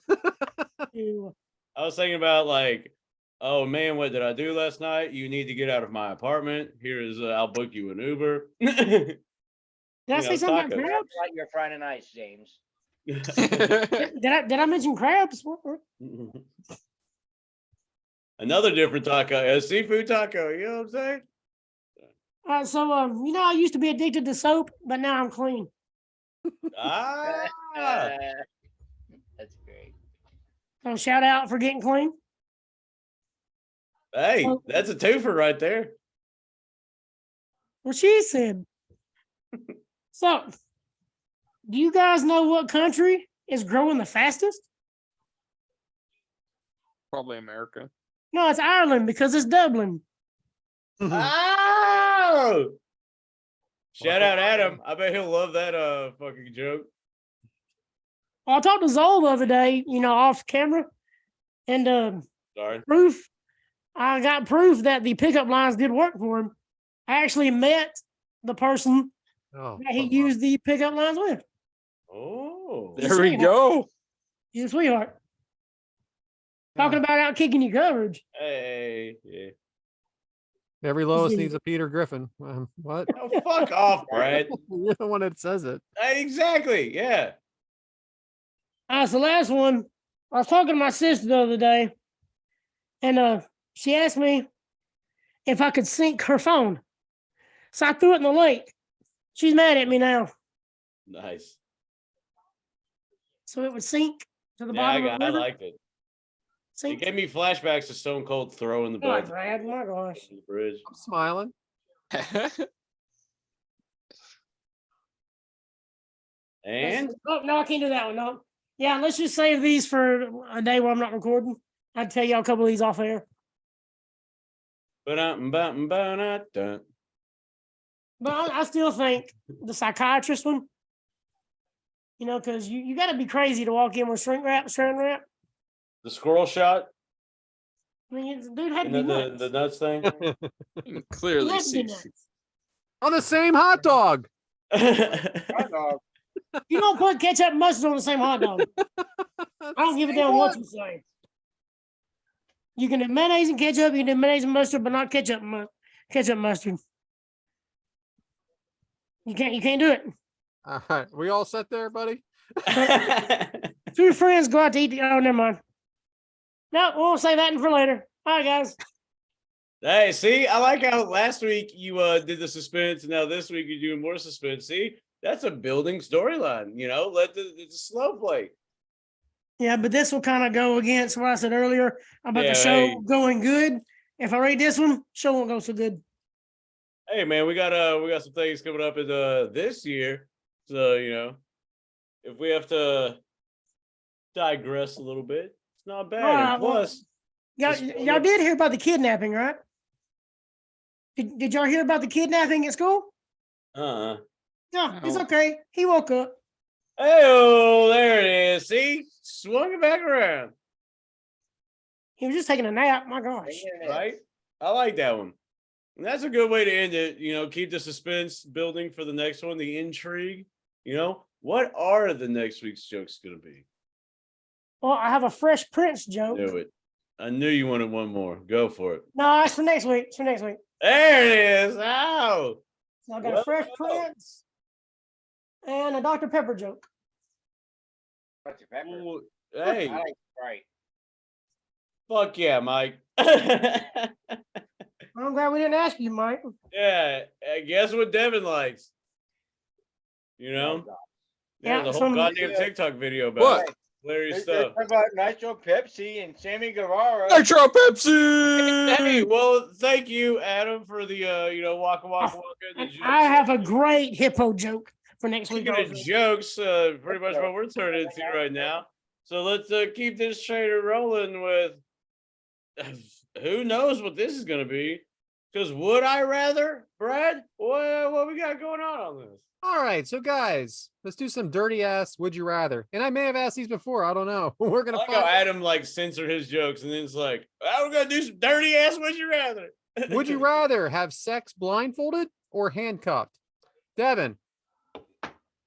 Ew. I was thinking about like, oh man, what did I do last night? You need to get out of my apartment. Here is, I'll book you an Uber. Did I say something about tacos. crabs? Like you're Friday nights, James. Did I mention crabs? Another different taco, a seafood taco. You know what I'm saying? I used to be addicted to soap, but now I'm clean. Ah, That's great. So shout out for getting clean. hey, that's a twofer right there. Well, she said. So, do you guys know what country is growing the fastest? Probably America. No, it's Ireland because it's Dublin. Oh! Shout out Adam. I bet he'll love that fucking joke. Well, I talked to Zoe the other day, off camera, and Sorry. I got proof that the pickup lines did work for him. I actually met the person Oh, that he used the pickup lines with. Oh. There we go. He's a sweetheart. Talking about out kicking your coverage. Hey, yeah. every Lois needs a Peter Griffin. What? Oh, fuck off, Brad. You're the one that says it. Exactly. Yeah. So last one, I was talking to my sister the other day, and she asked me if I could sync her phone. So I threw it in the lake. She's mad at me now. Nice. So it would sink to the Yeah, bottom of the I river. liked it. It Sink. gave me flashbacks to Stone Cold throwing the God, bed Brad, oh my gosh. on the bridge. I'm smiling. And Oh, no, I can't do that one. No. Yeah, let's just save these for a day where I'm not recording. I'd tell y'all a couple of these off air. But I still think the psychiatrist one, because you got to be crazy to walk in with saran wrap. the squirrel shot, I mean, dude had to and be then nuts. the nuts thing. You can He clearly had to be see. nuts. On the same hot dog. Hot dog. You don't put ketchup and mustard on the same hot dog. I don't give a damn what you say. You can do mayonnaise and ketchup. You can do mayonnaise and mustard, but not ketchup and mustard. You can't do it. All right. We all set there, buddy? Two friends go out to eat. Oh, never mind. No, we'll save that for later. All right, guys. Hey, see, I like how last week you did the suspense, and now this week you're doing more suspense. See, that's a building storyline. Let the slow play. Yeah, but this will kind of go against what I said earlier about the show hey. going good. If I rate this one, show won't go so good. Hey, man, we got some things coming up in this year. So if we have to digress a little bit, it's not bad. And plus, y'all did hear about the kidnapping, right? Did y'all hear about the kidnapping at school? No, It's okay. He woke up. hey, there it is. See, swung it back around. He was just taking a nap. My gosh. Right? I like that one. And that's a good way to end it. Keep the suspense building for the next one, the intrigue. What are the next week's jokes going to be? Well, I have a Fresh Prince joke. Do it. I knew you wanted one more. Go for it. No, that's for next week. It's for next week. There it is. Ow. So I got a Fresh Prince and a Dr. Pepper joke. Dr. Pepper. Ooh, I hey, like Sprite. fuck yeah, Mike. I'm glad we didn't ask you, Mike. Yeah, guess what Devyn likes? You know? Yeah, Yeah, the whole some- goddamn TikTok video about What? it. Hilarious There's stuff. about Nitro Pepsi and Sammy Guevara. Nitro Pepsi. Hey, well, thank you, Adam, for the waka waka waka. And I have a great hippo joke for next week. Speaking of also. jokes, pretty much what we're turning into right now. So let's keep this trader rolling with who knows what this is going to be. Because would I rather, Brad? What we got going on this? All right, so guys, let's do some dirty ass would you rather. And I may have asked these before. I don't know. We're I gonna like find how out. Adam like censored his jokes, and then it's like, oh, we're gonna do some dirty ass. Would you rather? Would you rather have sex blindfolded or handcuffed? Devin,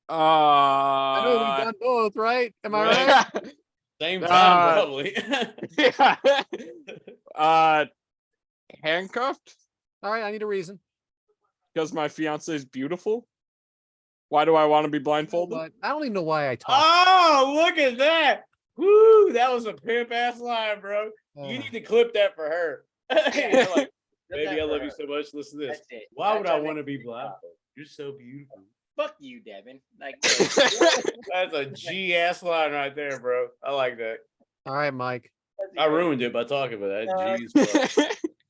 I know we've done both, right? Am I right? Same time, probably. Handcuffed All right, I need a reason. because my fiance is beautiful. Why do I want to be blindfolded? But I don't even know why I talk. Oh, look at that! Woo, that was a pimp ass line, bro. You need to clip that for her. You're like, baby, I love you so much. Listen to this. That's it. Why would I That's want to be blindfolded? You're so beautiful. Fuck you, Devin. Like, That's a G ass line right there, bro. I like that. All right, Mike. I ruined it by talking about that.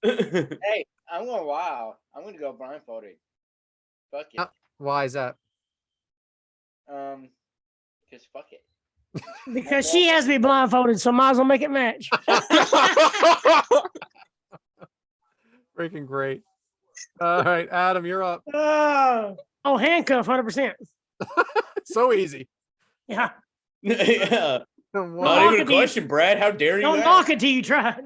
Jeez. hey, I'm going wild. I'm going to go blindfolded. Fuck it. Why is that? Because fuck it. Because she has me blindfolded, so might as well make it match. Freaking great. All right, Adam, you're up. Oh, handcuff, 100%. So easy. Yeah. Yeah. Wow. Not even a question, Brad. How dare you? Don't ask? knock it till you try.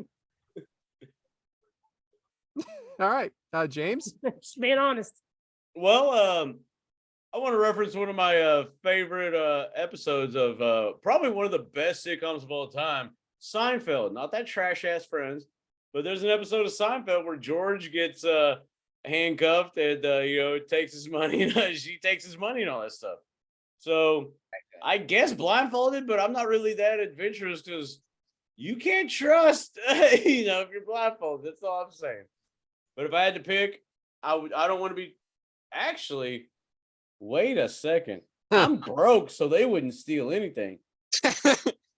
All right, James. Just being honest. Well, I want to reference one of my favorite episodes of probably one of the best sitcoms of all time, Seinfeld. Not that trash ass Friends, but there's an episode of Seinfeld where George gets handcuffed and takes his money and she takes his money and all that stuff. So I guess blindfolded, but I'm not really that adventurous because you can't trust, if you're blindfolded. That's all I'm saying. But if I had to pick, I don't want to be. Actually, wait a second. I'm broke, so they wouldn't steal anything.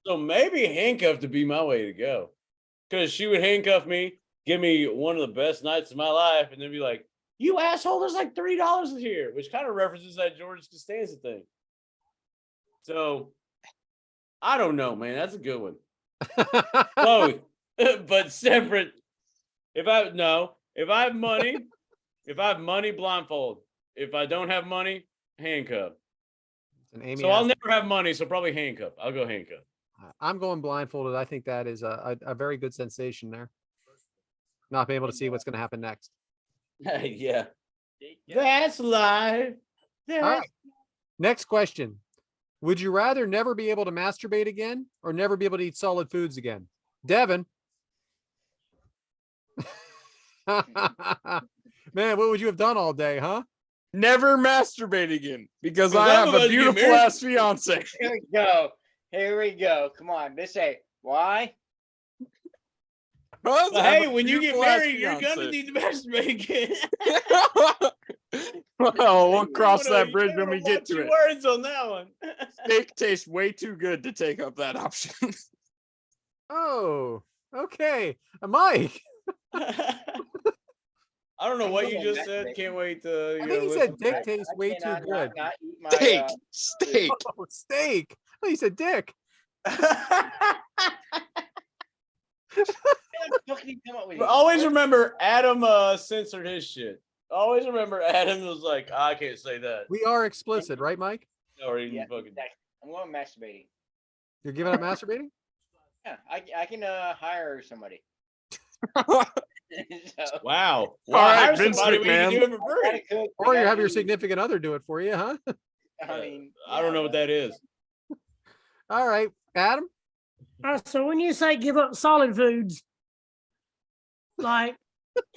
So maybe handcuffed to be my way to go. Because she would handcuff me, give me one of the best nights of my life, and then be like, you asshole, there's like $3 here, which kind of references that George Costanza thing. So, I don't know, man. That's a good one. Both, but separate. If I have money, blindfold. If I don't have money, handcuff. Amy, So I'll never have money, so probably handcuff. I'll go handcuff. I'm going blindfolded. I think that is a very good sensation there. Not being able to see what's going to happen next. Yeah. That's life. All right. Next question. Would you rather never be able to masturbate again or never be able to eat solid foods again? Devin. Man, what would you have done all day, huh? Never masturbate again because Well, I have a otherwise you get beautiful married. ass fiance. Here we go. Come on. This say why? Because I But have hey, a when you get beautiful ass married, you're gonna fiance. need to masturbate again. Well, we'll cross You wanna- that bridge you when we wanna get to watch it. your words on that one. Steak tastes way too good to take up that option. Oh, okay. Mike. I don't know what you just said. Can't wait to. I think he said dick tastes way too cannot good. not eat my, Steak. Oh, steak. Oh, you said dick. What can you come up with? But always remember, Adam censored his shit. Always remember, Adam was like, I can't say that. We are explicit, right, Mike? Or even Yeah, fucking. exactly. I'm going masturbating. You're giving up masturbating? Yeah, I can hire somebody. So, Wow. All right, hire Vince somebody when you can McMahon. do it for I gotta free. cook, Or I you gotta have your eat. significant other do it for you, huh? I mean, I don't know what that is. All right, Adam. So when you say give up solid foods, like,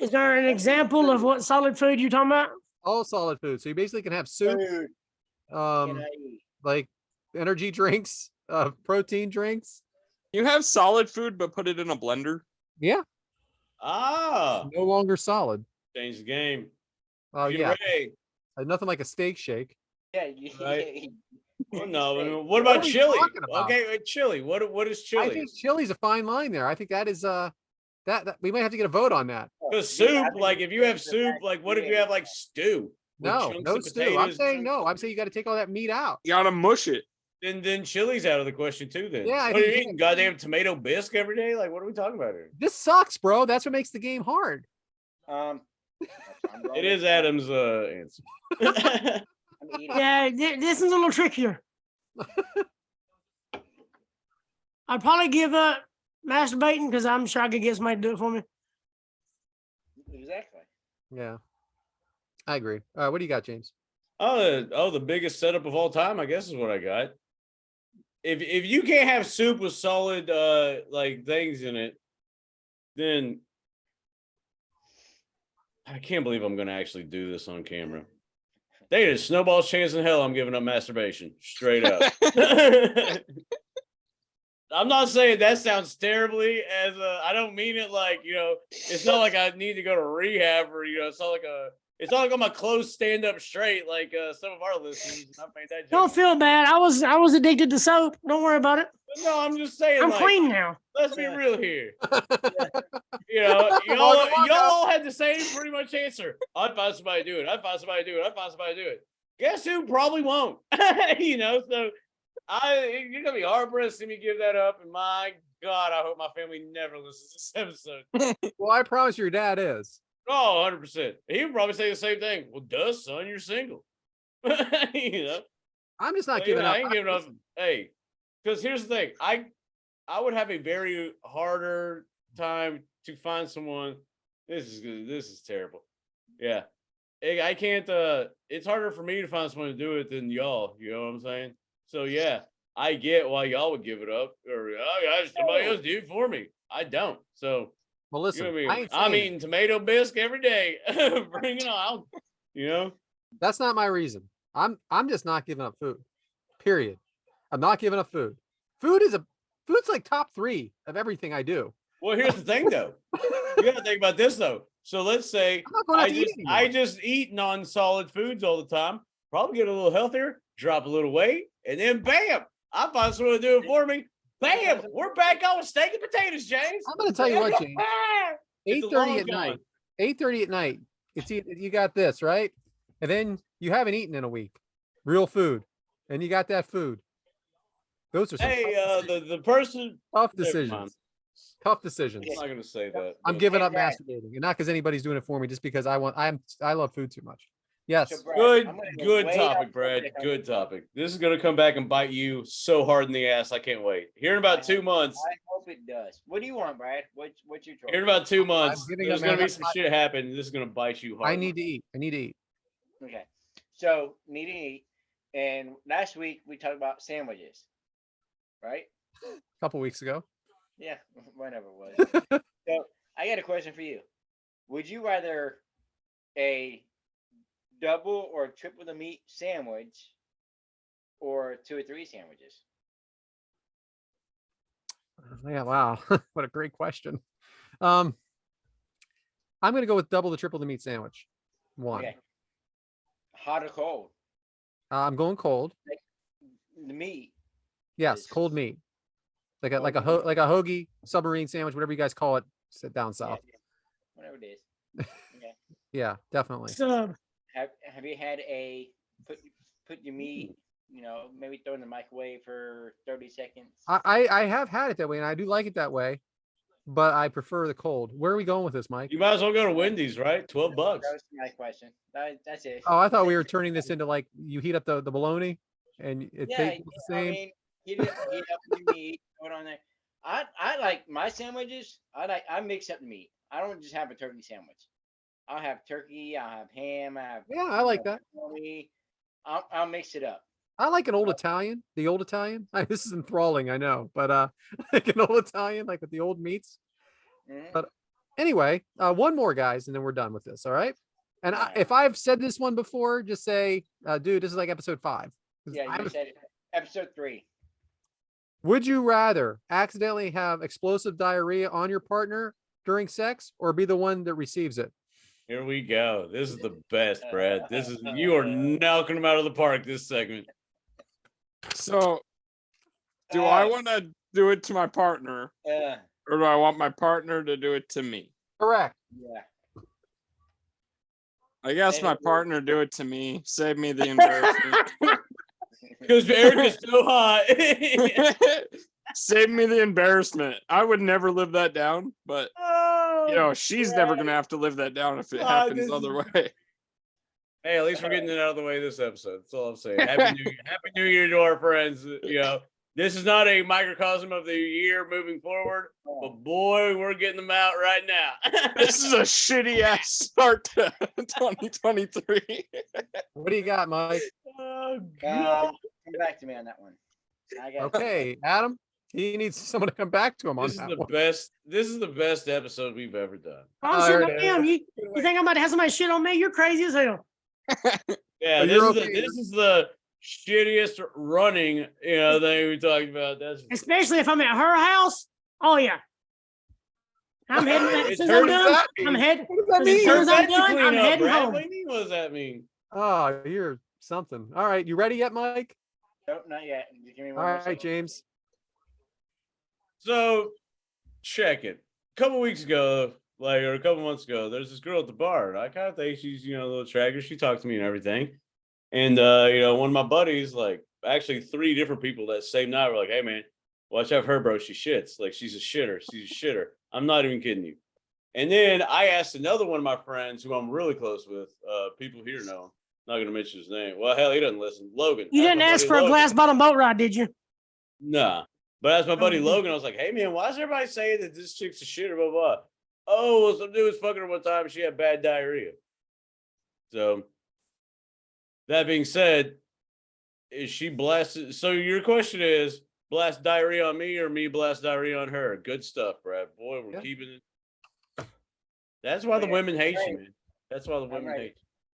is there an example of what solid food you're talking about? All solid food. So you basically can have soup, Food can I eat? like energy drinks, protein drinks. You have solid food, but put it in a blender. Yeah, Ah, no longer solid. change the game. Oh yeah, Ray. nothing like a steak shake. Yeah, Right. Well, no. I Hey, mean, what about are we chili? talking about? Okay, chili. What is I chili? think chili's a fine line there. I think that is that we might have to get a vote on that. Because dude, I soup, think like it's if you have just the soup, fact like what that if you have like stew with No, chunks no of stew. I'm potatoes? saying no. I'm saying you got to take all that meat out. You gotta mush it. Then chili's out of the question too. Then Yeah, I what are think you you eating? Goddamn tomato bisque every day? Like what are we talking about here? This sucks, bro. That's what makes the game hard. I'm wrong It with is that. Adam's answer. I'm eating. Yeah, this is a little trickier. I'd probably give up masturbating because I'm sure I could get somebody to do it for me. Exactly. Yeah, I agree. What do you got, James? The biggest setup of all time, I guess, is what I got. If you can't have soup with solid like things in it, then I can't believe I'm gonna actually do this on camera. They had a snowball's chance in hell I'm giving up masturbation. Straight up. I'm not saying that sounds terribly as I don't mean it like, it's not like I need to go to rehab or, it's not like I'm a close stand up straight like some of our listeners. I made that joke. Don't feel bad. I was addicted to soap. Don't worry about it. But no, I'm just saying I'm like, clean now. let's be real here. Y'all all had the same pretty much answer. I'd find somebody to do it. I'd find somebody to do it. I'd find somebody to do it. Guess who probably won't? So you're gonna be hard pressed to see me give that up. And my God, I hope my family never listens to this episode. Well, I promise your dad is. Oh, 100%. He would probably say the same thing. Well, duh, son, you're single. I'm just not But, giving up. I ain't giving up. Hey, because here's the thing. I would have a very harder time to find someone. This is terrible. Yeah. I can't it's harder for me to find someone to do it than y'all. You know what I'm saying? So yeah, I get why y'all would give it up. Or somebody else do it for me. I don't. So Well, listen, I'm eating tomato bisque every day. Bring it on. That's not my reason. I'm just not giving up food. Period. I'm not giving up food. Food's like top 3 of everything I do. Well, here's the thing though. You gotta think about this though. So let's say I'm not going out to eat I anymore. just eat non-solid foods all the time, probably get a little healthier, drop a little weight, and then bam, I find someone to do it for me. Bam, we're back on with steak and potatoes, James. I'm gonna tell you what, James. It's a 8:30 long at night. con. 8:30 at night. You got this, right? And then you haven't eaten in a week. Real food. And you got that food. Those are some The person. tough Never mind. decisions. Tough decisions. I'm not gonna say that. I'm but- giving up Brad. masturbating, and not because anybody's doing it for me, just because I love food too much. Yes. So, Brad, Good, I'm gonna go good way topic, off Brad. subject on Good this one. topic. This is gonna come back and bite you so hard in the ass. I can't wait. Here in about 2 months. I hope it does. What do you want, Brad? What's your choice? Here in about 2 months, giving there's up gonna be my- some shit happen. This is gonna bite you hard. I need to eat. Okay. So need to eat. And last week we talked about sandwiches. Right? A couple weeks ago. Yeah, whenever it was. So I got a question for you. Would you rather a double or triple the meat sandwich or 2 or 3 sandwiches? Yeah, wow. What a great question. I'm gonna go with double the triple the meat sandwich. One. Okay. Hot or cold? I'm going cold. The meat. Yes, Is- cold meat. Like a Cold meat. hoagie, submarine sandwich, whatever you guys call it. Sit down Yeah, south. yeah, whatever it is. Okay. Yeah, definitely. So Have you had put your meat, maybe throw in the microwave for 30 seconds? I have had it that way, and I do like it that way, but I prefer the cold. Where are we going with this, Mike? You might as well go to Wendy's, right? $12. That was my question. That's it. Oh, I thought we were turning this into like you heat up the bologna and it Yeah, tastes the I same. mean, heat up the meat, throw it on there. I like my sandwiches. I mix up the meat. I don't just have a turkey sandwich. I'll have turkey. I'll have ham. Yeah, I like that. Bologna. I'll mix it up. I like an old Italian. The old Italian. This is enthralling, I know, but like an old Italian, like with the old meats. Mhm. But anyway, one more, guys, and then we're done with this. All right. And All right. if I've said this one before, just say, dude, this is like episode 5. 'Cause Yeah, you said it. Episode 3. Would you rather accidentally have explosive diarrhea on your partner during sex or be the one that receives it? Here we go. This is the best, Brad. You are knocking them out of the park this segment. So, do I want to do it to my partner, Yeah. or do I want my partner to do it to me? Correct. Yeah. I guess my partner do it to me. Save me the embarrassment. Because Eric is so hot. Save me the embarrassment. I would never live that down, but she's never gonna have to live that down if it happens the other way. Hey, at least we're getting it out of the way this episode. That's all I'm saying. Happy New Year to our friends. This is not a microcosm of the year moving forward, but boy, we're getting them out right now. This is a shitty ass start to 2023. What do you got, Mike? Oh, God. Come back to me on that one. Okay, Adam, he needs someone to come back to him on This is that the one. best. This is the best episode we've ever done. I'm sure I am. You think I'm about to have somebody shit on me? You're crazy as hell. Yeah, But this is the shittiest running thing we talked about. Especially if I'm at her house. Oh yeah. I'm heading. It's Since her- I'm done, that mean? I'm heading. What does that As mean? soon as I'm Back to done, clean I'm up, heading Brad. home. What do you mean? What does that mean? Oh, you're something. All right, you ready yet, Mike? Nope, not yet. Just give me All one more right, second. James. So, check it. A couple weeks ago, or a couple months ago, there's this girl at the bar. And I kind of think she's, a little attractive. She talked to me and everything. And, one of my buddies, actually 3 different people that same night were like, hey, man, watch out for her, bro. She shits. She's a shitter. She's a shitter. I'm not even kidding you. And then I asked another one of my friends who I'm really close with. People here know him. Not going to mention his name. Well, hell, he doesn't listen. Logan. You That's didn't my ask buddy for a Logan. glass bottom boat ride, did you? Nah. But as my buddy Oh, Logan, I was like, hey, man, why is everybody saying that this chick's a shitter, blah, blah? Oh, well, some dude was fucking her one time and she had bad diarrhea. So, that being said, is she blasted? So, your question is, blast diarrhea on me or me blast diarrhea on her? Good stuff, Brad. Boy, we're keeping it. That's why the women hate you, man. That's why the women hate you.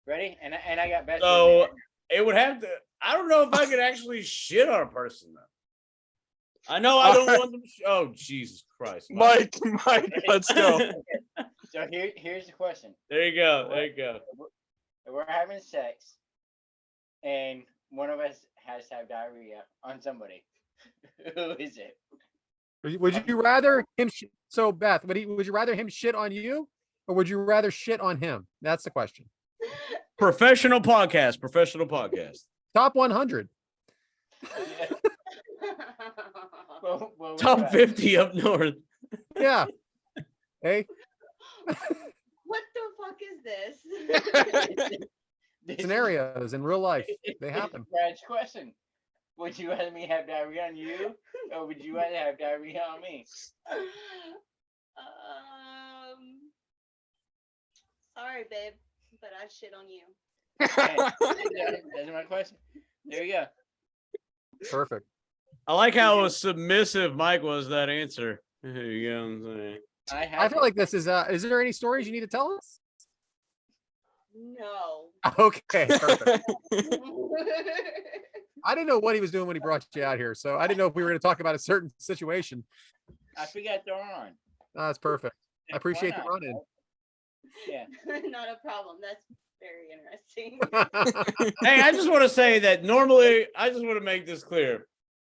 Ready? And I got best. So, it would have to, I don't know if I could actually shit on a person, though. I know I don't want them. Oh, Jesus Christ. Mike, let's go. So here's the question. There you go. There you go. We're having sex, and one of us has to have diarrhea on somebody. Who is it? Would you rather him? So, Beth, would you rather him shit on you, or would you rather shit on him? That's the question. Professional podcast. Top 100. Well, Top 50 up north. Yeah. Hey. What the fuck is this? Scenarios in real life. They happen. Brad's question. Would you rather me have diarrhea on you, or would you rather have diarrhea on me? Sorry, babe, but I shit on you. Okay. That's my question. There you go. Perfect. I like how submissive Mike was to that answer. There you go. I'm saying. I feel like this is there any stories you need to tell us? No. Okay, perfect. I didn't know what he was doing when he brought you out here, so I didn't know if we were going to talk about a certain situation. I forgot to throw her on. Oh, that's perfect. I appreciate the run-in. Yeah. Not a problem. That's very interesting. Hey, I just want to say that normally, I just want to make this clear.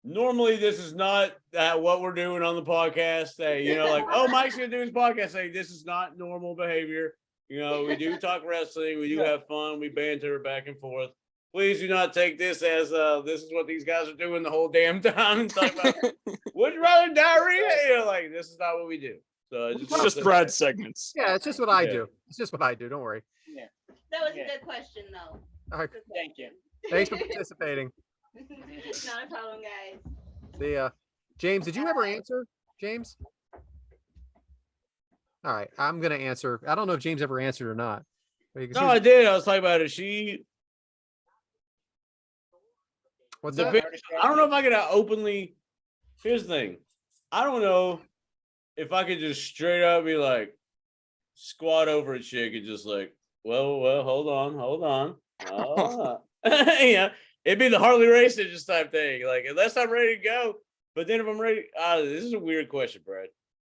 Normally, this is not what we're doing on the podcast. Hey, oh, Mike's going to do his podcast. Hey, this is not normal behavior. We do talk wrestling. We do have fun. We banter back and forth. Please do not take this as this is what these guys are doing the whole damn time. And talk about, would you rather diarrhea? This is not what we do. So It's just Brad's segments. Yeah, it's just what I do. It's just what I do. Don't worry. Yeah. That was a good question, though. All right. Thank you. Thanks for participating. Not a problem, guys. See ya. James, did you ever answer? James? All right, I'm gonna answer. I don't know if James ever answered or not. No, I did. I was talking about it. What's the that? big, I don't know if I could openly. Here's the thing. I don't know if I could just straight up be like squat over a chick and just well, hold on. Yeah, it'd be the Harley racing just type thing. Unless I'm ready to go, but then if I'm ready, this is a weird question, Brad.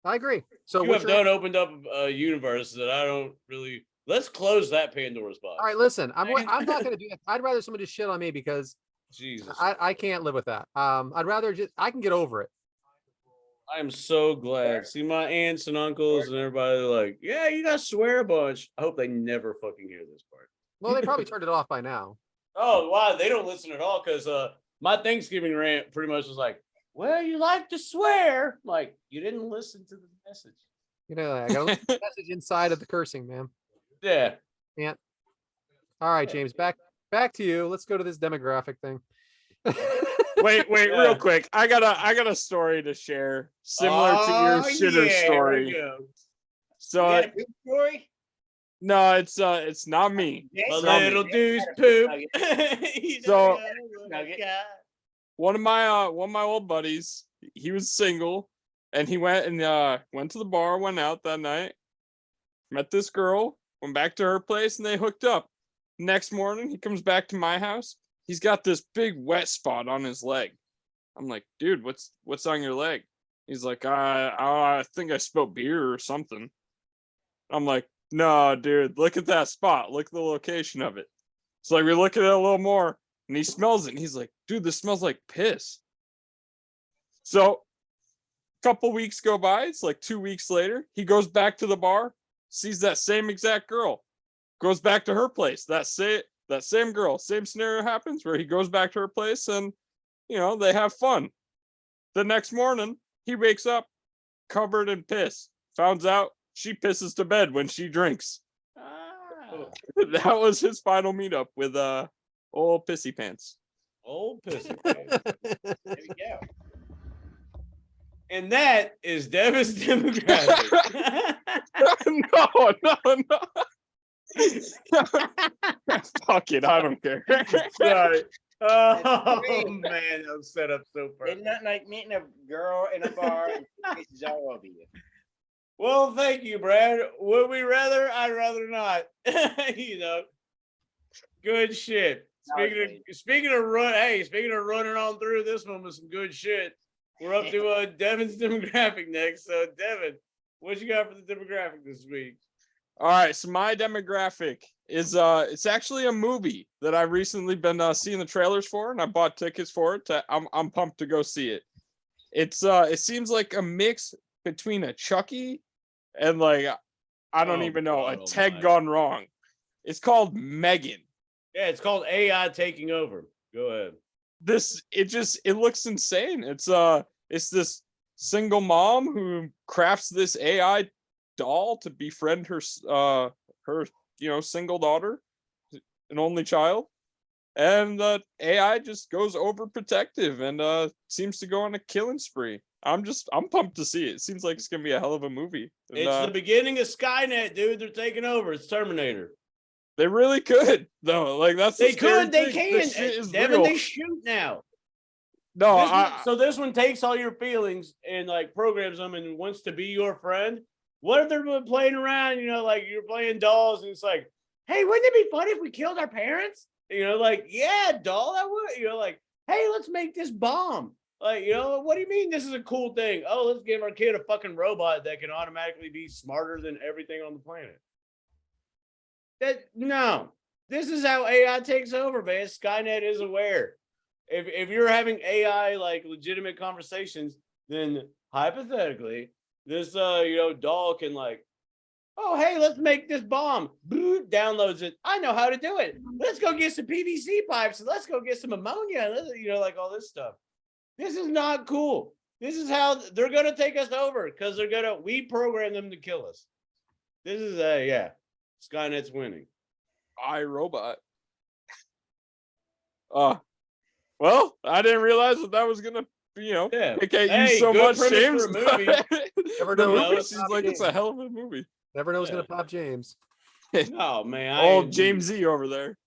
I agree. So you have opened up a universe that I don't really Let's close that Pandora's box. All right, listen, I'm not going to do that. I'd rather somebody just shit on me because Jesus. I can't live with that. I'd rather I can get over it. I am so glad. See, my aunts and uncles and everybody like, yeah, you got to swear a bunch. I hope they never fucking hear this part. Well, they probably turned it off by now. Oh, wow. They don't listen at all because my Thanksgiving rant pretty much was like, well, you like to swear. I'm like, you didn't listen to the message. You know, I got a message inside of the cursing, man. Yeah. Yeah. All right, James, back to you. Let's go to this demographic thing. Wait, real quick. I got a story to share similar to your shitter story. So You got a poop story? no, it's not me. A It's not me. little deuce poop. So- Nugget. One of my old buddies, he was single, and he went to the bar, went out that night, met this girl, went back to her place, and they hooked up. Next morning, he comes back to my house. He's got this big wet spot on his leg. I'm like, dude, what's on your leg? He's like, I think I spilled beer or something. I'm like, no, dude, look at that spot. Look at the location of it. So like we look at it a little more, and he smells it, and he's like, dude, this smells like piss. So a couple weeks go by, it's like 2 weeks later, he goes back to the bar, sees that same exact girl, goes back to her place. That same girl, same scenario happens where he goes back to her place and, they have fun. The next morning, he wakes up covered in piss. Finds out she pisses to bed when she drinks. That was his final meetup with old Pissy Pants. Old pissy pants. There we go. And that is Devyn's demographic. No. Fuck it, I don't care. Sorry. Oh man, that was set up so It's perfect. not like meeting a girl in a bar and pisses all over you. Well, thank you, Brad. Would we rather? I'd rather not. Good shit. Speaking of running on through this one with some good shit. We're up to Devyn's demographic next. So, Devyn, what you got for the demographic this week? All right, so my demographic is it's actually a movie that I've recently been seeing the trailers for, and I bought tickets for it. I'm pumped to go see it. It seems like a mix between a Chucky and like I don't even know, a Ted gone wrong. It's called Megan. Yeah, it's called AI taking over. Go ahead. It looks insane. It's this single mom who crafts this AI doll to befriend her single daughter, an only child, and the AI just goes overprotective and seems to go on a killing spree. I'm pumped to see it. It seems like it's gonna be a hell of a movie. And, It's the beginning of Skynet, dude. They're taking over. It's Terminator. they really could though. Like that's They can. This shit is Devyn, real. they shoot now. No, So this one takes all your feelings and like programs them and wants to be your friend. What if they're playing around, like you're playing dolls and it's like, hey, wouldn't it be funny if we killed our parents? Like, yeah, doll, that would, like, hey, let's make this bomb. Like, what do you mean this is a cool thing? Oh, let's give our kid a fucking robot that can automatically be smarter than everything on the planet. No, this is how AI takes over, man. Skynet is aware. If you're having AI like legitimate conversations, then hypothetically, this doll can like, oh hey, let's make this bomb. Boop, downloads it. I know how to do it. Let's go get some PVC pipes and let's go get some ammonia. Like all this stuff. This is not cool. This is how they're gonna take us over because we program them to kill us. This is Skynet's winning. iRobot. Well, I didn't realize that was gonna, pick at you so good much, premise James. for a movie. Never The know. movie seems like it's a hell of a movie. Never know who's gonna pop James. Oh man, Old James Z over there.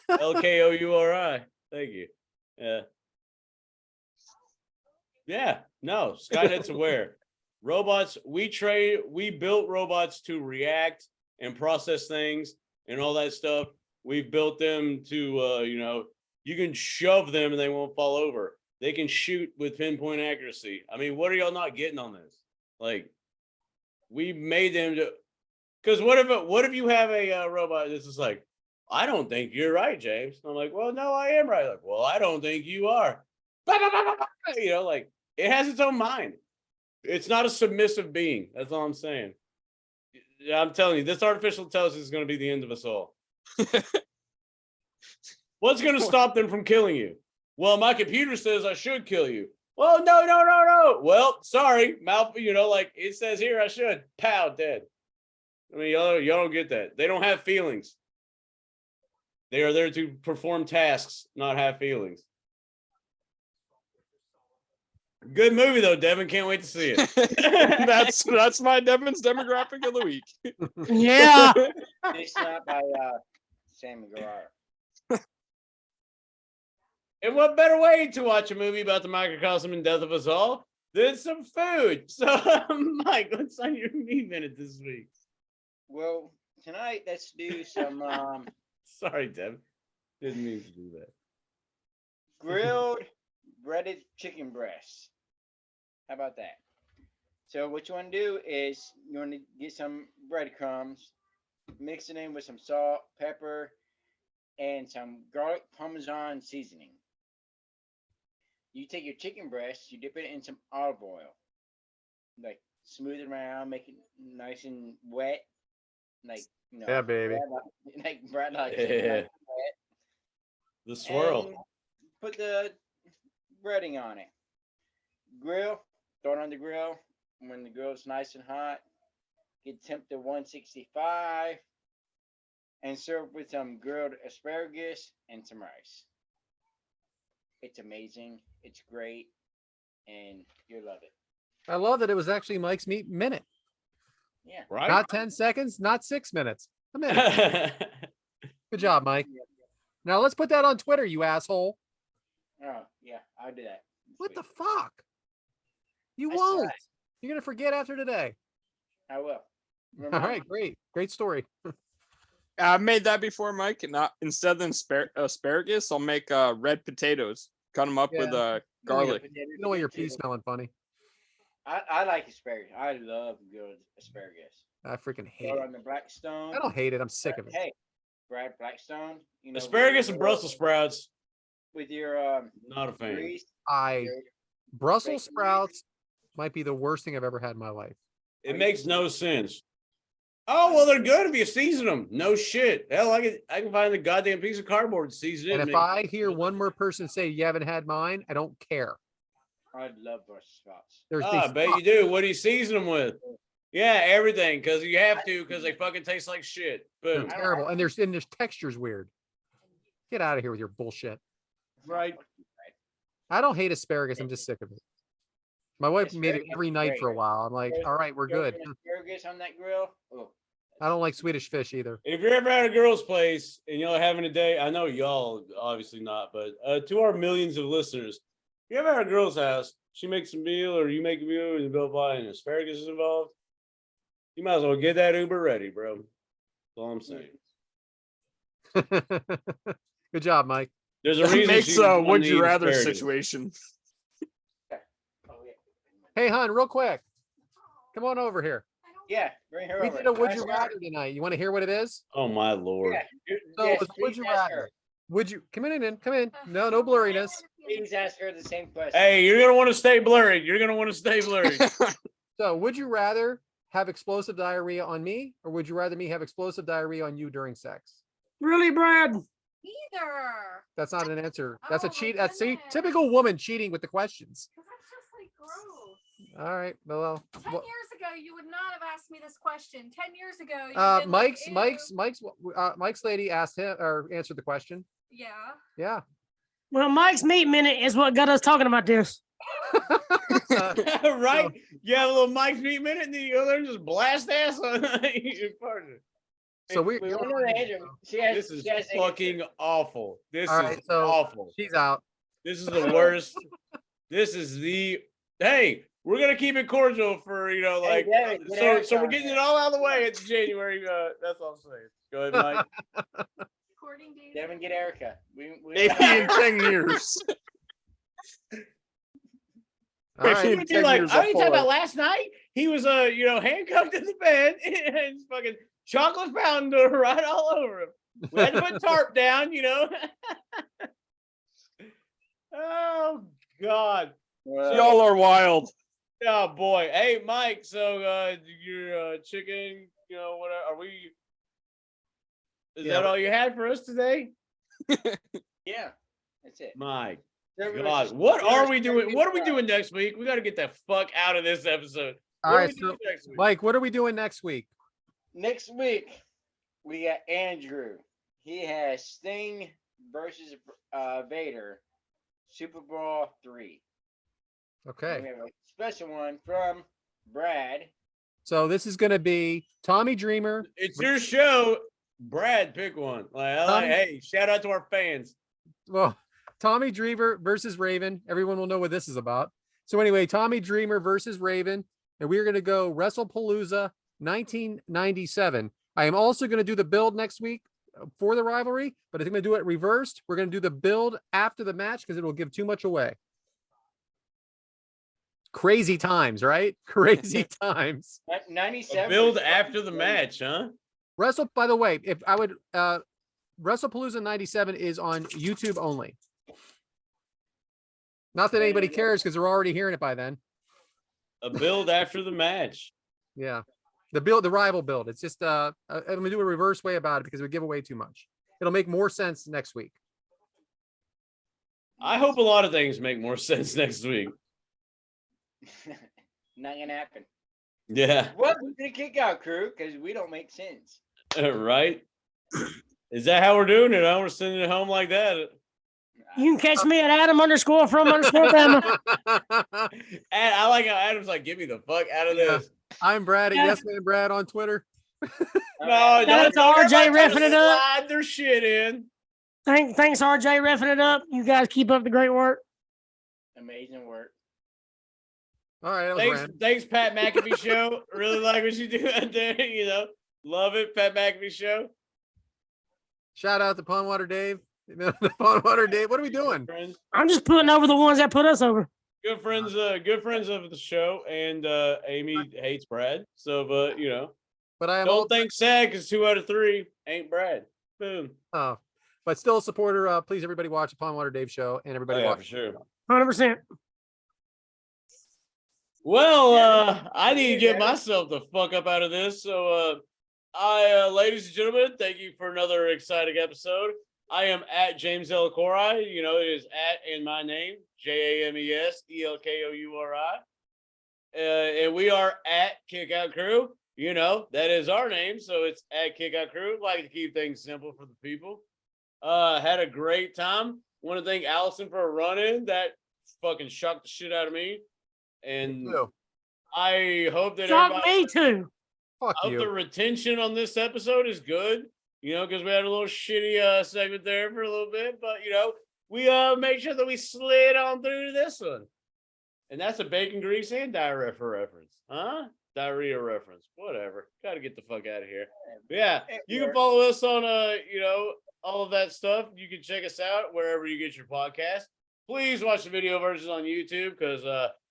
LKOURI. Thank you. Yeah. No, Skynet's aware. Robots. We built robots to react and process things and all that stuff. We've built them to, you can shove them and they won't fall over. They can shoot with pinpoint accuracy. I mean, what are y'all not getting on this? Like, we made them to Because what if you have a robot that's just like, I don't think you're right, James. And I'm like, well, no, I am right. Like, well, I don't think you are. You know, like it has its own mind. It's not a submissive being. That's all I'm saying. I'm telling you, this artificial intelligence is going to be the end of us all. What's going to stop them from killing you? Well, my computer says I should kill you. Well, no. Well, sorry, you know, like it says here I should. Pow, dead. I mean, y'all don't get that. They don't have feelings. They are there to perform tasks, not have feelings. Good movie though, Devyn. Can't wait to see it. That's my Devyn's demographic of the week. Yeah. It's not by Sammy Guevara. And what better way to watch a movie about the microcosm and death of us all than some food? So, Mike, what's on your meat minute this week? Well, tonight let's do some Sorry, Devyn. Didn't mean to do that. grilled breaded chicken breasts. How about that? So what you want to do is you want to get some breadcrumbs, mix it in with some salt, pepper, and some garlic parmesan seasoning. You take your chicken breast, you dip it in some olive oil, like smooth it around, make it nice and wet, like you know. Yeah, baby. Bread like Yeah. wet. The swirl. And put the breading on it. Grill, throw it on the grill. When the grill's nice and hot, get temp to 165 and serve with some grilled asparagus and some rice. It's amazing. It's great. And you'll love it. I love that it was actually Mike's meat minute. Yeah. Right? Not 10 seconds, not 6 minutes. A minute. Good job, Mike. Now let's put that on Twitter, you asshole. Oh, yeah. I'll do that. What the Sweet. fuck? You That's won't. right. You're going to forget after today. I will. All right, great. Great story. I made that before, Mike. And instead of asparagus, I'll make red potatoes. Cut them up with garlic. You know what your pea smelling funny. I like asparagus. I love grilled asparagus. I freaking hate Throw it it. on the Blackstone. I don't hate it. I'm sick of it. Hey, Brad Blackstone. You know, Asparagus with and your- Brussels sprouts. with your Not a fan. grease. Brussels Bacon. sprouts might be the worst thing I've ever had in my life. It makes no sense. Oh, well, they're good if you season them. No shit. Hell, I can find the goddamn piece of cardboard to season it. And if I hear one more person say you haven't had mine, I don't care. I love Brussels sprouts. I bet you do. What do you season them with? Yeah, everything. Because you have to, because they fucking taste like shit. They're Boom. terrible. And their texture's weird. Get out of here with your bullshit. Right. I don't hate asparagus. I'm just sick of it. My wife made it Asparagus every is night great. for a while. I'm like, all right, we're good. Asparagus on that grill. Oh, I don't like Swedish fish either. If you're ever at a girl's place and y'all having a day, I know y'all obviously not, but to our millions of listeners, if you ever at a girl's house, she makes a meal or you make a meal and you go by and asparagus is involved, you might as well get that Uber ready, bro. That's all I'm saying. Good job, Mike. There's a That reason makes she's a wanting would to you eat rather asparagus. situation. oh yeah. Hey, hon, real quick. Come on over here. Yeah, bring her We over. did a would Ask you her. rather tonight. You want to hear what it is? Oh my lord. Yeah. So Yes, it's would please you ask rather? her. Would you come in? Come in. No blurriness. Please ask her the same question. Hey, you're gonna want to stay blurry. You're gonna want to stay blurry. So, would you rather have explosive diarrhea on me, or would you rather me have explosive diarrhea on you during sex? Really, Brad? Either. That's not an answer. That's Oh a my cheat. That's goodness. typical woman cheating with the questions. Because that's just like gross. All right. Well, 10 years ago, you would not have asked me this question. 10 years ago, you Mike's lady asked him or answered the question. Yeah. Yeah. Well, Mike's meat minute is what got us talking about this. Right? You have a little Mike's meat minute and then you go there and just blast ass on your partner. So we We want to know the answer. She has, This is she has the fucking awful. This All is right, so- awful. she's out. This is the worst. This is the hey, we're gonna keep it cordial for like Devyn, get so Eric so we're on getting there. it all out of the way. It's January. That's all I'm saying. Go ahead, Mike. Courting days. Devyn, get Erica. We Maybe in 10 years. All right. Maybe Be in 10 like, years I I'll ain't pull talking it. about last night. He was handcuffed in the bed and fucking chocolate fountain right all over him. We had to put tarp down, you know. Oh God. Y'all are wild. Oh boy. Hey Mike, so your chicken, you know, what are we is that all you had for us today? Yeah, that's it. My There God, was- what there are was we doing? something What are we about- doing next week? We got to get the fuck out of this episode. All What are right, we doing so next week? Mike, what are we doing next week? Next week, we got Andrew. He has Sting versus Vader, Super Bowl 3. Okay. And we have a special one from Brad. So this is going to be Tommy Dreamer. It's your show. Brad, pick one. Hey, shout out to our fans. Well, Tommy Dreamer versus Raven. Everyone will know what this is about. So anyway, Tommy Dreamer versus Raven, and we're going to go WrestlePalooza 1997. I am also going to do the build next week for the rivalry, but I'm going to do it reversed. We're going to do the build after the match because it will give too much away. Crazy times, right? Crazy times. 97. Build after the match, huh? By the way, if I would, WrestlePalooza 97 is on YouTube only. Not that anybody cares because they're already hearing it by then. A build after the match. Yeah. The rival build. It's just I'm gonna do a reverse way about it because it would give away too much. It'll make more sense next week. I hope a lot of things make more sense next week. Not gonna happen. Yeah. Welcome to the Kickout Crew, because we don't make sense. Right? Is that how we're doing it? We're sending it home like that. You can catch me at Adam_from_Bama. And I like how Adam's like, get me the fuck out of Yeah. this. I'm Brad at Yeah. Yes Man Brad on Twitter. No, That's don't RJ everybody try to reffing it up. slide their shit in. Thanks, RJ, reffing it up. You guys keep up the great work. Amazing work. All right, that was random. Thanks, Pat McAfee Show. Really like what you do out there. You know, love it, Pat McAfee Show. Shout out to Pondwater Dave. Pondwater Dave. What are we doing? Friends, I'm just putting over the ones that put us over. good friends of the show. And Amy hates Brad, so but you know, But I am don't also, think sad because 2 out of 3 ain't Brad. Boom. but still a supporter. Please, everybody watch the Pondwater Dave show and everybody Oh, yeah, watch. for sure. 100%. Well, I need to get myself the fuck up out of this. So, ladies and gentlemen, thank you for another exciting episode. I am at James Elkouri. You know, it is at in my name, JAMESELKOURI. And we are at Kickout Crew. You know, that is our name. So it's at Kickout Crew. Like to keep things simple for the people. Had a great time. Want to thank Allison for a run-in. That fucking shocked the shit out of me. And I hope that Shock everybody, me too. Fuck I hope the you. retention on this episode is good. You know, because we had a little shitty segment there for a little bit, but you know, we made sure that we slid on through to this one. And that's a bacon grease and diarrhea reference. Huh? Diarrhea reference. Whatever. Gotta get the fuck out of here. But yeah, you can follow us on you know, all of that stuff. You can check us out wherever you get your podcast. Please watch the video versions on YouTube because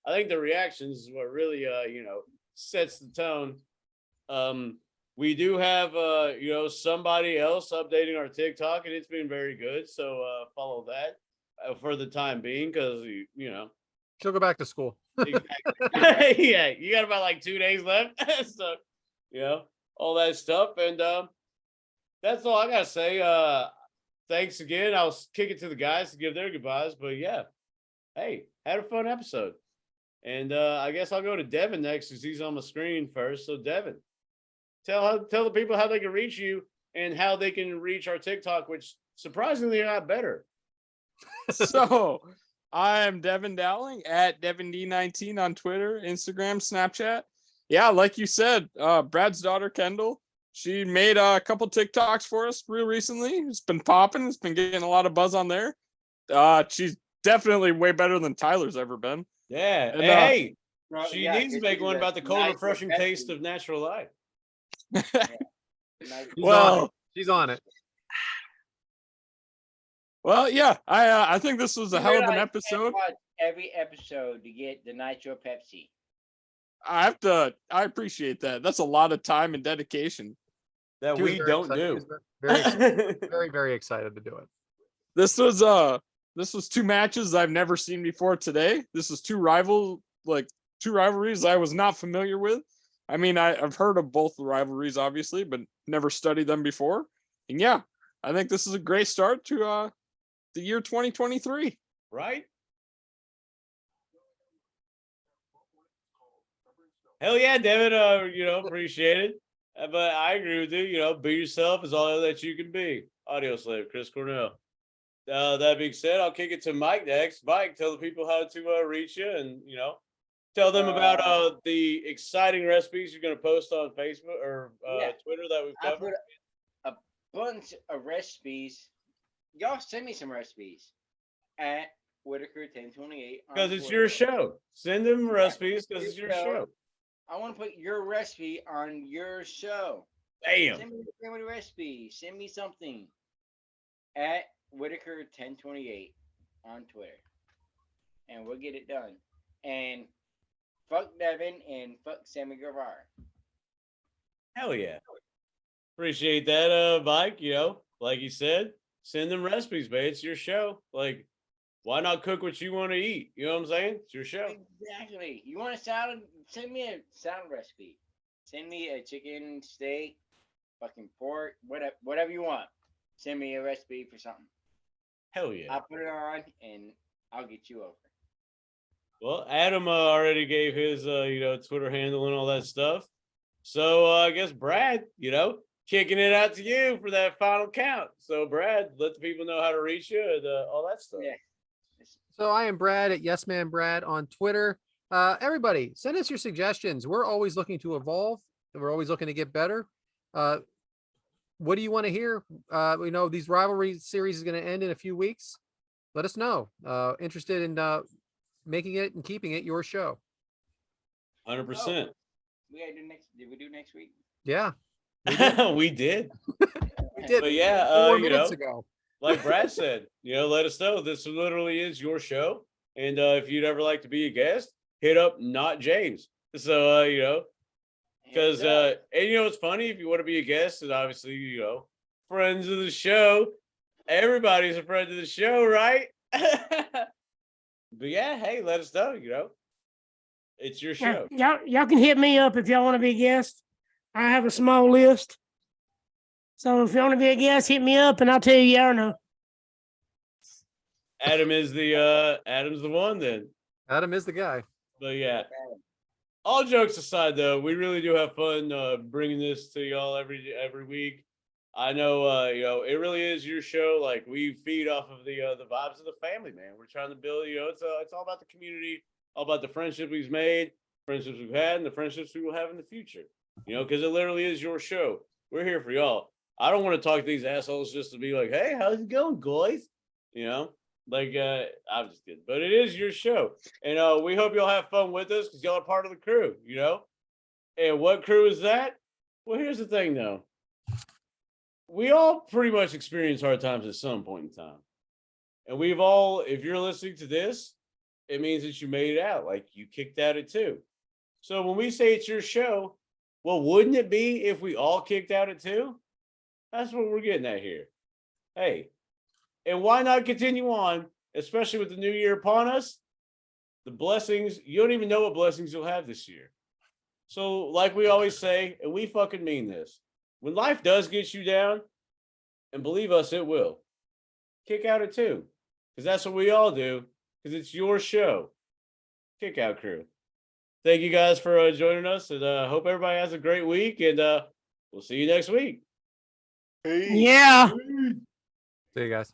I think the reactions is what really you know, sets the tone. We do have you know, somebody else updating our TikTok and it's been very good. So follow that for the time being because you know. She'll go back to school. Exactly. Yeah, you got about like 2 days left. So, you know, all that stuff. And that's all I gotta say. Thanks again. I'll kick it to the guys to give their goodbyes. But yeah, hey, had a fun episode. And I guess I'll go to Devyn next because he's on the screen first. So Devyn, tell the people how they can reach you and how they can reach our TikTok, which surprisingly got better. So I'm Devyn Dowling at DevynD19 on Twitter, Instagram, Snapchat. Yeah, like you said, Brad's daughter Kendall, she made a couple TikToks for us real recently. It's been popping. It's been getting a lot of buzz on there. She's definitely way better than Tyler's ever been. Yeah. And, hey, Well, she yeah, needs to good make do one that. about the cold, Nice refreshing Pepsi. taste of natural life. Nice. Well, She's on it. well, yeah, I think this was a You hell of an realize you can't episode. watch every episode to get the Nitro Pepsi. I appreciate that. That's a lot of time and dedication. that She was we very don't excited- she do. was Very, very, very excited to do it. This was two matches I've never seen before today. This is two rivalries I was not familiar with. I mean, I've heard of both the rivalries, obviously, but never studied them before. And yeah, I think this is a great start to the year 2023. Right? Hell yeah, Devyn. Appreciate it. But I agree with you. Be yourself is all that you can be. Audio slave, Chris Cornell. That being said, I'll kick it to Mike next. Mike, tell the people how to reach you, and tell them about the exciting recipes you're going to post on Facebook or Twitter that we've I covered. put a bunch of recipes. Y'all send me some recipes at Whitaker1028 Because it's your show. Send them recipes because it's your show. I want to put your recipe on your show. Damn. Send me a family recipe. Send me something at Whitaker1028 on Twitter, and we'll get it done. And fuck Devyn and fuck Sammy Guevara. Hell yeah. Appreciate that, Mike. Like you said, send them recipes, man. It's your show. Like, why not cook what you want to eat? You know what I'm saying? It's your show. Exactly. You want a salad? Send me a salad recipe. Send me a chicken, steak, fucking pork, whatever you want. Send me a recipe for something. Hell yeah. I'll put it on and I'll get you over. Well, Adam already gave his, Twitter handle and all that stuff. So I guess Brad, kicking it out to you for that final count. So Brad, let the people know how to reach you and all that stuff. Yeah. So I am Brad at Yes Man Brad on Twitter. Everybody, send us your suggestions. We're always looking to evolve. We're always looking to get better. What do you want to hear? These rivalry series is going to end in a few weeks. Let us know. Interested in making it and keeping it your show. 100%. We gotta do next. Did we do next week? Yeah, We did. we did. But yeah, 4 minutes ago. like Brad said, let us know. This literally is your show. And if you'd ever like to be a guest, hit up Not James. So, because, and it's funny, if you want to be a guest, and obviously, friends of the show, everybody's a friend of the show, right? But yeah, hey, let us know, it's your show. Y'all can hit me up if y'all want to be a guest. I have a small list. So if you want to be a guest, hit me up and I'll tell you yeah or no. Adam's the one then. Adam is the guy. But yeah, all jokes aside, though, we really do have fun bringing this to y'all every week. I know, it really is your show. Like, we feed off of the vibes of the family, man. We're trying to build, it's all about the community, all about the friendship we've made, friendships we've had, and the friendships we will have in the future. Because it literally is your show. We're here for y'all. I don't want to talk to these assholes just to be like, hey, how's it going, guys? I'm just kidding. But it is your show. And we hope y'all have fun with us because y'all are part of the crew, And what crew is that? Well, here's the thing, though. We all pretty much experience hard times at some point in time. And we've all, if you're listening to this, it means that you made it out. Like, you kicked out at 2. So when we say it's your show, well, wouldn't it be if we all kicked out at 2? That's what we're getting at here. Hey, and why not continue on, especially with the new year upon us? The blessings, you don't even know what blessings you'll have this year. So like we always say, and we fucking mean this, when life does get you down, and believe us, it will, kick out at 2. Because that's what we all do, because it's your show. Kick Out Crew. Thank you guys for joining us, and hope everybody has a great week, and we'll see you next week. Yeah. See you guys.